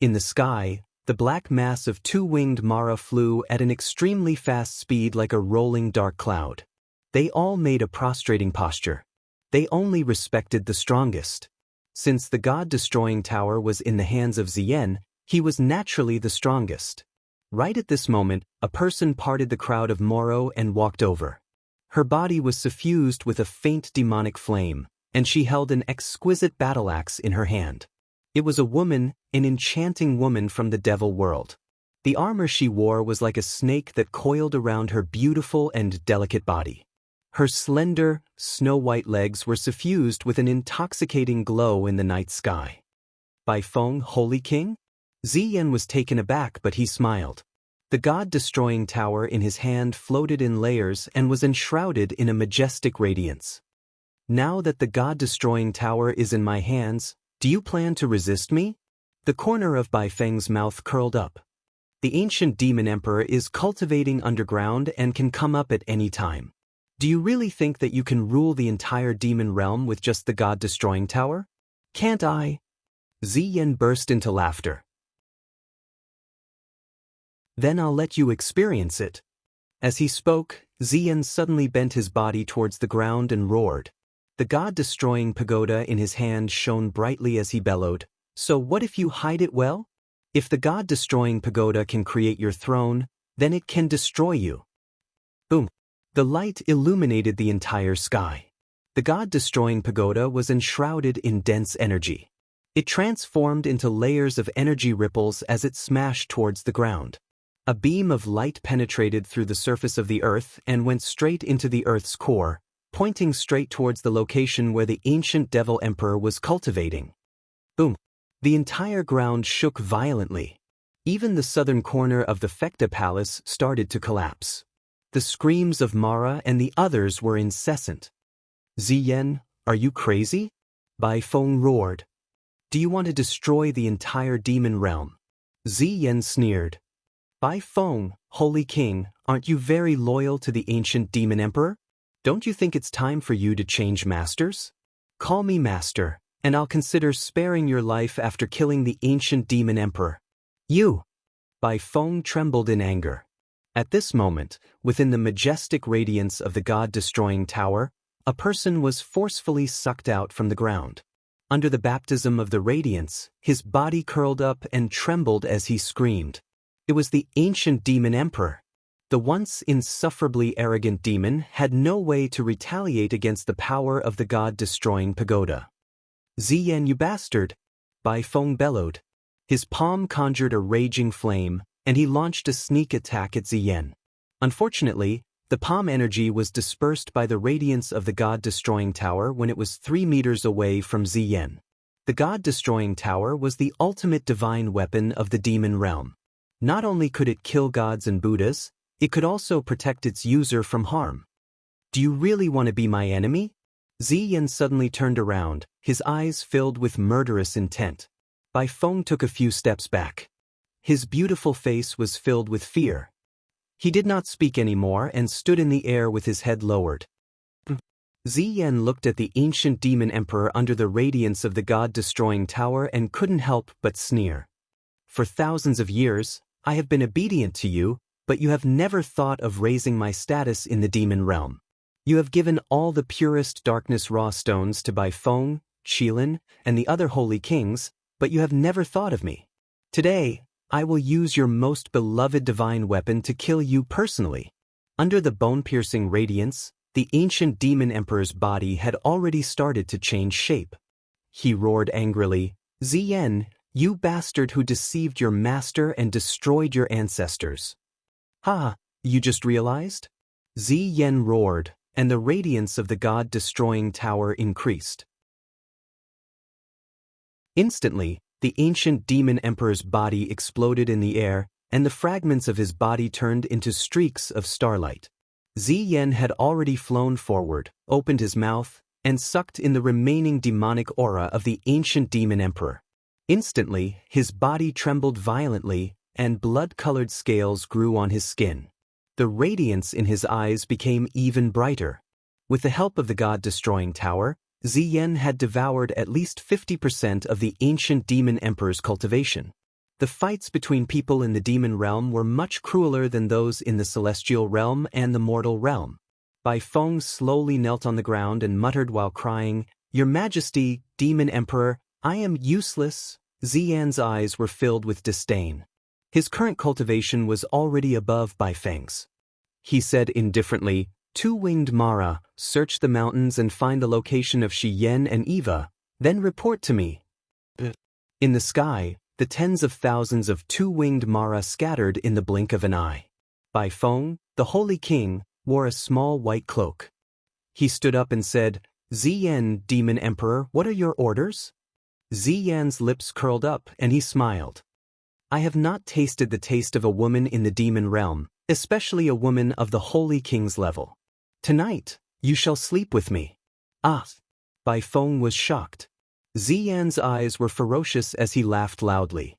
In the sky, the black mass of two-winged Mara flew at an extremely fast speed like a rolling dark cloud. They all made a prostrating posture. They only respected the strongest. Since the god-destroying tower was in the hands of Ziyen, he was naturally the strongest. Right at this moment, a person parted the crowd of Moro and walked over. Her body was suffused with a faint demonic flame, and she held an exquisite battle axe in her hand. It was a woman, an enchanting woman from the devil world. The armor she wore was like a snake that coiled around her beautiful and delicate body. Her slender, snow-white legs were suffused with an intoxicating glow in the night sky. Bai Feng, Holy King? Ziyen was taken aback, but he smiled. The god-destroying tower in his hand floated in layers and was enshrouded in a majestic radiance. Now that the god-destroying tower is in my hands, do you plan to resist me? The corner of Bai Feng's mouth curled up. The ancient demon emperor is cultivating underground and can come up at any time. Do you really think that you can rule the entire demon realm with just the god-destroying tower? Can't I? Ziyen burst into laughter. Then I'll let you experience it. As he spoke, Ziyen suddenly bent his body towards the ground and roared. The god-destroying pagoda in his hand shone brightly as he bellowed. So what if you hide it well? If the god-destroying pagoda can create your throne, then it can destroy you. Boom. The light illuminated the entire sky. The god-destroying pagoda was enshrouded in dense energy. It transformed into layers of energy ripples as it smashed towards the ground. A beam of light penetrated through the surface of the earth and went straight into the earth's core, pointing straight towards the location where the ancient devil emperor was cultivating. Boom! The entire ground shook violently. Even the southern corner of the Fecta Palace started to collapse. The screams of Mara and the others were incessant. Ziyen, are you crazy? Bai Feng roared. Do you want to destroy the entire demon realm? Ziyen sneered. Bai Feng, Holy King, aren't you very loyal to the ancient demon emperor? Don't you think it's time for you to change masters? Call me master, and I'll consider sparing your life after killing the ancient demon emperor. You! Bai Feng trembled in anger. At this moment, within the majestic radiance of the god-destroying tower, a person was forcefully sucked out from the ground. Under the baptism of the radiance, his body curled up and trembled as he screamed. It was the ancient demon emperor. The once insufferably arrogant demon had no way to retaliate against the power of the god-destroying pagoda. Ziyen, you bastard! Bai Feng bellowed. His palm conjured a raging flame, and he launched a sneak attack at Ziyen. Unfortunately, the palm energy was dispersed by the radiance of the god-destroying tower when it was 3 meters away from Ziyen. The god-destroying tower was the ultimate divine weapon of the demon realm. Not only could it kill gods and Buddhas, it could also protect its user from harm. Do you really want to be my enemy? Ziyan suddenly turned around, his eyes filled with murderous intent. Bai Feng took a few steps back. His beautiful face was filled with fear. He did not speak anymore and stood in the air with his head lowered. Ziyan looked at the ancient demon emperor under the radiance of the god-destroying tower and couldn't help but sneer. For thousands of years, I have been obedient to you, but you have never thought of raising my status in the demon realm. You have given all the purest darkness raw stones to Bai Feng, Qilin, and the other holy kings, but you have never thought of me. Today, I will use your most beloved divine weapon to kill you personally. Under the bone-piercing radiance, the ancient demon emperor's body had already started to change shape. He roared angrily, Ziyan, you bastard who deceived your master and destroyed your ancestors. Ha, you just realized? Ziyan roared, and the radiance of the god-destroying tower increased. Instantly, the ancient demon emperor's body exploded in the air, and the fragments of his body turned into streaks of starlight. Ziyan had already flown forward, opened his mouth, and sucked in the remaining demonic aura of the ancient demon emperor. Instantly, his body trembled violently, and blood-colored scales grew on his skin. The radiance in his eyes became even brighter. With the help of the god-destroying tower, Ziyan had devoured at least 50% of the ancient demon emperor's cultivation. The fights between people in the demon realm were much crueler than those in the celestial realm and the mortal realm. Bai Feng slowly knelt on the ground and muttered while crying, Your Majesty, Demon Emperor, I am useless. Ziyan's eyes were filled with disdain. His current cultivation was already above Bai Feng's. He said indifferently, Two-winged Mara, search the mountains and find the location of Xiyan and Eva, then report to me. In the sky, the tens of thousands of two-winged Mara scattered in the blink of an eye. Bai Feng, the Holy King, wore a small white cloak. He stood up and said, Ziyan, Demon Emperor, what are your orders? Ziyan's lips curled up and he smiled. I have not tasted the taste of a woman in the demon realm, especially a woman of the Holy King's level. Tonight, you shall sleep with me. Ah! Bai Feng was shocked. Ziyan's eyes were ferocious as he laughed loudly.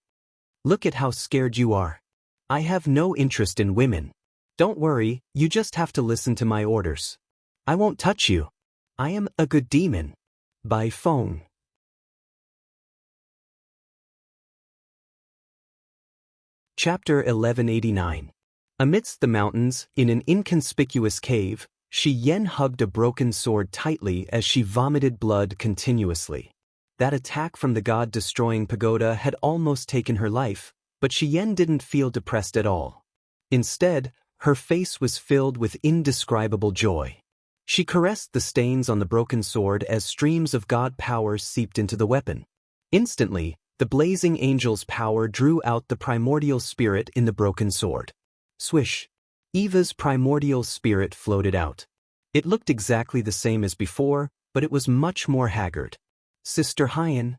Look at how scared you are. I have no interest in women. Don't worry, you just have to listen to my orders. I won't touch you. I am a good demon. Bai Feng. Chapter 1189. Amidst the mountains, in an inconspicuous cave, Xiyan hugged a broken sword tightly as she vomited blood continuously. That attack from the god-destroying pagoda had almost taken her life, but Xiyan didn't feel depressed at all. Instead, her face was filled with indescribable joy. She caressed the stains on the broken sword as streams of god power seeped into the weapon. Instantly, the blazing angel's power drew out the primordial spirit in the broken sword. Swish! Eva's primordial spirit floated out. It looked exactly the same as before, but it was much more haggard. Sister Hyan.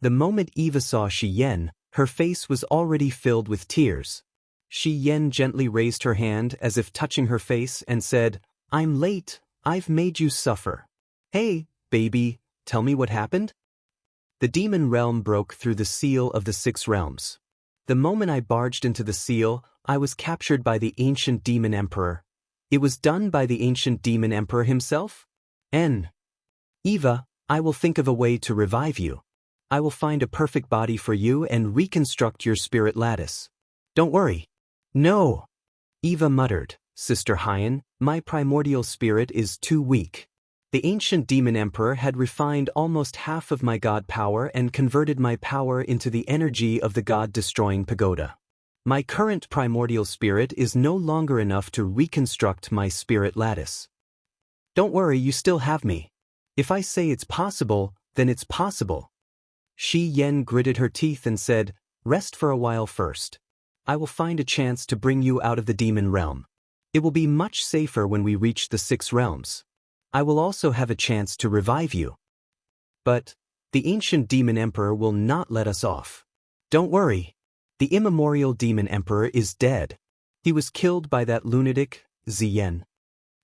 The moment Eva saw Xiyan, her face was already filled with tears. Xiyan gently raised her hand as if touching her face and said, I'm late, I've made you suffer. Hey, baby, tell me what happened? The demon realm broke through the seal of the 6 realms. The moment I barged into the seal, I was captured by the ancient demon emperor. It was done by the ancient demon emperor himself? Eva, I will think of a way to revive you. I will find a perfect body for you and reconstruct your spirit lattice. Don't worry. No. Eva muttered, Sister Hyan, my primordial spirit is too weak. The ancient demon emperor had refined almost half of my god power and converted my power into the energy of the god-destroying pagoda. My current primordial spirit is no longer enough to reconstruct my spirit lattice. Don't worry, you still have me. If I say it's possible, then it's possible. Xiyan gritted her teeth and said, Rest for a while first. I will find a chance to bring you out of the demon realm. It will be much safer when we reach the 6 realms. I will also have a chance to revive you. But the ancient demon emperor will not let us off. Don't worry. The immemorial demon emperor is dead. He was killed by that lunatic, Ziyan.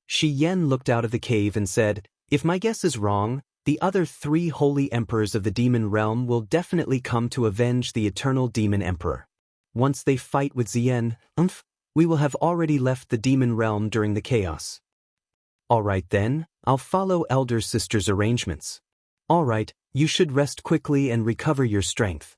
Xiyan looked out of the cave and said, If my guess is wrong, the other 3 holy emperors of the demon realm will definitely come to avenge the eternal demon emperor. Once they fight with Xian, we will have already left the demon realm during the chaos. Alright then, I'll follow elder sister's arrangements. Alright, you should rest quickly and recover your strength.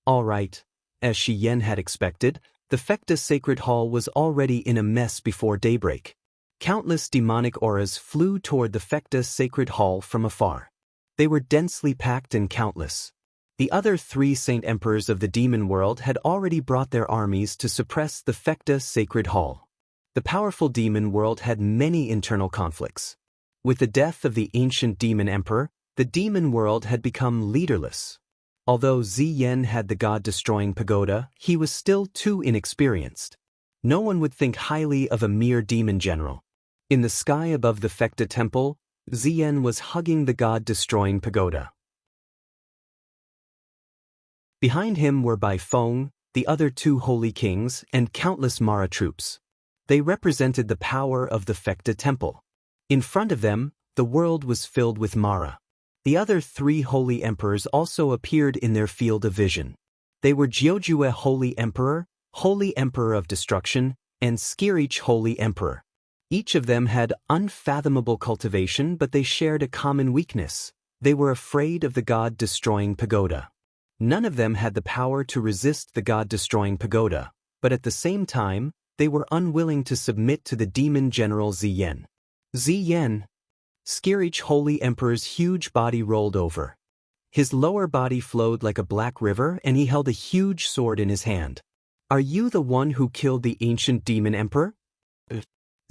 Alright. As Xian had expected, the Fecta Sacred Hall was already in a mess before daybreak. Countless demonic auras flew toward the Fecta Sacred Hall from afar. They were densely packed and countless. The other 3 Saint Emperors of the demon world had already brought their armies to suppress the Fecta Sacred Hall. The powerful demon world had many internal conflicts. With the death of the ancient demon emperor, the demon world had become leaderless. Although Xian had the god-destroying pagoda, he was still too inexperienced. No one would think highly of a mere demon general. In the sky above the Fecta temple, Xian was hugging the god-destroying pagoda. Behind him were Bai Feng, the other 2 holy kings, and countless Mara troops. They represented the power of the Fecta temple. In front of them, the world was filled with Mara. The other 3 holy emperors also appeared in their field of vision. They were Jiujue Holy Emperor of Destruction, and Skirich Holy Emperor. Each of them had unfathomable cultivation, but they shared a common weakness. They were afraid of the god-destroying pagoda. None of them had the power to resist the god-destroying pagoda, but at the same time, they were unwilling to submit to the demon general Xian. Xian. Skirich Holy Emperor's huge body rolled over. His lower body flowed like a black river, and he held a huge sword in his hand. Are you the one who killed the ancient demon emperor?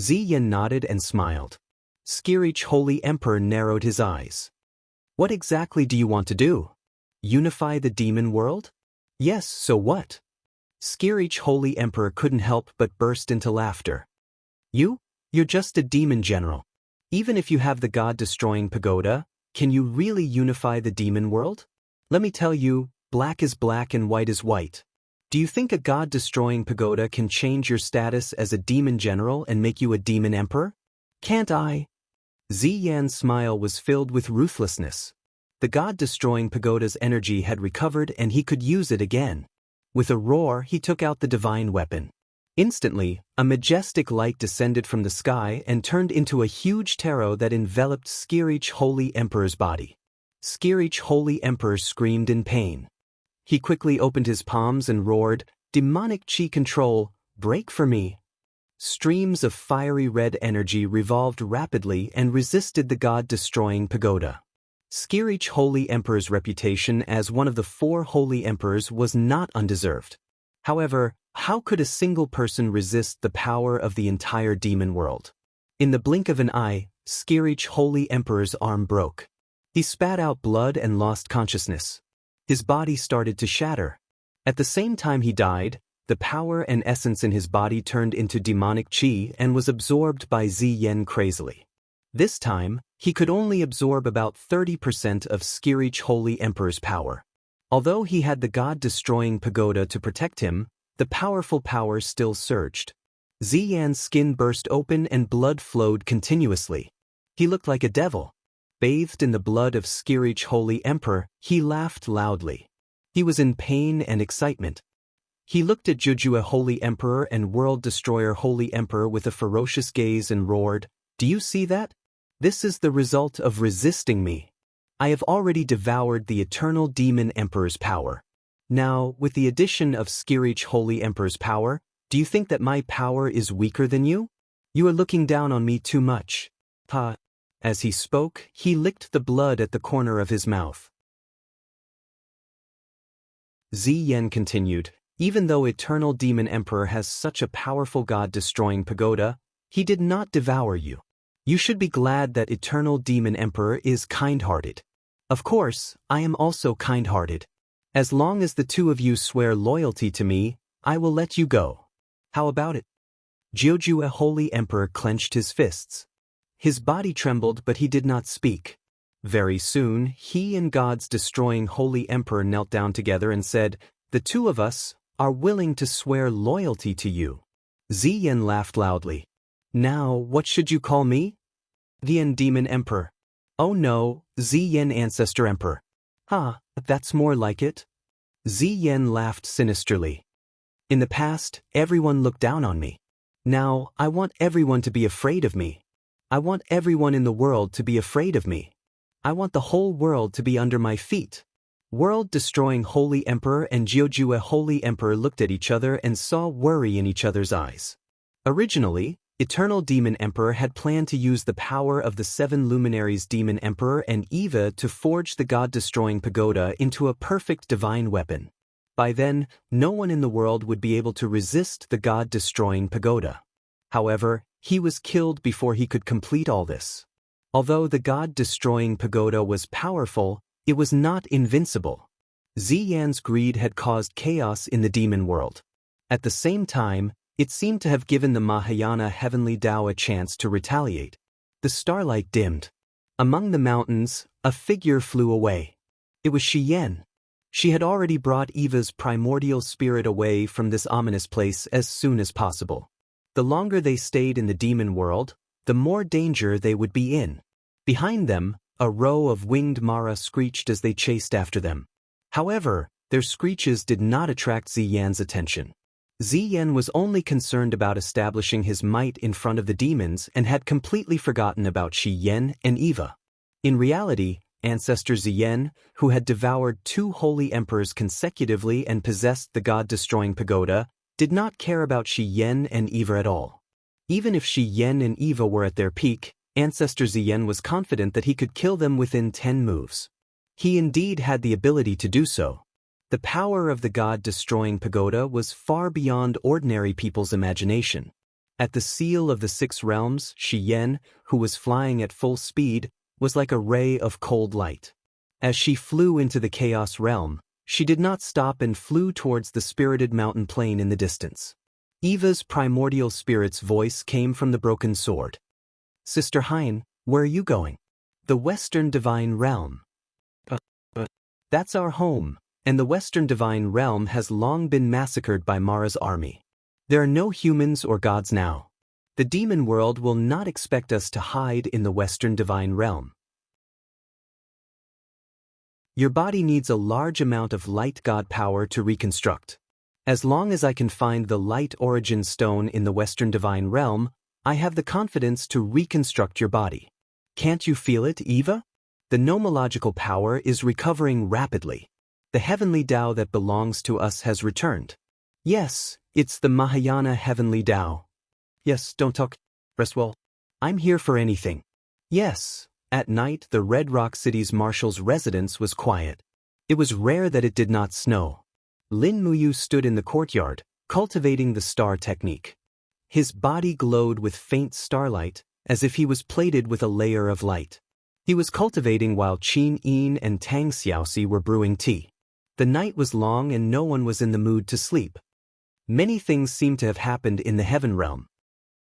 Xian nodded and smiled. Skirich Holy Emperor narrowed his eyes. What exactly do you want to do? Unify the demon world? Yes, so what? Skirich Holy Emperor couldn't help but burst into laughter. You're just a demon general. Even if you have the god-destroying pagoda, can you really unify the demon world? Let me tell you, black is black and white is white. Do you think a god-destroying pagoda can change your status as a demon general and make you a demon emperor? Can't I? Xian's smile was filled with ruthlessness. The god-destroying pagoda's energy had recovered and he could use it again. With a roar, he took out the divine weapon. Instantly, a majestic light descended from the sky and turned into a huge tarot that enveloped Skirich Holy Emperor's body. Skirich Holy Emperor screamed in pain. He quickly opened his palms and roared, "Demonic chi control, break for me." Streams of fiery red energy revolved rapidly and resisted the god-destroying pagoda. Skirich Holy Emperor's reputation as one of the 4 holy emperors was not undeserved. However, how could a single person resist the power of the entire demon world? In the blink of an eye, Skirich Holy Emperor's arm broke. He spat out blood and lost consciousness. His body started to shatter. At the same time he died, the power and essence in his body turned into demonic chi and was absorbed by Xian crazily. This time, he could only absorb about 30% of Skirich Holy Emperor's power. Although he had the god-destroying pagoda to protect him, the powerful power still surged. Xian's skin burst open and blood flowed continuously. He looked like a devil. Bathed in the blood of Skirich Holy Emperor, he laughed loudly. He was in pain and excitement. He looked at Jiujue Holy Emperor and World Destroyer Holy Emperor with a ferocious gaze and roared, "Do you see that? This is the result of resisting me. I have already devoured the eternal demon emperor's power. Now, with the addition of Skirich Holy Emperor's power, do you think that my power is weaker than you? You are looking down on me too much." Ha! As he spoke, he licked the blood at the corner of his mouth. Xian continued, "Even though Eternal Demon Emperor has such a powerful god-destroying pagoda, he did not devour you. You should be glad that Eternal Demon Emperor is kind-hearted. Of course, I am also kind-hearted. As long as the 2 of you swear loyalty to me, I will let you go. How about it?" Jiujue Holy Emperor clenched his fists. His body trembled, but he did not speak. Very soon, he and God's destroying Holy Emperor knelt down together and said, "The 2 of us are willing to swear loyalty to you." Xian laughed loudly. "Now, what should you call me?" "The Demon Emperor." Oh no, Ziyan Ancestor Emperor. That's more like it. Ziyan laughed sinisterly. In the past, everyone looked down on me. Now, I want everyone to be afraid of me. I want everyone in the world to be afraid of me. I want the whole world to be under my feet. World-destroying Holy Emperor and Jiujue Holy Emperor looked at each other and saw worry in each other's eyes. Originally, Eternal Demon Emperor had planned to use the power of the 7 luminaries Demon Emperor and Eva to forge the god-destroying pagoda into a perfect divine weapon. By then, no one in the world would be able to resist the god-destroying pagoda. However, he was killed before he could complete all this. Although the god-destroying pagoda was powerful, it was not invincible. Ziyan's greed had caused chaos in the demon world. At the same time, it seemed to have given the Mahayana Heavenly Tao a chance to retaliate. The starlight dimmed. Among the mountains, a figure flew away. It was Xian. She had already brought Eva's primordial spirit away from this ominous place as soon as possible. The longer they stayed in the demon world, the more danger they would be in. Behind them, a row of winged Mara screeched as they chased after them. However, their screeches did not attract Ziyan's attention. Ziyan was only concerned about establishing his might in front of the demons and had completely forgotten about Xian and Eva. In reality, Ancestor Ziyan, who had devoured 2 holy emperors consecutively and possessed the god-destroying pagoda, did not care about Xian and Eva at all. Even if Xian and Eva were at their peak, Ancestor Ziyan was confident that he could kill them within 10 moves. He indeed had the ability to do so. The power of the god-destroying pagoda was far beyond ordinary people's imagination. At the seal of the 6 realms, Xian, who was flying at full speed, was like a ray of cold light. As she flew into the chaos realm, she did not stop and flew towards the spirited mountain plain in the distance. Eva's primordial spirit's voice came from the broken sword. Sister Hein, where are you going? The Western Divine Realm. That's our home. And the Western Divine Realm has long been massacred by Mara's army. There are no humans or gods now. The demon world will not expect us to hide in the Western Divine Realm. Your body needs a large amount of light god power to reconstruct. As long as I can find the light origin stone in the Western Divine Realm, I have the confidence to reconstruct your body. Can't you feel it, Eva? The nomological power is recovering rapidly. The heavenly Tao that belongs to us has returned. Yes, it's the Mahayana Heavenly Tao. Yes, don't talk. Rest well. I'm here for anything. Yes, at night the Red Rock City's marshal's residence was quiet. It was rare that it did not snow. Lin Muyu stood in the courtyard, cultivating the star technique. His body glowed with faint starlight, as if he was plated with a layer of light. He was cultivating while Qin Yin and Tang Xiaoxi were brewing tea. The night was long and no one was in the mood to sleep. Many things seemed to have happened in the heaven realm.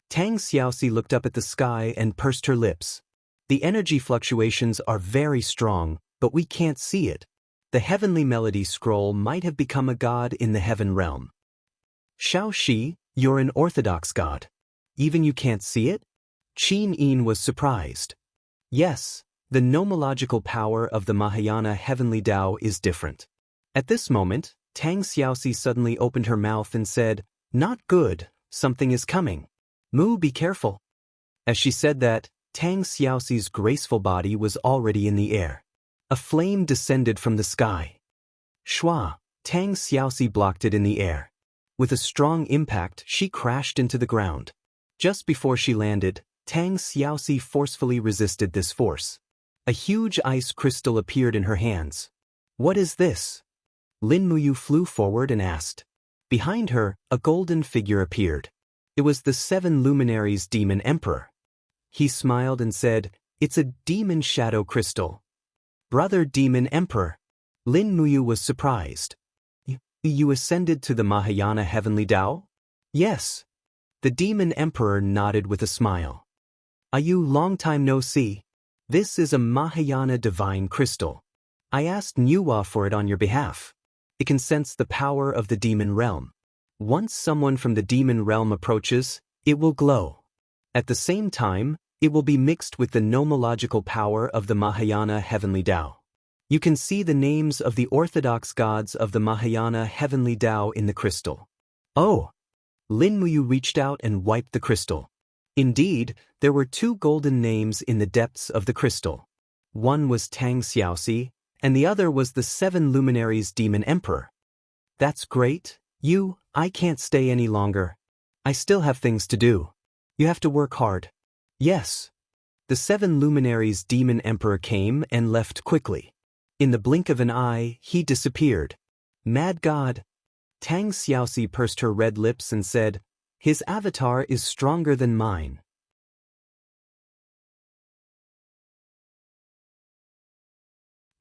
Tang Xiaoxi looked up at the sky and pursed her lips. The energy fluctuations are very strong, but we can't see it. The heavenly melody scroll might have become a god in the heaven realm. Xiao Shi, you're an orthodox god. Even you can't see it? Qin Yin was surprised. Yes, the nomological power of the Mahayana Heavenly Tao is different. At this moment, Tang Xiaoxi suddenly opened her mouth and said, "Not good, something is coming. Mu, be careful." As she said that, Tang Xiaoxi's graceful body was already in the air. A flame descended from the sky. Shua, Tang Xiaoxi blocked it in the air. With a strong impact, she crashed into the ground. Just before she landed, Tang Xiaoxi forcefully resisted this force. A huge ice crystal appeared in her hands. What is this? Lin Muyu flew forward and asked. Behind her, a golden figure appeared. It was the 7 luminaries Demon Emperor. He smiled and said, "It's a demon shadow crystal." Brother Demon Emperor. Lin Muyu was surprised. You ascended to the Mahayana Heavenly Tao? Yes. The Demon Emperor nodded with a smile. Are you long time no see? This is a Mahayana divine crystal. I asked Nuwa for it on your behalf. It can sense the power of the demon realm. Once someone from the demon realm approaches, it will glow. At the same time, It will be mixed with the nomological power of the Mahayana heavenly Tao. You can see the names of the orthodox gods of the Mahayana heavenly Tao in the crystal. Oh! Lin Muyu reached out and wiped the crystal. Indeed, there were 2 golden names in the depths of the crystal. One was Tang Xiaoxi, and the other was the 7 luminaries demon emperor. That's great. I can't stay any longer. I still have things to do. You have to work hard. Yes. The 7 luminaries demon emperor came and left quickly. In the blink of an eye, he disappeared. Mad God! Tang Xiaoxi pursed her red lips and said, "His avatar is stronger than mine."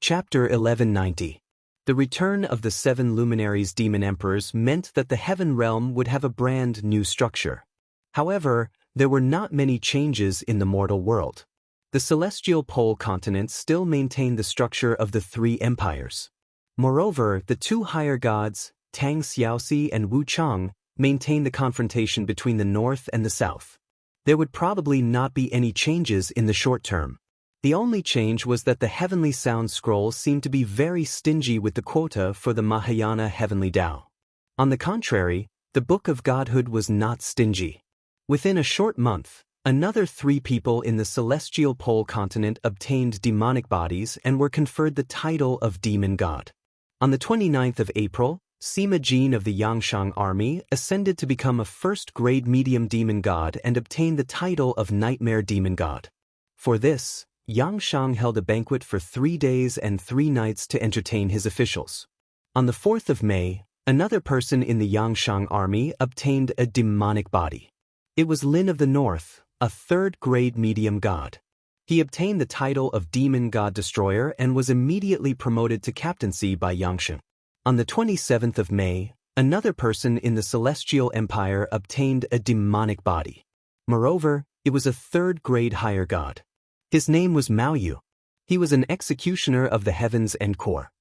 Chapter 1190. The return of the 7 luminaries demon emperors meant that the heaven realm would have a brand new structure. However, there were not many changes in the mortal world. The celestial pole continents still maintained the structure of the 3 empires. Moreover, the 2 higher gods, Tang Xiaoxi and Wu Chang, maintained the confrontation between the north and the south. There would probably not be any changes in the short term. The only change was that the heavenly sound scroll seemed to be very stingy with the quota for the Mahayana heavenly Tao. On the contrary, the Book of Godhood was not stingy. Within a short month, another 3 people in the celestial pole continent obtained demonic bodies and were conferred the title of Demon God. On the 29th of April, Sima Jin of the Yangshang army ascended to become a first-grade medium demon god and obtained the title of Nightmare Demon God. For this, Yangshang held a banquet for 3 days and 3 nights to entertain his officials. On the 4th of May, another person in the Yangshang army obtained a demonic body. It was Lin of the North, a 3rd-grade medium god. He obtained the title of Demon God Destroyer and was immediately promoted to captaincy by Yangshang. On the 27th of May, another person in the Celestial Empire obtained a demonic body. Moreover, it was a 3rd-grade higher god. His name was Mao Yu. He was an executioner of the heavens and core.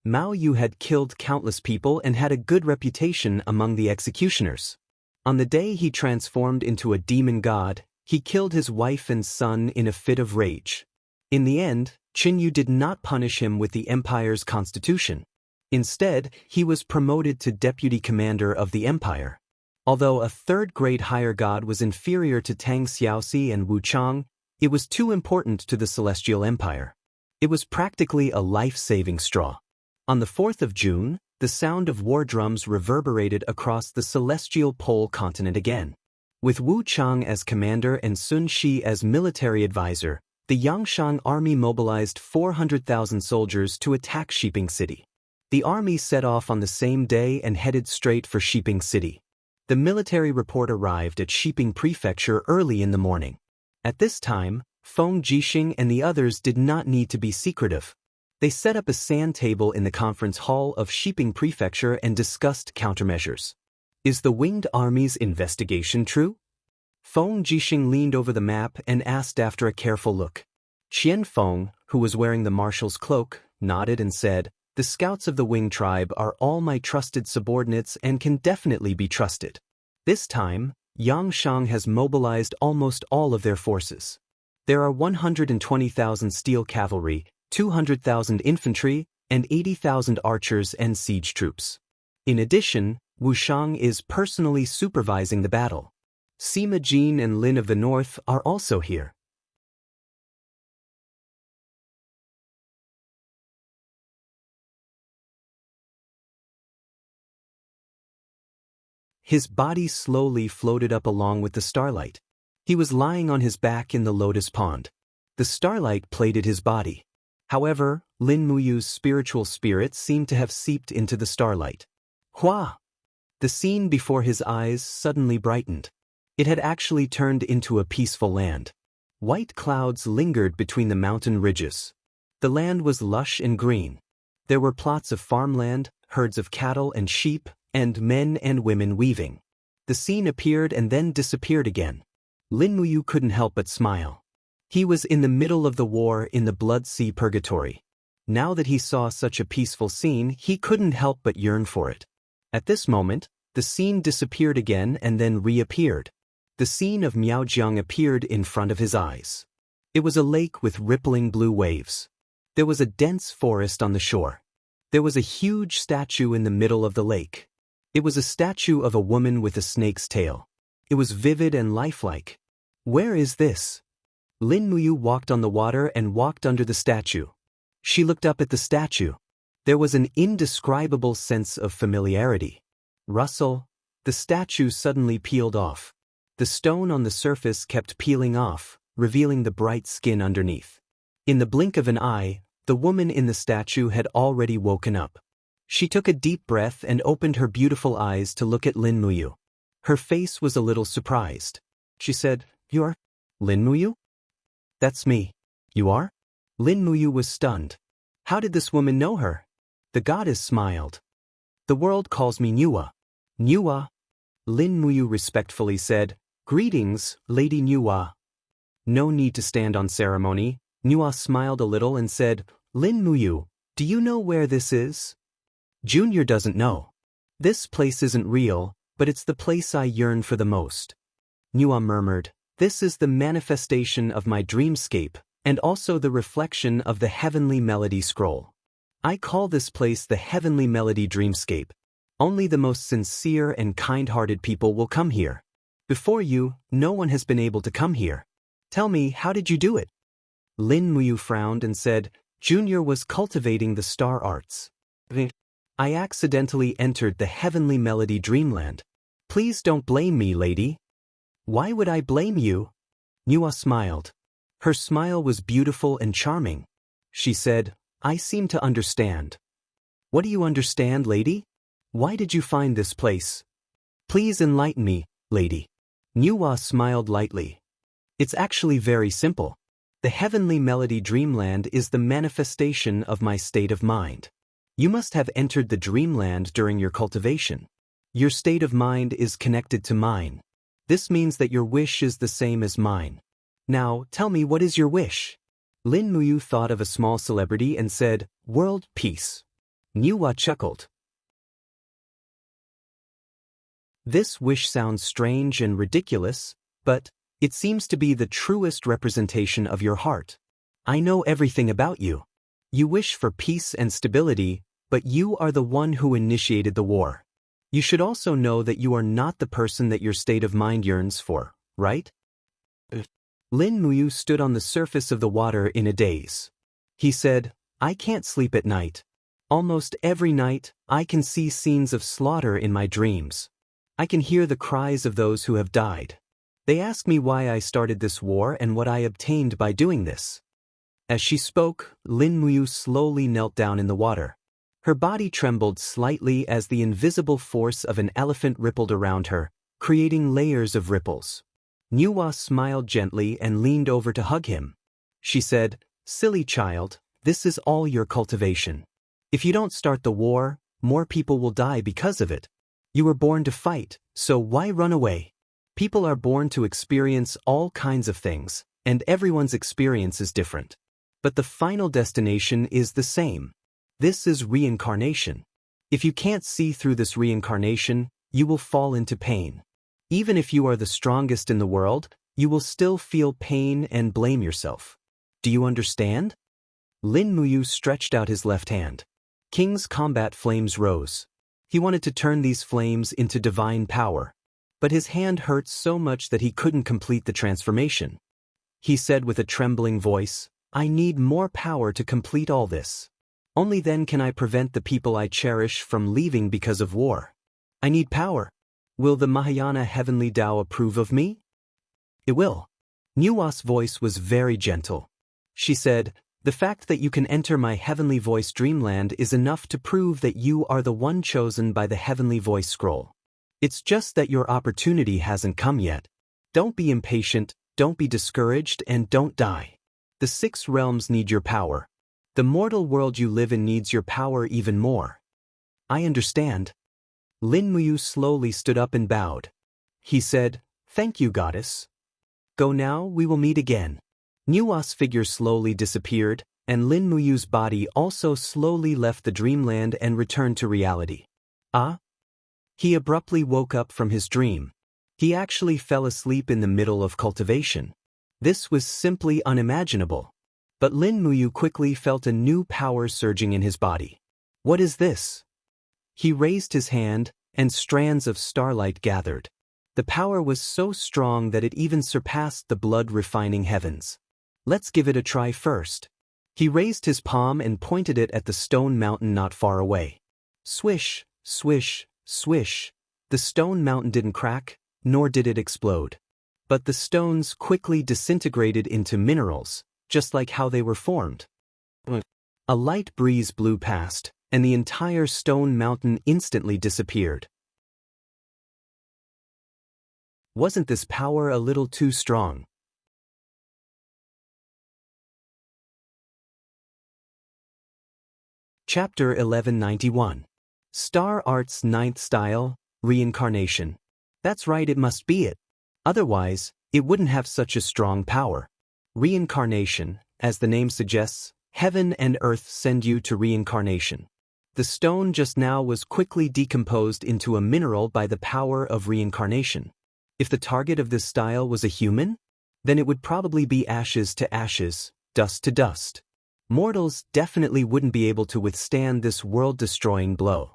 Mao Yu had killed countless people and had a good reputation among the executioners. On the day he transformed into a demon god, he killed his wife and son in a fit of rage. In the end, Qin Yu did not punish him with the empire's constitution. Instead, he was promoted to deputy commander of the empire. Although a 3rd-grade higher god was inferior to Tang Xiaoxi and Wu Chang, it was too important to the Celestial Empire. It was practically a life-saving straw. On the 4th of June, the sound of war drums reverberated across the celestial pole continent again. With Wu Chang as commander and Sun Shi as military advisor, the Yangshang army mobilized 400,000 soldiers to attack Shiping City. The army set off on the same day and headed straight for Shiping City. The military report arrived at Shiping Prefecture early in the morning. At this time, Feng Jixing and the others did not need to be secretive. They set up a sand table in the conference hall of Shiping Prefecture and discussed countermeasures. Is the Winged Army's investigation true? Feng Jixing leaned over the map and asked after a careful look. Qian Feng, who was wearing the marshal's cloak, nodded and said, "The scouts of the Wing tribe are all my trusted subordinates and can definitely be trusted. This time, Yangshang has mobilized almost all of their forces. There are 120,000 steel cavalry, 200,000 infantry, and 80,000 archers and siege troops. In addition, Wushang is personally supervising the battle. Sima Jin and Lin of the North are also here." His body slowly floated up along with the starlight. He was lying on his back in the lotus pond. The starlight plated his body. However, Lin Muyu's spiritual spirit seemed to have seeped into the starlight. Hua! The scene before his eyes suddenly brightened. It had actually turned into a peaceful land. White clouds lingered between the mountain ridges. The land was lush and green. There were plots of farmland, herds of cattle and sheep, and men and women weaving. The scene appeared and then disappeared again. Lin Muyu couldn't help but smile. He was in the middle of the war in the Blood Sea Purgatory. Now that he saw such a peaceful scene, he couldn't help but yearn for it. At this moment, the scene disappeared again and then reappeared. the scene of Miaojiang appeared in front of his eyes. It was a lake with rippling blue waves. There was a dense forest on the shore. There was a huge statue in the middle of the lake. It was a statue of a woman with a snake's tail. It was vivid and lifelike. Where is this? Lin Muyu walked on the water and walked under the statue. She looked up at the statue. There was an indescribable sense of familiarity. Rustle. The statue suddenly peeled off. The stone on the surface kept peeling off, revealing the bright skin underneath. In the blink of an eye, the woman in the statue had already woken up. She took a deep breath and opened her beautiful eyes to look at Lin Muyu. Her face was a little surprised. She said, "You're Lin Muyu?" "That's me." "You are?" Lin Muyu was stunned. How did this woman know her? The goddess smiled. "The world calls me Nuwa." "Nuwa?" Lin Muyu respectfully said, "Greetings, Lady Nuwa." No need to stand on ceremony. Nuwa smiled a little and said, "Lin Muyu, do you know where this is?" Junior doesn't know. "This place isn't real, but it's the place I yearn for the most." Nuwa murmured, "This is the manifestation of my dreamscape, and also the reflection of the Heavenly Melody Scroll. I call this place the Heavenly Melody Dreamscape. Only the most sincere and kind-hearted people will come here. Before you, no one has been able to come here. Tell me, how did you do it?" Lin Muyu frowned and said, "Junior was cultivating the star arts. I accidentally entered the Heavenly Melody Dreamland. Please don't blame me, lady." "Why would I blame you?" Nuwa smiled. Her smile was beautiful and charming. She said, "I seem to understand." "What do you understand, lady? Why did you find this place?" "Please enlighten me, lady." Nuwa smiled lightly. "It's actually very simple. The Heavenly Melody Dreamland is the manifestation of my state of mind. You must have entered the dreamland during your cultivation. Your state of mind is connected to mine. This means that your wish is the same as mine. Now, tell me, what is your wish?" Lin Muyu thought of a small celebrity and said, "World peace." Nuwa chuckled. This wish sounds strange and ridiculous, but it seems to be the truest representation of your heart. I know everything about you. You wish for peace and stability, but you are the one who initiated the war. You should also know that you are not the person that your state of mind yearns for, right? Lin Muyu stood on the surface of the water in a daze. He said, "I can't sleep at night. Almost every night, I can see scenes of slaughter in my dreams. I can hear the cries of those who have died. They ask me why I started this war and what I obtained by doing this." As she spoke, Lin Muyu slowly knelt down in the water. Her body trembled slightly as the invisible force of an elephant rippled around her, creating layers of ripples. Nuwa smiled gently and leaned over to hug him. She said, "Silly child, this is all your cultivation. If you don't start the war, more people will die because of it. You were born to fight, so why run away? People are born to experience all kinds of things, and everyone's experience is different. But the final destination is the same. This is reincarnation. If you can't see through this reincarnation, you will fall into pain. Even if you are the strongest in the world, you will still feel pain and blame yourself. Do you understand?" Lin Muyu stretched out his left hand. King's combat flames rose. He wanted to turn these flames into divine power. But his hand hurt so much that he couldn't complete the transformation. He said with a trembling voice, "I need more power to complete all this. Only then can I prevent the people I cherish from leaving because of war. I need power. Will the Mahayana Heavenly Tao approve of me?" "It will." Nuwa's voice was very gentle. She said, "The fact that you can enter my Heavenly Voice Dreamland is enough to prove that you are the one chosen by the Heavenly Voice Scroll. It's just that your opportunity hasn't come yet. Don't be impatient, don't be discouraged, and don't die. The 6 realms need your power. The mortal world you live in needs your power even more." "I understand." Lin Muyu slowly stood up and bowed. He said, "Thank you, goddess. Go now, we will meet again." Nuwa's figure slowly disappeared, and Lin Muyu's body also slowly left the dreamland and returned to reality. Ah? He abruptly woke up from his dream. He actually fell asleep in the middle of cultivation. This was simply unimaginable. But Lin Muyu quickly felt a new power surging in his body. What is this? He raised his hand, and strands of starlight gathered. The power was so strong that it even surpassed the blood-refining heavens. Let's give it a try first. He raised his palm and pointed it at the stone mountain not far away. Swish, swish, swish. The stone mountain didn't crack, nor did it explode. But the stones quickly disintegrated into minerals, just like how they were formed. A light breeze blew past, and the entire stone mountain instantly disappeared. Wasn't this power a little too strong? Chapter 1191. Star Art's Ninth Style, Reincarnation. That's right, it must be it. Otherwise, it wouldn't have such a strong power. Reincarnation, as the name suggests, heaven and earth send you to reincarnation. The stone just now was quickly decomposed into a mineral by the power of reincarnation. If the target of this style was a human, then it would probably be ashes to ashes, dust to dust. Mortals definitely wouldn't be able to withstand this world-destroying blow.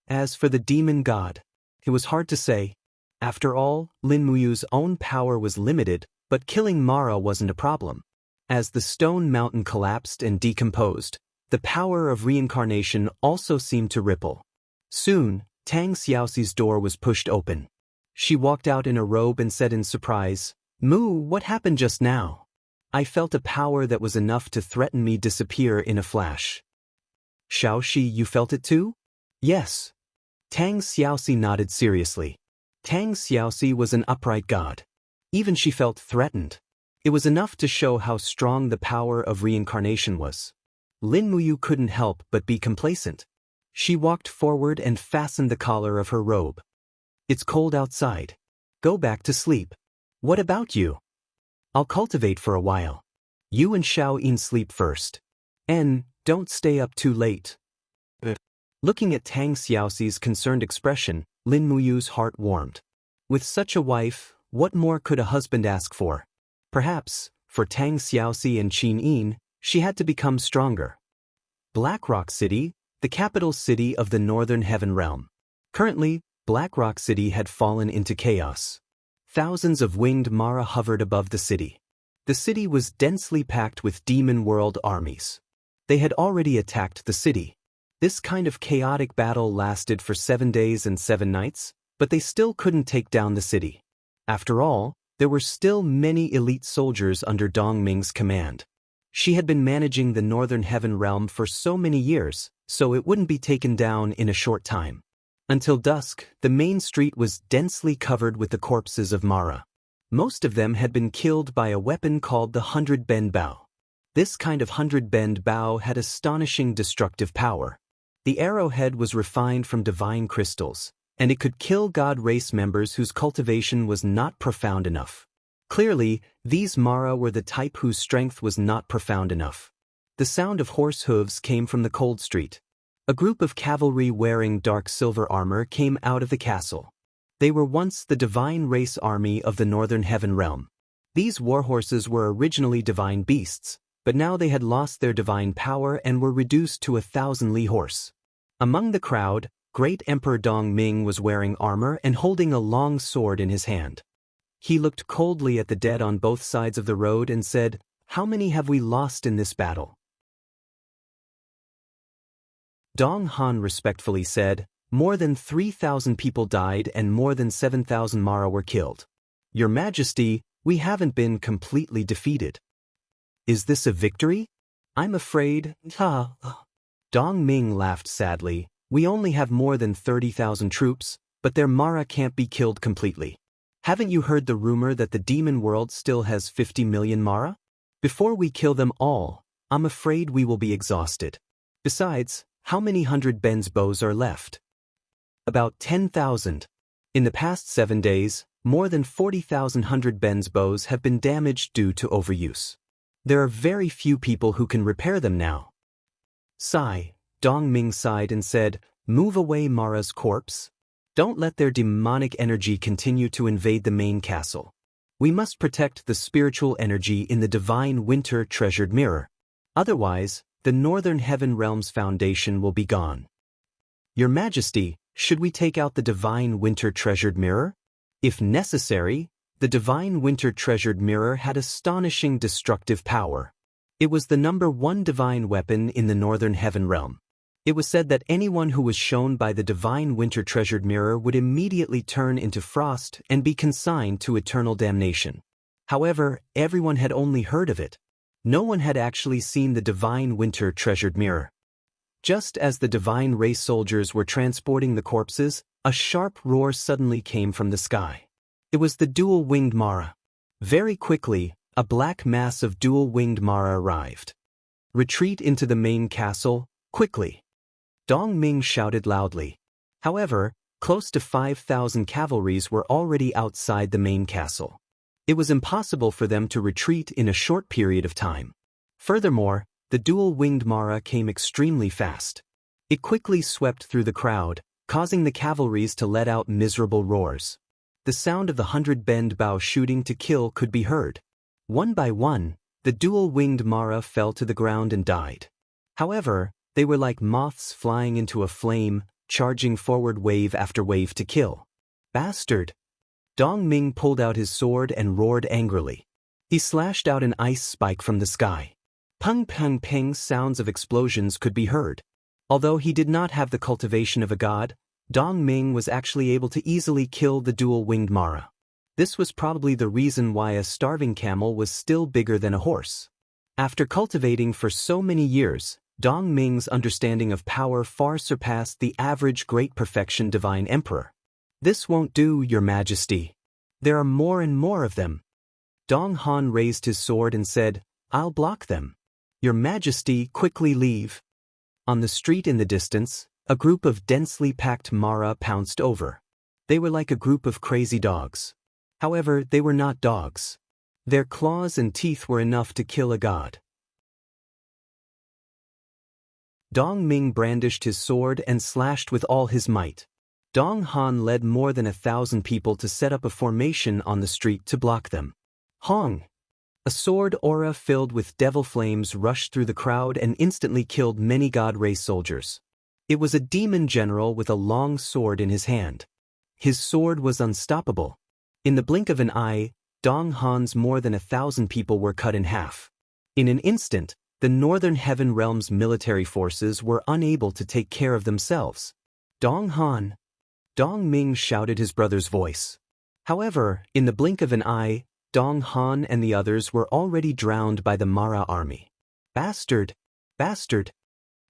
As for the demon god, it was hard to say. After all, Lin Muyu's own power was limited, but killing Mara wasn't a problem. As the stone mountain collapsed and decomposed, the power of reincarnation also seemed to ripple. Soon, Tang Xiaoxi's door was pushed open. She walked out in a robe and said in surprise, "Mu, what happened just now? I felt a power that was enough to threaten me disappear in a flash." "Xiaoxi, you felt it too?" "Yes." Tang Xiaoxi nodded seriously. Tang Xiaoxi was an upright god. Even she felt threatened. It was enough to show how strong the power of reincarnation was. Lin Muyu couldn't help but be complacent. She walked forward and fastened the collar of her robe. "It's cold outside. Go back to sleep. What about you? I'll cultivate for a while. You and Xiao Yin sleep first. And don't stay up too late." Looking at Tang Xiaoxi's concerned expression, Lin Muyu's heart warmed. With such a wife, what more could a husband ask for? Perhaps, for Tang Xiaoxi and Qin Yin, she had to become stronger. Blackrock City, the capital city of the Northern Heaven Realm. Currently, Blackrock City had fallen into chaos. Thousands of winged Mara hovered above the city. The city was densely packed with demon world armies. They had already attacked the city. This kind of chaotic battle lasted for 7 days and 7 nights, but they still couldn't take down the city. After all, there were still many elite soldiers under Dong Ming's command. She had been managing the Northern Heaven Realm for so many years, so it wouldn't be taken down in a short time. Until dusk, the main street was densely covered with the corpses of Mara. Most of them had been killed by a weapon called the 100-bend bow. This kind of 100-bend bow had astonishing destructive power. The arrowhead was refined from divine crystals, and it could kill god race members whose cultivation was not profound enough. Clearly, these Mara were the type whose strength was not profound enough. The sound of horse hooves came from the cold street. A group of cavalry wearing dark silver armor came out of the castle. They were once the divine race army of the Northern Heaven Realm. These warhorses were originally divine beasts, but now they had lost their divine power and were reduced to a 1,000-li horse. Among the crowd, Great Emperor Dong Ming was wearing armor and holding a long sword in his hand. He looked coldly at the dead on both sides of the road and said, "How many have we lost in this battle?" Dong Han respectfully said, "More than 3,000 people died and more than 7,000 Mara were killed. Your Majesty, we haven't been completely defeated." "Is this a victory?" "I'm afraid, Dong Ming laughed sadly. "We only have more than 30,000 troops, but their Mara can't be killed completely. Haven't you heard the rumor that the demon world still has 50 million Mara? Before we kill them all, I'm afraid we will be exhausted. Besides, how many 100-bends bows are left?" "About 10,000. In the past 7 days, more than 40,000 100-bends bows have been damaged due to overuse. There are very few people who can repair them now." Sigh, Dong Ming sighed and said, "Move away Mara's corpse." Don't let their demonic energy continue to invade the main castle. We must protect the spiritual energy in the divine winter treasured mirror. Otherwise, the Northern Heaven Realm's foundation will be gone. Your Majesty, should we take out the divine winter treasured mirror? If necessary, the divine winter treasured mirror had astonishing destructive power. It was the #1 divine weapon in the Northern Heaven Realm. It was said that anyone who was shown by the divine winter treasured mirror would immediately turn into frost and be consigned to eternal damnation. However, everyone had only heard of it. No one had actually seen the divine winter treasured mirror. Just as the divine race soldiers were transporting the corpses, a sharp roar suddenly came from the sky. It was the dual-winged Mara. Very quickly, a black mass of dual-winged Mara arrived. Retreat into the main castle, quickly. Dong Ming shouted loudly. However, close to 5,000 cavalries were already outside the main castle. It was impossible for them to retreat in a short period of time. Furthermore, the dual-winged Mara came extremely fast. It quickly swept through the crowd, causing the cavalries to let out miserable roars. The sound of the 100-bend bow shooting to kill could be heard. One by one, the dual-winged Mara fell to the ground and died. However, they were like moths flying into a flame, charging forward wave after wave to kill. Bastard! Dong Ming pulled out his sword and roared angrily. He slashed out an ice spike from the sky. Pung pung ping sounds of explosions could be heard. Although he did not have the cultivation of a god, Dong Ming was actually able to easily kill the dual-winged Mara. This was probably the reason why a starving camel was still bigger than a horse. After cultivating for so many years, Dong Ming's understanding of power far surpassed the average great perfection divine emperor. This won't do, Your Majesty. There are more and more of them. Dong Han raised his sword and said, I'll block them. Your Majesty, quickly leave. On the street in the distance, a group of densely packed Mara pounced over. They were like a group of crazy dogs. However, they were not dogs. Their claws and teeth were enough to kill a god. Dong Ming brandished his sword and slashed with all his might. Dong Han led more than 1,000 people to set up a formation on the street to block them. Hong! A sword aura filled with devil flames rushed through the crowd and instantly killed many god race soldiers. It was a demon general with a long sword in his hand. His sword was unstoppable. In the blink of an eye, Dong Han's more than 1,000 people were cut in half. In an instant, the Northern Heaven Realm's military forces were unable to take care of themselves. Dong Han! Dong Ming shouted his brother's voice. However, in the blink of an eye, Dong Han and the others were already drowned by the Mara army. Bastard! Bastard!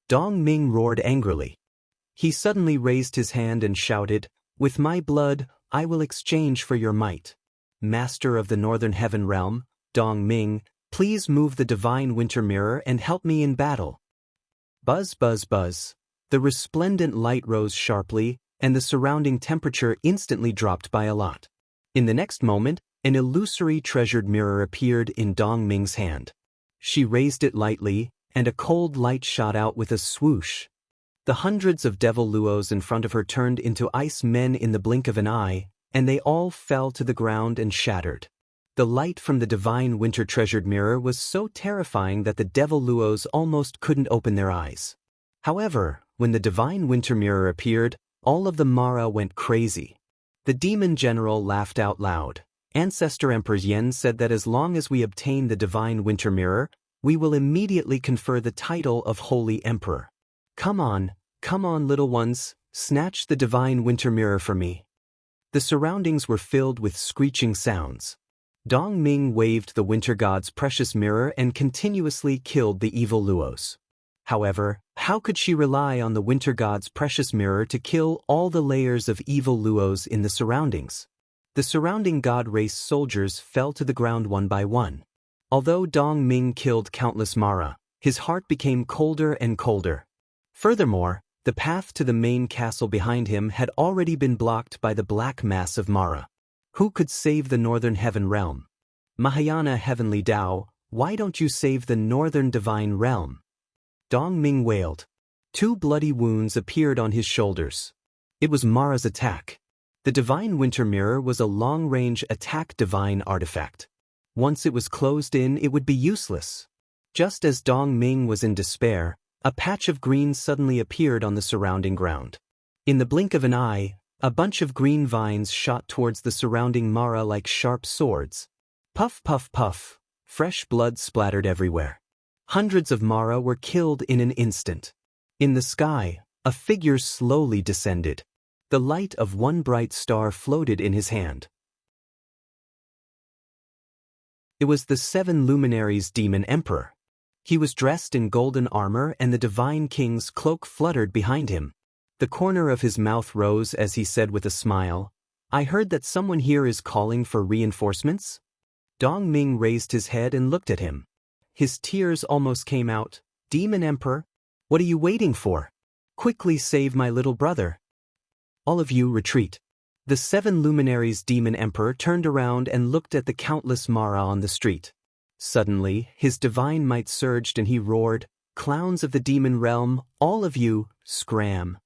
Dong Ming roared angrily. He suddenly raised his hand and shouted, With my blood, I will exchange for your might. Master of the Northern Heaven Realm, Dong Ming, please move the divine winter mirror and help me in battle. Buzz, buzz, buzz. The resplendent light rose sharply, and the surrounding temperature instantly dropped by a lot. In the next moment, an illusory treasured mirror appeared in Dong Ming's hand. She raised it lightly, and a cold light shot out with a swoosh. The hundreds of devil luos in front of her turned into ice men in the blink of an eye, and they all fell to the ground and shattered. The light from the divine winter treasured mirror was so terrifying that the devil luos almost couldn't open their eyes. However, when the divine winter mirror appeared, all of the Mara went crazy. The demon general laughed out loud. Ancestor Emperor Yen said that as long as we obtain the divine winter mirror, we will immediately confer the title of Holy Emperor. Come on, little ones, snatch the divine winter mirror for me. The surroundings were filled with screeching sounds. Dong Ming waved the winter god's precious mirror and continuously killed the evil luos. However, how could she rely on the winter god's precious mirror to kill all the layers of evil luos in the surroundings? The surrounding god race soldiers fell to the ground one by one. Although Dong Ming killed countless Mara, his heart became colder and colder. Furthermore, the path to the main castle behind him had already been blocked by the black mass of Mara. Who could save the Northern Heaven Realm? Mahayana Heavenly Tao, why don't you save the Northern Divine Realm? Dong Ming wailed. 2 bloody wounds appeared on his shoulders. It was Mara's attack. The Divine Winter Mirror was a long-range attack divine artifact. Once it was closed in, it would be useless. Just as Dong Ming was in despair, a patch of green suddenly appeared on the surrounding ground. In the blink of an eye, a bunch of green vines shot towards the surrounding Mara like sharp swords. Puff, puff, puff. Fresh blood splattered everywhere. Hundreds of Mara were killed in an instant. In the sky, a figure slowly descended. The light of one bright star floated in his hand. It was the 7 Luminaries' Demon Emperor. He was dressed in golden armor and the Divine King's cloak fluttered behind him. The corner of his mouth rose as he said with a smile, "I heard that someone here is calling for reinforcements?" Dong Ming raised his head and looked at him. His tears almost came out. "Demon Emperor, what are you waiting for? Quickly save my little brother. All of you retreat." The 7 Luminaries' Demon Emperor turned around and looked at the countless Mara on the street. Suddenly, his divine might surged and he roared, "Clowns of the demon realm, all of you, scram!"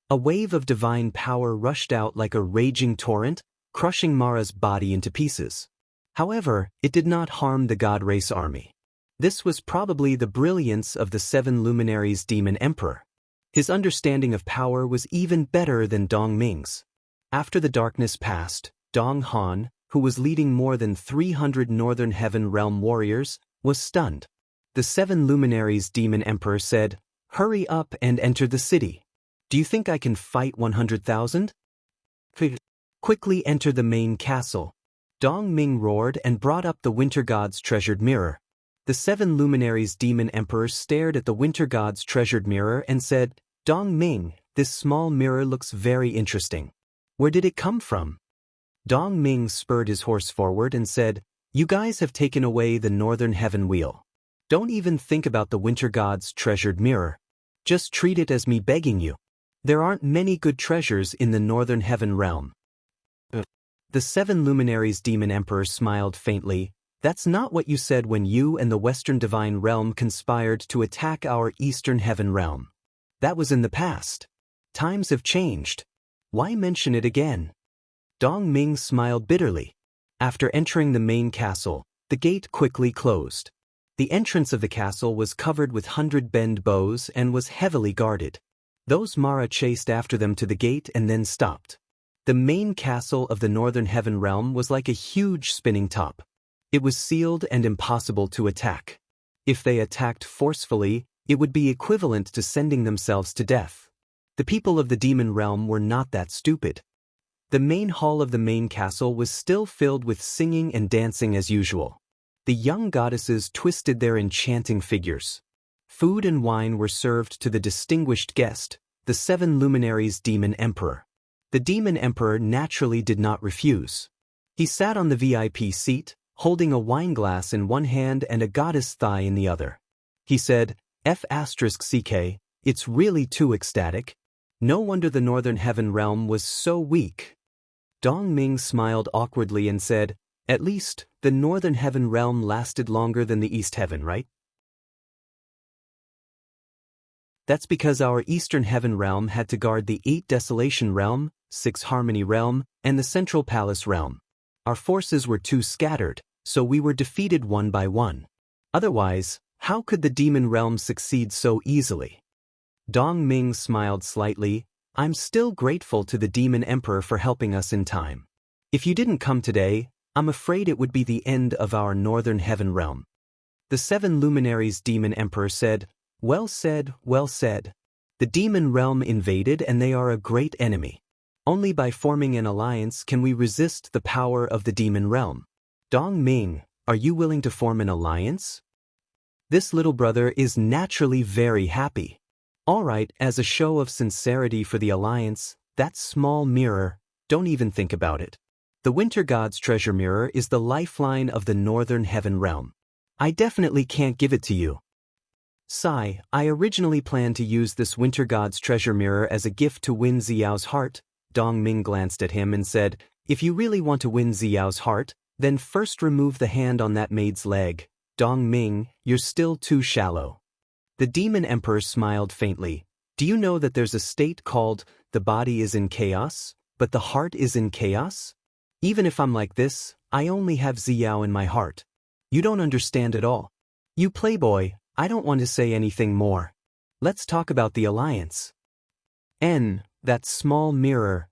A wave of divine power rushed out like a raging torrent, crushing Mara's body into pieces. However, it did not harm the God Race army. This was probably the brilliance of the 7 Luminaries' Demon Emperor. His understanding of power was even better than Dong Ming's. After the darkness passed, Dong Han, who was leading more than 300 Northern Heaven Realm warriors, was stunned. The 7 Luminaries' Demon Emperor said, "Hurry up and enter the city. Do you think I can fight 100,000? Quickly enter the main castle." Dong Ming roared and brought up the Winter God's treasured mirror. The 7 Luminaries' Demon Emperor stared at the Winter God's treasured mirror and said, "Dong Ming, this small mirror looks very interesting. Where did it come from?" Dong Ming spurred his horse forward and said, "You guys have taken away the Northern Heaven Wheel. Don't even think about the Winter God's treasured mirror. Just treat it as me begging you. There aren't many good treasures in the Northern Heaven Realm." The 7 Luminaries' Demon Emperor smiled faintly. "That's not what you said when you and the Western Divine Realm conspired to attack our Eastern Heaven Realm. That was in the past. Times have changed. Why mention it again?" Dong Ming smiled bitterly. After entering the main castle, the gate quickly closed. The entrance of the castle was covered with 100 bend bows and was heavily guarded. Those Mara chased after them to the gate and then stopped. The main castle of the Northern Heaven Realm was like a huge spinning top. It was sealed and impossible to attack. If they attacked forcefully, it would be equivalent to sending themselves to death. The people of the demon realm were not that stupid. The main hall of the main castle was still filled with singing and dancing as usual. The young goddesses twisted their enchanting figures. Food and wine were served to the distinguished guest, the 7 Luminaries' Demon Emperor. The Demon Emperor naturally did not refuse. He sat on the VIP seat, holding a wineglass in one hand and a goddess thigh in the other. He said, "F***ck, it's really too ecstatic. No wonder the Northern Heaven Realm was so weak." Dong Ming smiled awkwardly and said, "At least, the Northern Heaven Realm lasted longer than the East Heaven, right? That's because our Eastern Heaven Realm had to guard the 8 Desolation Realm, 6 Harmony Realm, and the Central Palace Realm. Our forces were too scattered, so we were defeated one by one. Otherwise, how could the Demon Realm succeed so easily?" Dong Ming smiled slightly. "I'm still grateful to the Demon Emperor for helping us in time. If you didn't come today, I'm afraid it would be the end of our Northern Heaven Realm." The 7 Luminaries' Demon Emperor said, "Well said, well said. The Demon Realm invaded and they are a great enemy. Only by forming an alliance can we resist the power of the Demon Realm. Dong Ming, are you willing to form an alliance?" This little brother is naturally very happy. "All right, as a show of sincerity for the alliance, that small mirror, don't even think about it. The Winter God's treasure mirror is the lifeline of the Northern Heaven Realm. I definitely can't give it to you. Sigh, I originally planned to use this Winter God's treasure mirror as a gift to win Xiao's heart." Dong Ming glanced at him and said, "If you really want to win Xiao's heart, then first remove the hand on that maid's leg. Dong Ming, you're still too shallow." The Demon Emperor smiled faintly. "Do you know that there's a state called, the body is in chaos? but the heart is in chaos? Even if I'm like this, I only have Xiao in my heart. You don't understand at all. You playboy, I don't want to say anything more. Let's talk about the alliance. That small mirror.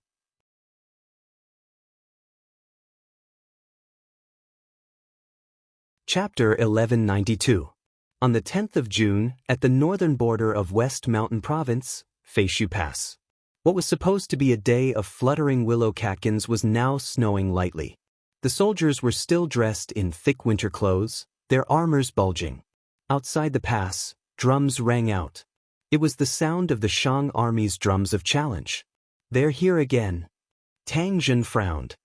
Chapter 1192. On the 10th of June, at the northern border of West Mountain Province, Feishu Pass. What was supposed to be a day of fluttering willow catkins was now snowing lightly. The soldiers were still dressed in thick winter clothes, their armors bulging. Outside the pass, drums rang out. It was the sound of the Shang army's drums of challenge. They're here again. Tang Jin frowned.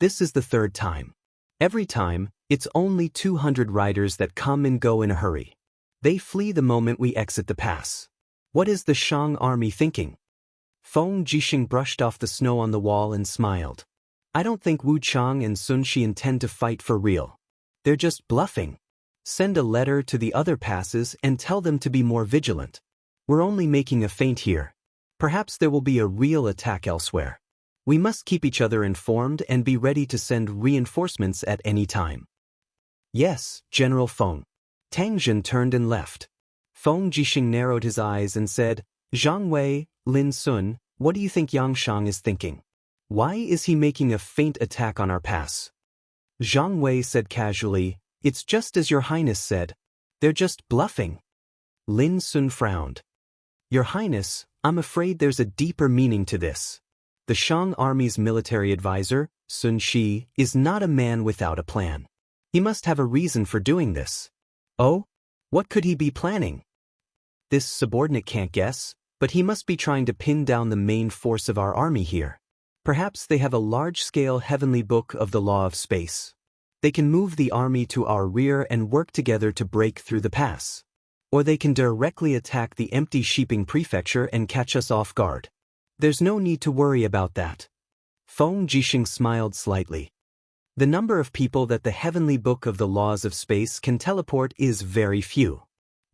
This is the third time. Every time, it's only 200 riders that come and go in a hurry. They flee the moment we exit the pass. What is the Shang army thinking? Feng Jixing brushed off the snow on the wall and smiled. I don't think Wu Chang and Sun Shi intend to fight for real. They're just bluffing. Send a letter to the other passes and tell them to be more vigilant. We're only making a feint here. Perhaps there will be a real attack elsewhere. We must keep each other informed and be ready to send reinforcements at any time. Yes, General Feng. Tang Jin turned and left. Feng Jixing narrowed his eyes and said, Zhang Wei, Lin Sun, what do you think Yang Shang is thinking? Why is he making a feint attack on our pass? Zhang Wei said casually, It's just as Your Highness said. They're just bluffing. Lin Sun frowned. Your Highness, I'm afraid there's a deeper meaning to this. The Shang army's military advisor, Sun Shi, is not a man without a plan. He must have a reason for doing this. Oh? What could he be planning? This subordinate can't guess, but he must be trying to pin down the main force of our army here. Perhaps they have a large-scale heavenly book of the law of space. They can move the army to our rear and work together to break through the pass. Or they can directly attack the empty Shiping prefecture and catch us off guard. There's no need to worry about that. Feng Jixing smiled slightly. The number of people that the heavenly book of the laws of space can teleport is very few.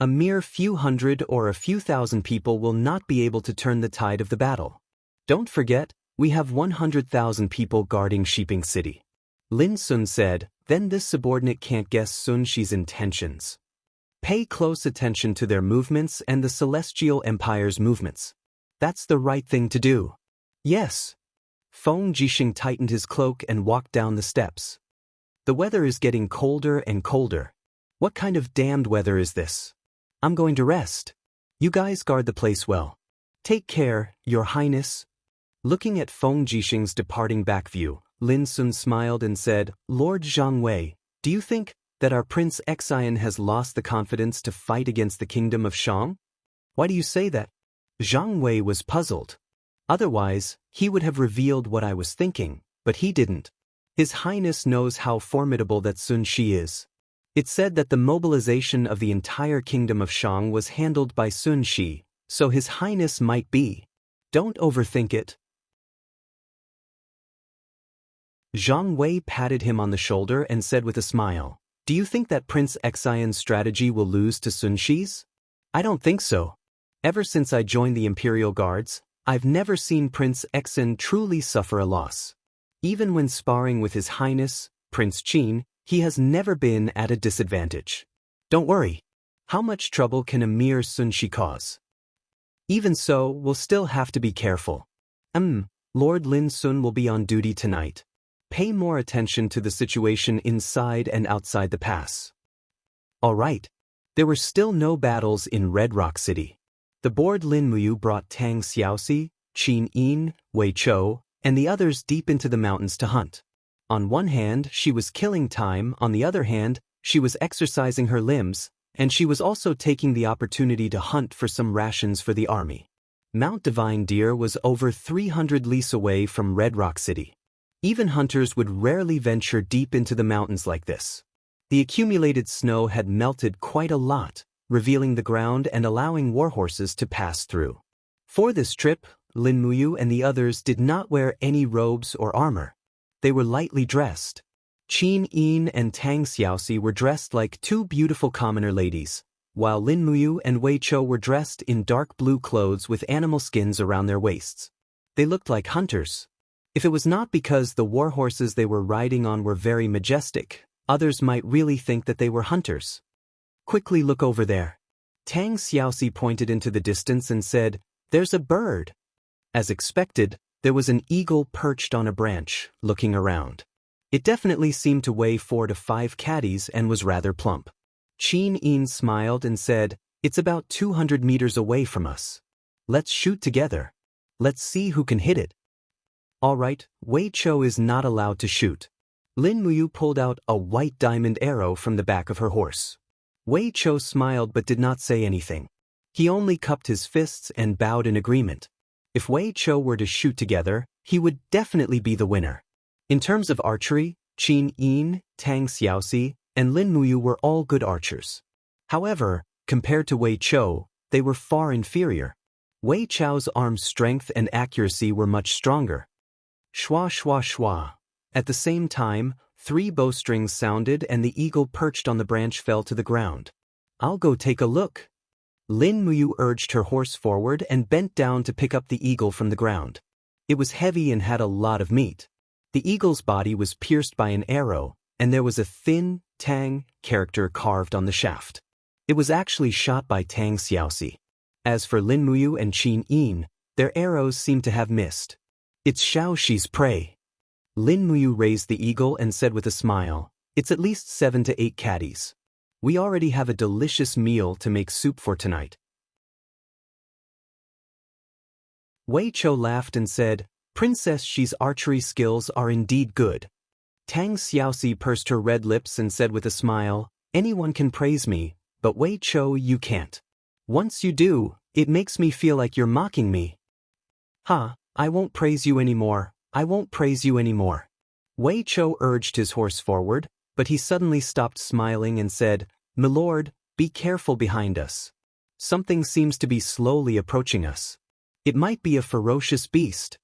A mere few hundred or a few thousand people will not be able to turn the tide of the battle. Don't forget, we have 100,000 people guarding Shiping City. Lin Sun said, then this subordinate can't guess Sun Shi's intentions. Pay close attention to their movements and the Celestial Empire's movements. That's the right thing to do. Yes. Feng Jixing tightened his cloak and walked down the steps. The weather is getting colder and colder. What kind of damned weather is this? I'm going to rest. You guys guard the place well. Take care, Your Highness. Looking at Feng Jixing's departing back view, Lin Sun smiled and said, Lord Zhang Wei, do you think that our Prince Xian has lost the confidence to fight against the kingdom of Shang? Why do you say that? Zhang Wei was puzzled. Otherwise, he would have revealed what I was thinking, but he didn't. His Highness knows how formidable that Sun Shi is. It said that the mobilization of the entire kingdom of Shang was handled by Sun Shi, so His Highness might be. Don't overthink it. Zhang Wei patted him on the shoulder and said with a smile, Do you think that Prince Xian's strategy will lose to Sun Shi's? I don't think so. Ever since I joined the Imperial Guards, I've never seen Prince Xian truly suffer a loss. Even when sparring with His Highness, Prince Qin, he has never been at a disadvantage. Don't worry. How much trouble can a mere Sun Shi cause? Even so, we'll still have to be careful. Lord Lin Sun will be on duty tonight. Pay more attention to the situation inside and outside the pass. All right. There were still no battles in Red Rock City. The bored Lin Muyu brought Tang Xiaoxi, Qin Yin, Wei Chou, and the others deep into the mountains to hunt. On one hand, she was killing time, on the other hand, she was exercising her limbs, and she was also taking the opportunity to hunt for some rations for the army. Mount Divine Deer was over 300 lis away from Red Rock City. Even hunters would rarely venture deep into the mountains like this. The accumulated snow had melted quite a lot, revealing the ground and allowing warhorses to pass through. For this trip, Lin Muyu and the others did not wear any robes or armor. They were lightly dressed. Qin Yin and Tang Xiaoxi were dressed like two beautiful commoner ladies, while Lin Muyu and Wei Chou were dressed in dark blue clothes with animal skins around their waists. They looked like hunters. If it was not because the war horses they were riding on were very majestic, others might really think that they were hunters. Quickly look over there. Tang Xiaoxi pointed into the distance and said, "There's a bird." As expected, there was an eagle perched on a branch, looking around. It definitely seemed to weigh 4 to 5 caddies and was rather plump. Qin Yin smiled and said, "It's about 200 meters away from us. Let's shoot together. Let's see who can hit it." All right, Wei Chou is not allowed to shoot. Lin Muyu pulled out a white diamond arrow from the back of her horse. Wei Chou smiled but did not say anything. He only cupped his fists and bowed in agreement. If Wei Chou were to shoot together, he would definitely be the winner. In terms of archery, Qin Yin, Tang Xiaoxi, and Lin Muyu were all good archers. However, compared to Wei Chou, they were far inferior. Wei Chou's arm strength and accuracy were much stronger. Shwa shwa shwa. At the same time, 3 bowstrings sounded and the eagle perched on the branch fell to the ground. "I'll go take a look." Lin Muyu urged her horse forward and bent down to pick up the eagle from the ground. It was heavy and had a lot of meat. The eagle's body was pierced by an arrow, and there was a thin, Tang character carved on the shaft. It was actually shot by Tang Xiaoxi. As for Lin Muyu and Qin Yin, their arrows seemed to have missed. "It's Xiaoxi's prey." Lin Muyu raised the eagle and said with a smile, "It's at least 7 to 8 caddies. We already have a delicious meal to make soup for tonight." Wei Chou laughed and said, "Princess Xi's archery skills are indeed good." Tang Xiaoxi pursed her red lips and said with a smile, "Anyone can praise me, but Wei Chou, you can't. Once you do, it makes me feel like you're mocking me." "Ha, I won't praise you anymore, I won't praise you anymore." Wei Chou urged his horse forward, but he suddenly stopped smiling and said, "Milord, be careful behind us. Something seems to be slowly approaching us. It might be a ferocious beast."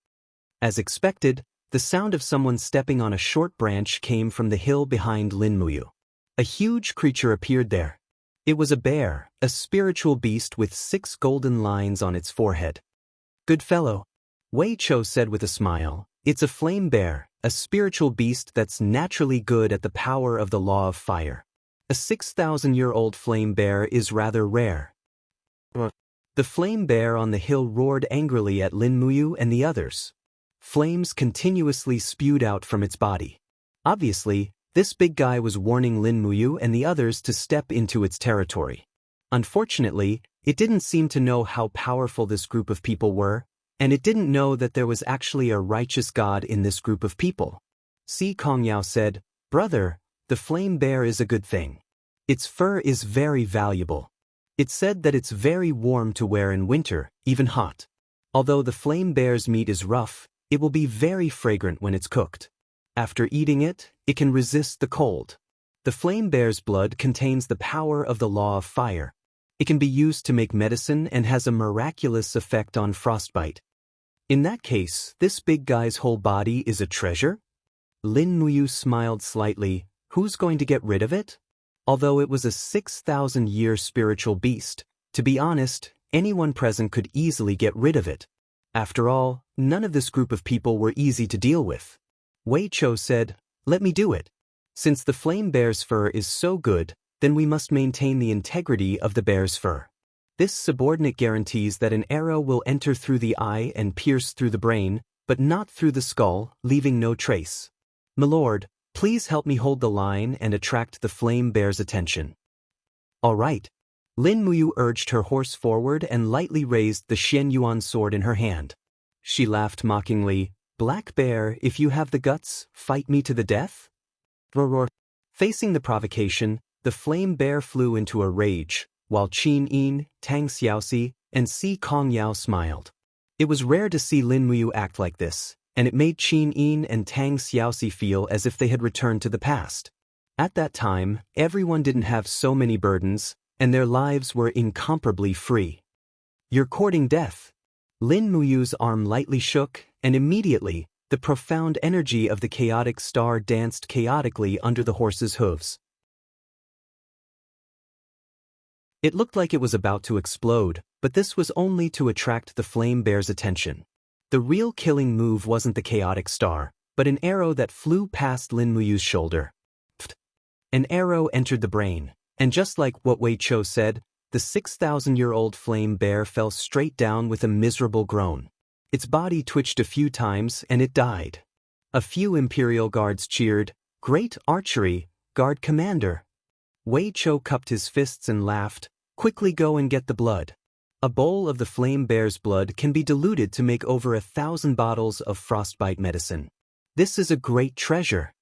As expected, the sound of someone stepping on a short branch came from the hill behind Lin Muyu. A huge creature appeared there. It was a bear, a spiritual beast with 6 golden lines on its forehead. "Good fellow," Wei Chou said with a smile. "It's a flame bear, a spiritual beast that's naturally good at the power of the law of fire. A 6,000-year-old flame bear is rather rare." The flame bear on the hill roared angrily at Lin Muyu and the others. Flames continuously spewed out from its body. Obviously, this big guy was warning Lin Muyu and the others to step into its territory. Unfortunately, it didn't seem to know how powerful this group of people were, and it didn't know that there was actually a righteous god in this group of people. Si Kongyao said, "Brother, the flame bear is a good thing. Its fur is very valuable. It's said that it's very warm to wear in winter, even hot. Although the flame bear's meat is rough, it will be very fragrant when it's cooked. After eating it, it can resist the cold. The flame bear's blood contains the power of the law of fire. It can be used to make medicine and has a miraculous effect on frostbite. In that case, this big guy's whole body is a treasure?" Lin Muyu smiled slightly. "Who's going to get rid of it?" Although it was a 6,000-year spiritual beast, to be honest, anyone present could easily get rid of it. After all, none of this group of people were easy to deal with. Wei Chou said, "Let me do it. Since the flame bear's fur is so good, then we must maintain the integrity of the bear's fur. This subordinate guarantees that an arrow will enter through the eye and pierce through the brain, but not through the skull, leaving no trace. Milord, please help me hold the line and attract the flame bear's attention." "All right." Lin Muyu urged her horse forward and lightly raised the Xian Yuan sword in her hand. She laughed mockingly, "Black bear, if you have the guts, fight me to the death?" Roar. Facing the provocation, the flame bear flew into a rage, while Qin Yin, Tang Xiaoxi, and Si Kongyao smiled. It was rare to see Lin Muyu act like this, and it made Qin Yin and Tang Xiaoxi feel as if they had returned to the past. At that time, everyone didn't have so many burdens, and their lives were incomparably free. "You're courting death." Lin Muyu's arm lightly shook, and immediately, the profound energy of the chaotic star danced chaotically under the horse's hooves. It looked like it was about to explode, but this was only to attract the flame bear's attention. The real killing move wasn't the chaotic star, but an arrow that flew past Lin Muyu's shoulder. Pfft. An arrow entered the brain, and just like what Wei Chou said, the 6,000-year-old flame bear fell straight down with a miserable groan. Its body twitched a few times and it died. A few Imperial guards cheered, "Great archery, guard commander." Wei Chou cupped his fists and laughed, "Quickly go and get the blood." A bowl of the flame bear's blood can be diluted to make over 1,000 bottles of frostbite medicine. This is a great treasure.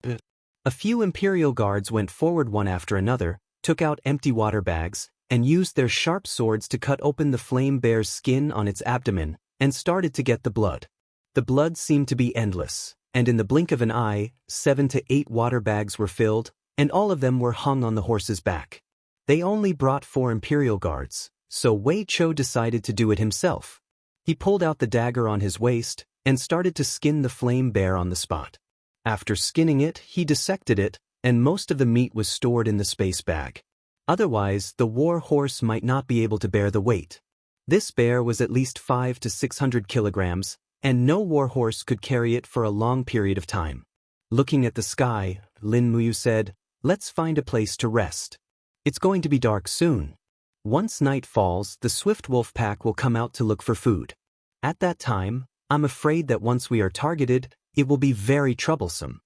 A few Imperial guards went forward one after another, took out empty water bags, and used their sharp swords to cut open the flame bear's skin on its abdomen, and started to get the blood. The blood seemed to be endless, and in the blink of an eye, 7 to 8 water bags were filled, and all of them were hung on the horse's back. They only brought 4 Imperial guards, so Wei Chou decided to do it himself. He pulled out the dagger on his waist, and started to skin the flame bear on the spot. After skinning it, he dissected it, and most of the meat was stored in the space bag. Otherwise, the war horse might not be able to bear the weight. This bear was at least 500 to 600 kilograms, and no war horse could carry it for a long period of time. Looking at the sky, Lin Muyu said, "Let's find a place to rest. It's going to be dark soon. Once night falls, the swift wolf pack will come out to look for food. At that time, I'm afraid that once we are targeted, it will be very troublesome."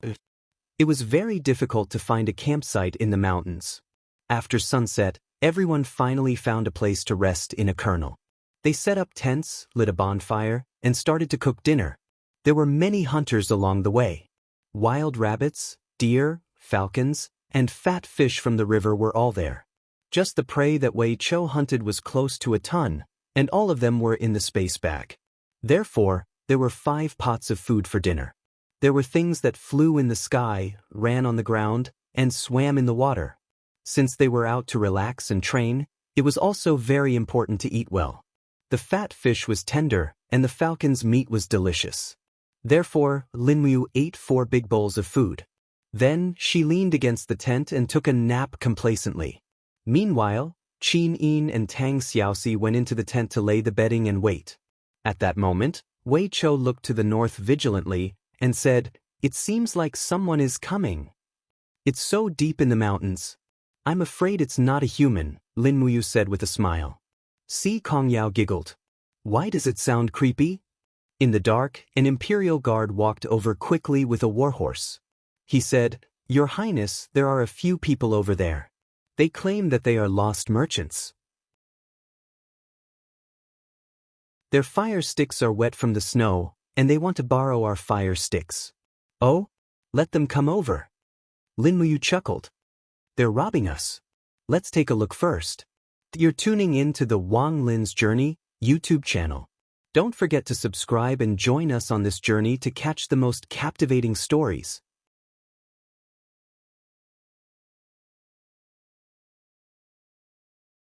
It was very difficult to find a campsite in the mountains. After sunset, everyone finally found a place to rest in a kernel. They set up tents, lit a bonfire, and started to cook dinner. There were many hunters along the way. Wild rabbits, deer, falcons, and fat fish from the river were all there. Just the prey that Wei Chou hunted was close to a ton, and all of them were in the space bag. Therefore, there were 5 pots of food for dinner. There were things that flew in the sky, ran on the ground, and swam in the water. Since they were out to relax and train, it was also very important to eat well. The fat fish was tender, and the falcon's meat was delicious. Therefore, Lin Muyu ate 4 big bowls of food. Then, she leaned against the tent and took a nap complacently. Meanwhile, Qin Yin and Tang Xiaoxi went into the tent to lay the bedding and wait. At that moment, Wei Chou looked to the north vigilantly and said, "It seems like someone is coming. It's so deep in the mountains. I'm afraid it's not a human," Lin Muyu said with a smile. Si Kongyao giggled. "Why does it sound creepy?" In the dark, an Imperial guard walked over quickly with a warhorse. He said, "Your Highness, there are a few people over there. They claim that they are lost merchants. Their fire sticks are wet from the snow, and they want to borrow our fire sticks." "Oh? Let them come over." Lin Muyu chuckled. "They're robbing us. Let's take a look first." You're tuning in to the Wang Lin's Journey YouTube channel. Don't forget to subscribe and join us on this journey to catch the most captivating stories.